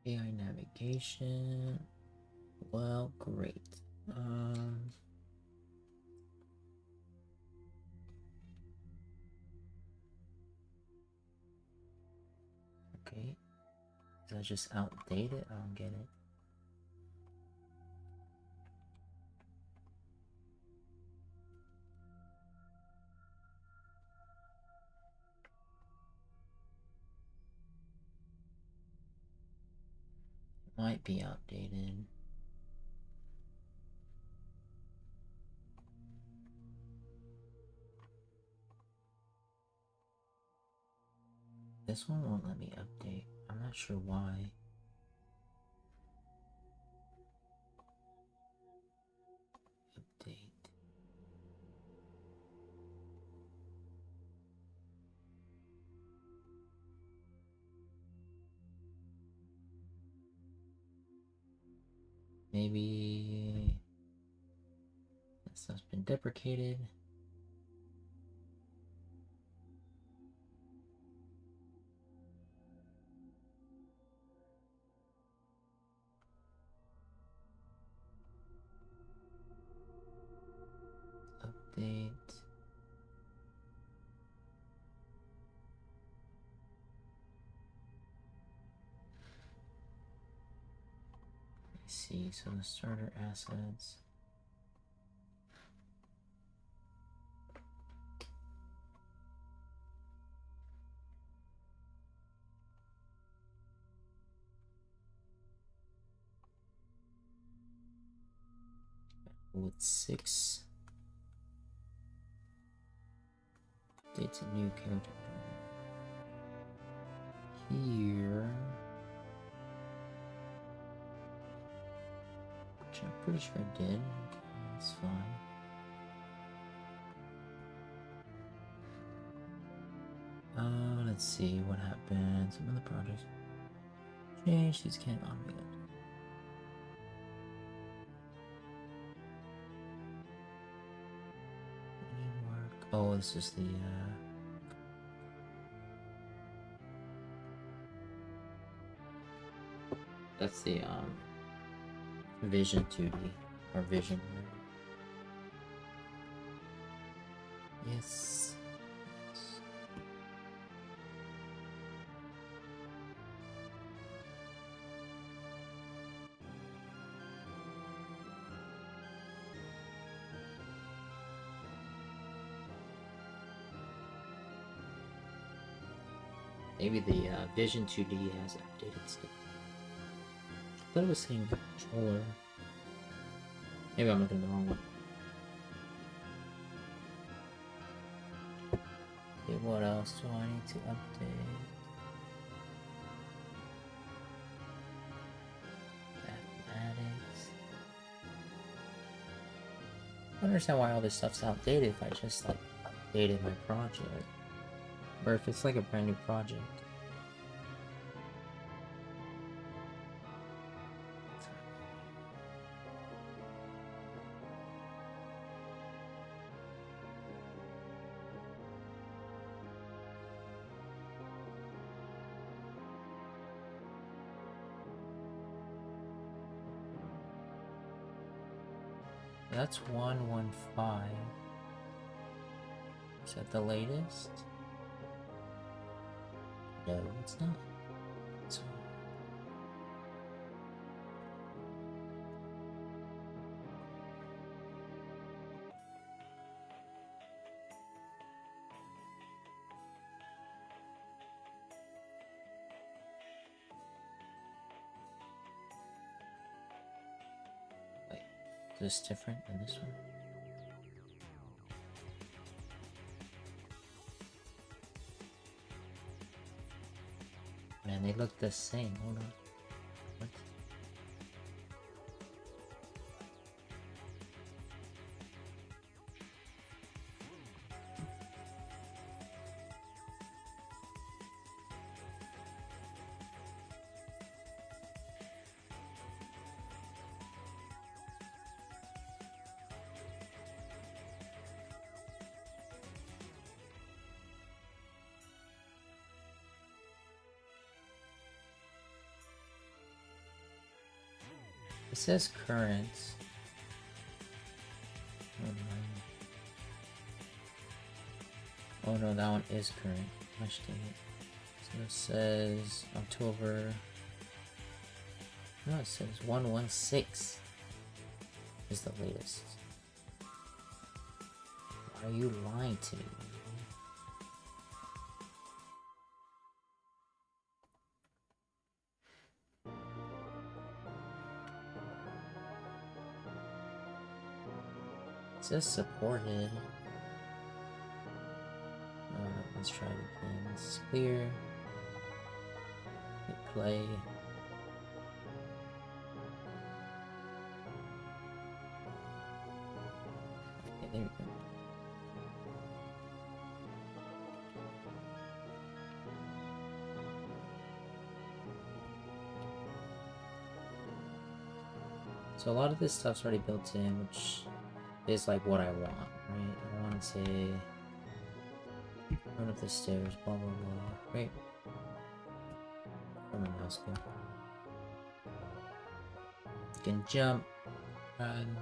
Speaker 1: AI navigation. Well, great. Okay. Is that just outdated? I don't get it. Might be outdated. This one won't let me update. I'm not sure why. Update. Maybe that stuff's been deprecated. Update. Let's see, so the starter assets. With 6. Updates a new character. Here. Which I'm pretty sure I did. It's fine. Let's see what happened. Some of the projects change. These can't automate it. Oh, this is the that's the Vision 2D or Vision. Yes. Maybe the Vision 2D has updated stuff. I thought it was saying controller. Maybe I'm looking at the wrong one. Okay, what else do I need to update? Mathematics. I don't understand why all this stuff's outdated if I just like updated my project. Or if it's like a brand new project. That's 115. Is that the latest? No, it's not. So Is this different than this one? Man, they look the same. Hold on. What? It says current. Oh no, that one is current. Gosh dang it. So it says October. No, it says 116 is the latest. Why are you lying to me? It says supported. Let's try it again. This is clear. Hit play. Okay, there we go. So a lot of this stuff's already built in, which is like what I want, right? I want to say run up the stairs, blah blah blah, right? Where my mouse go? You can jump, run.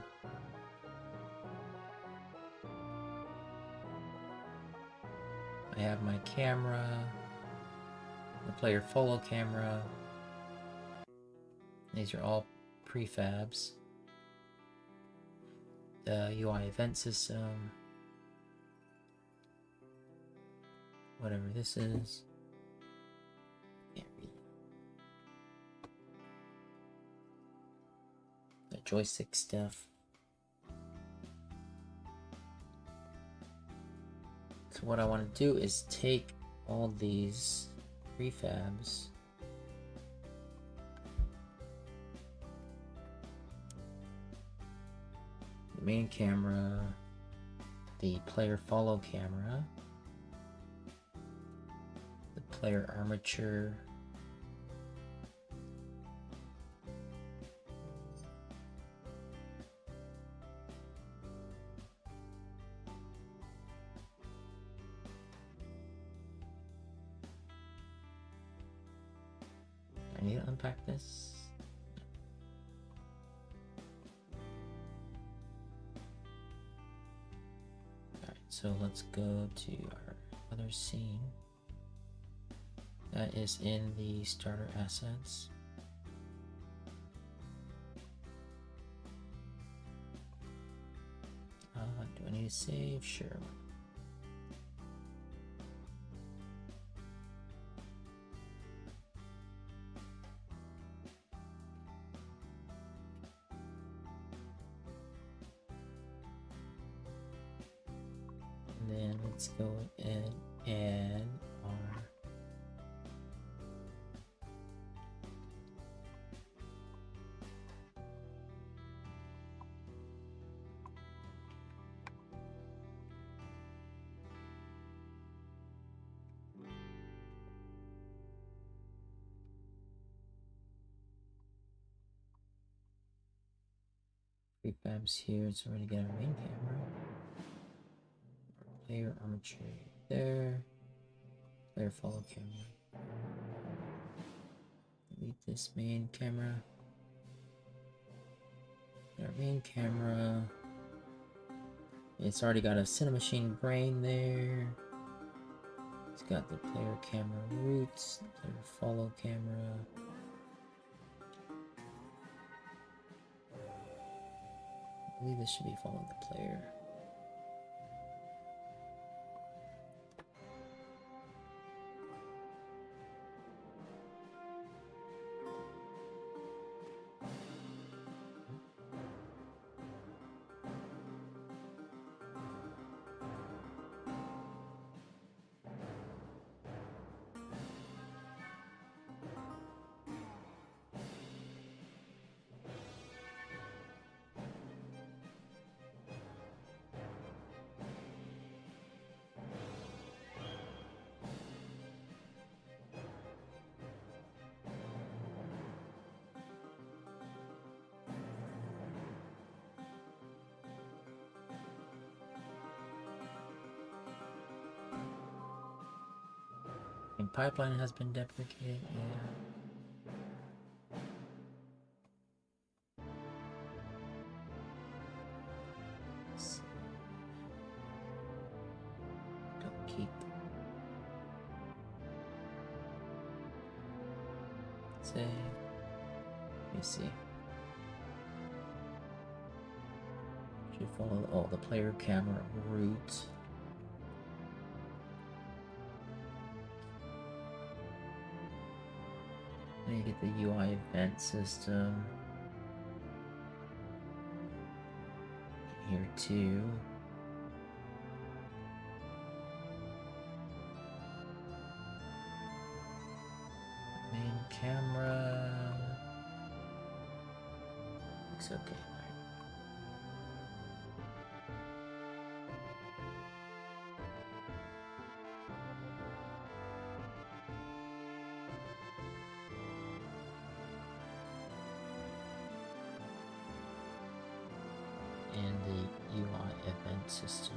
Speaker 1: I have my camera, the player follow camera. These are all prefabs. The UI event system. Whatever this is. Can't read. The joystick stuff. So what I want to do is take all these prefabs, the main camera, the player follow camera, the player armature, I need to unpack this. Alright, so let's go to our other scene. That is in the starter assets. Do I need to save? Sure. And then let's go and add our prefabs here. So we're gonna get our main camera. Player armature there. Player follow camera. Delete this main camera. Our main camera. It's already got a Cinemachine brain there. It's got the player camera roots, player follow camera. I believe this should be following the player. Pipeline has been deprecated, yeah. Don't keep. Say. Let me see. Should follow the player camera route. Then you get the UI event system. Here too. Main camera. Looks okay. And the UI event system.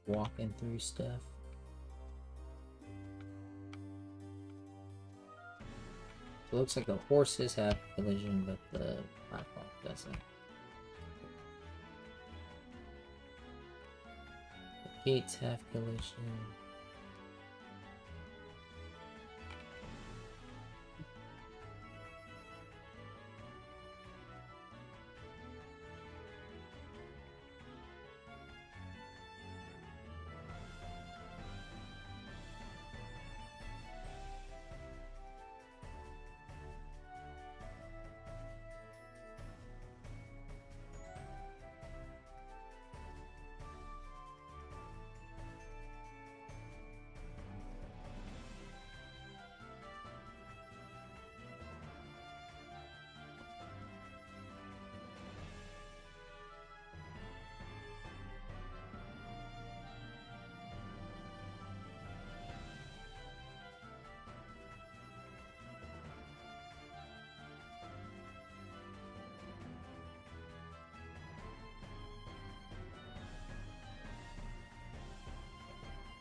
Speaker 1: Walking through stuff. So it looks like the horses have collision, but the platform doesn't. The gates have collision.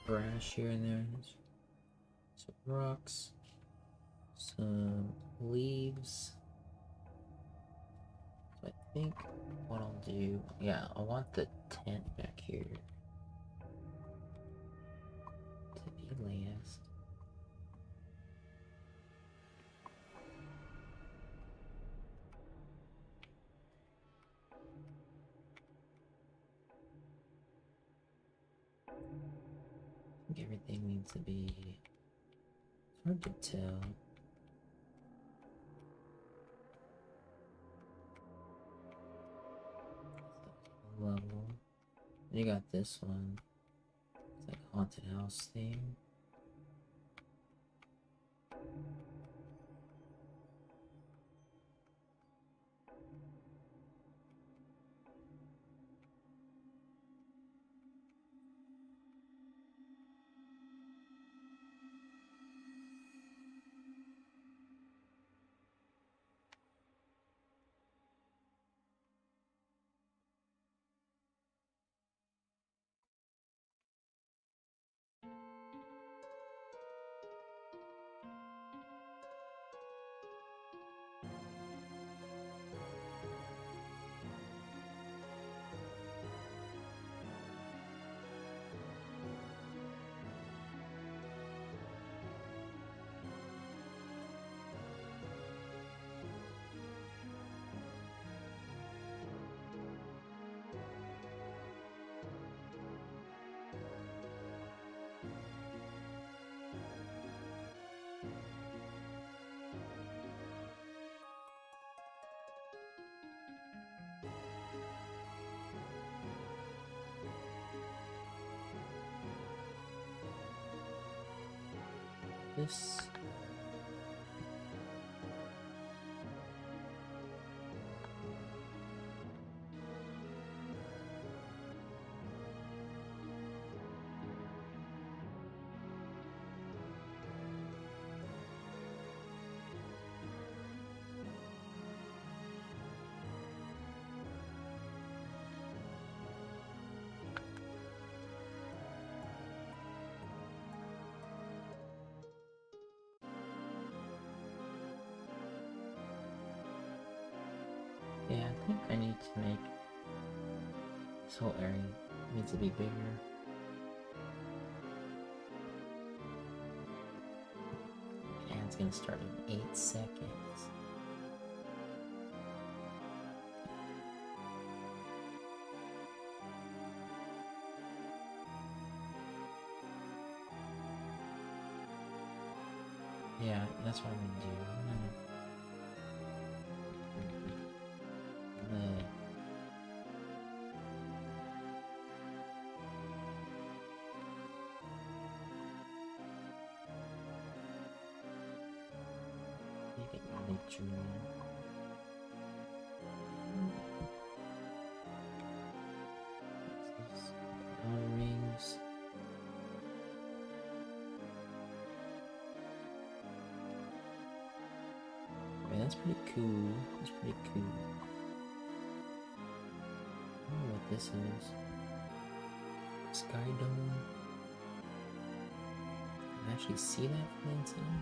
Speaker 1: Grass here and there. Some rocks. Some leaves. So I think what I'll do, yeah, I want the tent back here to be last. I think everything needs to be, it's hard to tell. Level. You got this one. It's like a haunted house theme. this. Yeah, I think I need to make this whole area needs to be bigger. And it's gonna start in 8 seconds. Yeah, that's what I'm gonna do. Make it nature. Rings. Okay, that's pretty cool. That's pretty cool. I don't know what this is. Sky dome. Can I actually see that from the inside?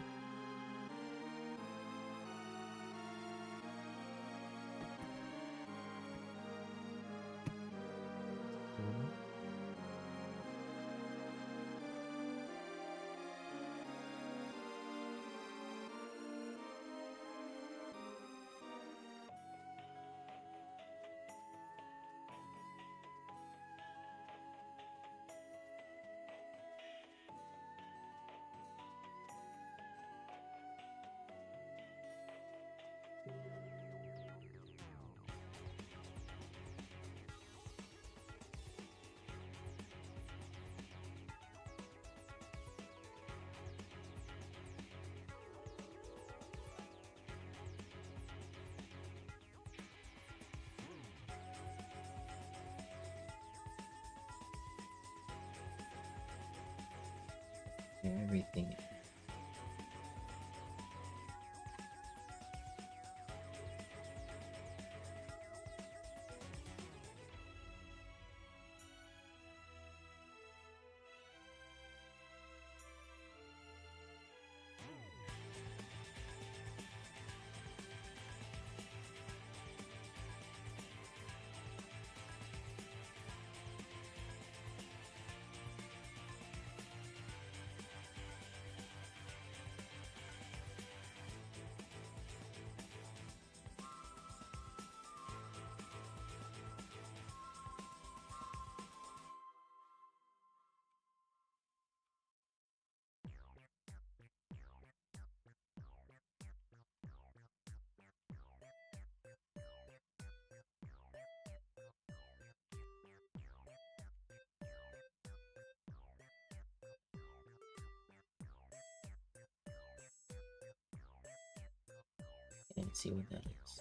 Speaker 1: Everything. And see what that is.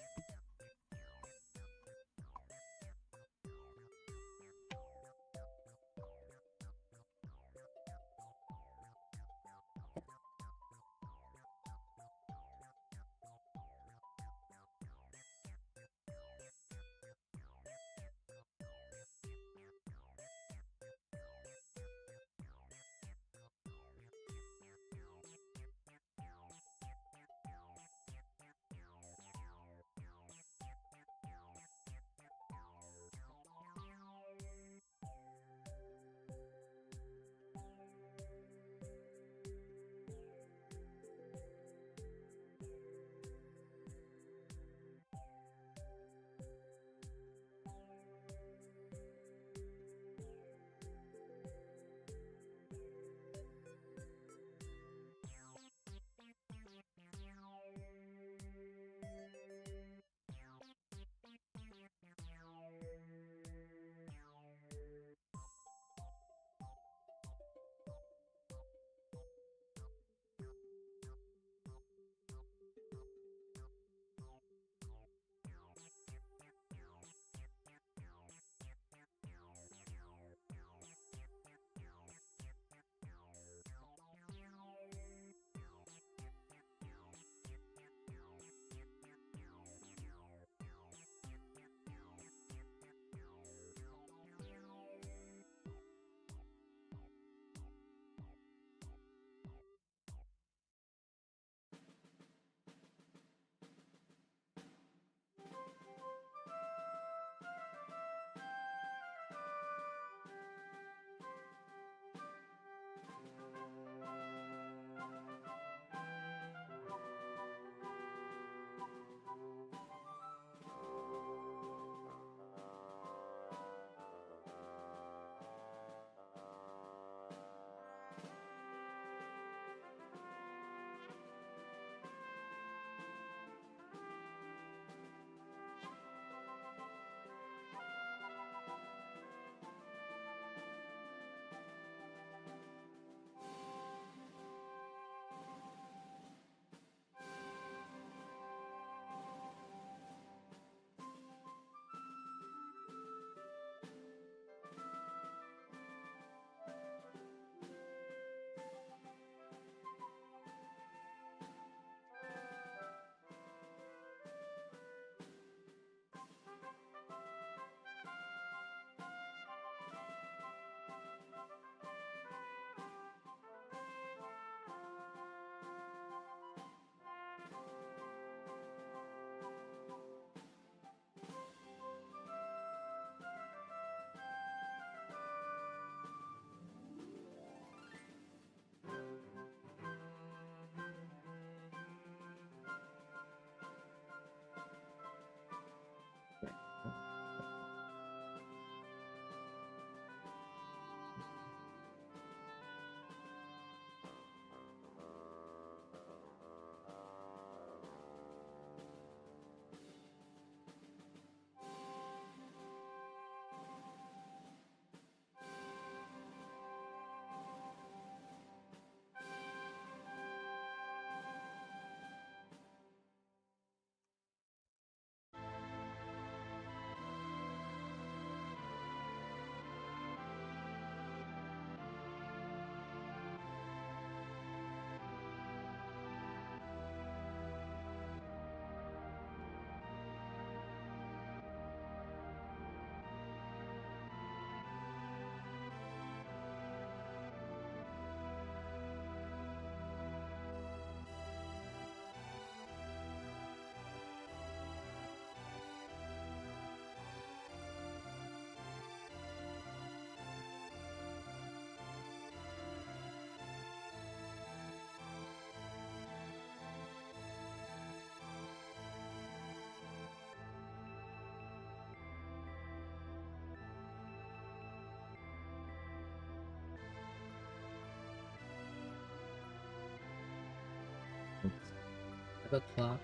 Speaker 1: Book clock.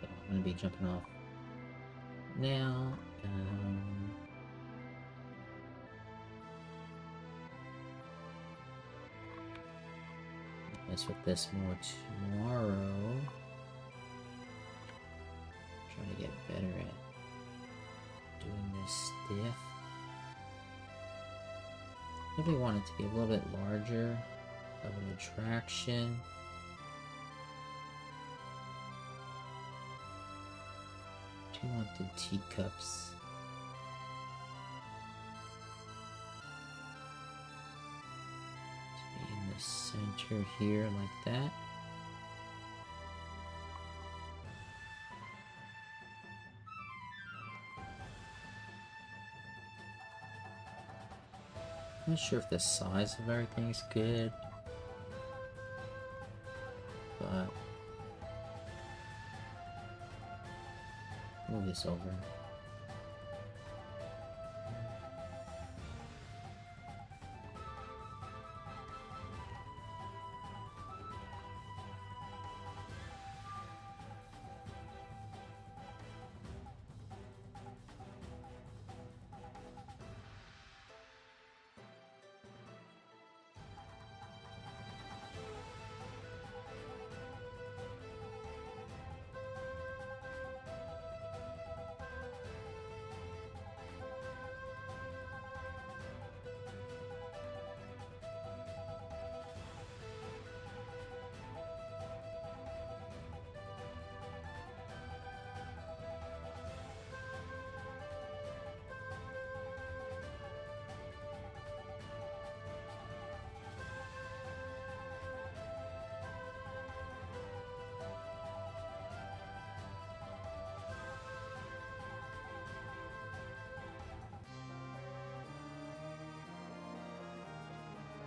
Speaker 1: So I'm gonna be jumping off now. Mess with this more tomorrow. Trying to get better at doing this stiff. If we want it to be a little bit larger of an attraction. Do you want the teacups? To be in the center here like that. I'm not sure if the size of everything's good, but move this over.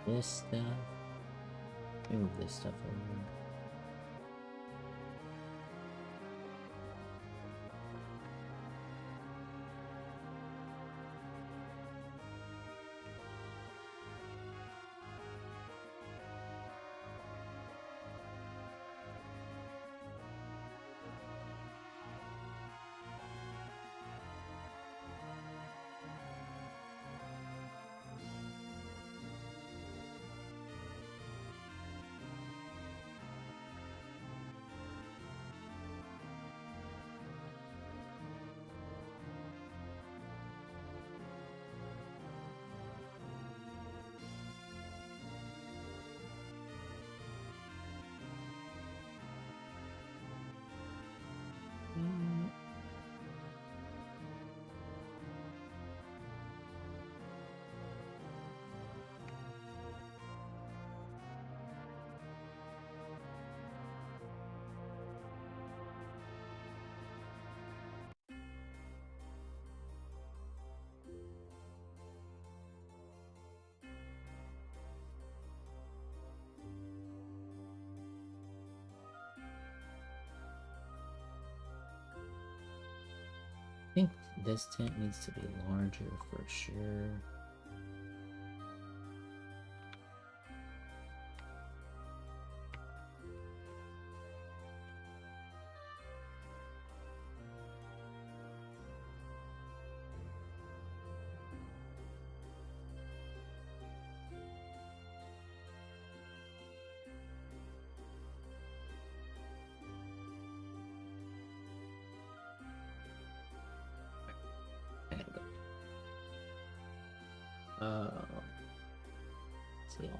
Speaker 1: This stuff. Let me move this stuff over. I think this tent needs to be larger for sure. I gotta go. Let's see.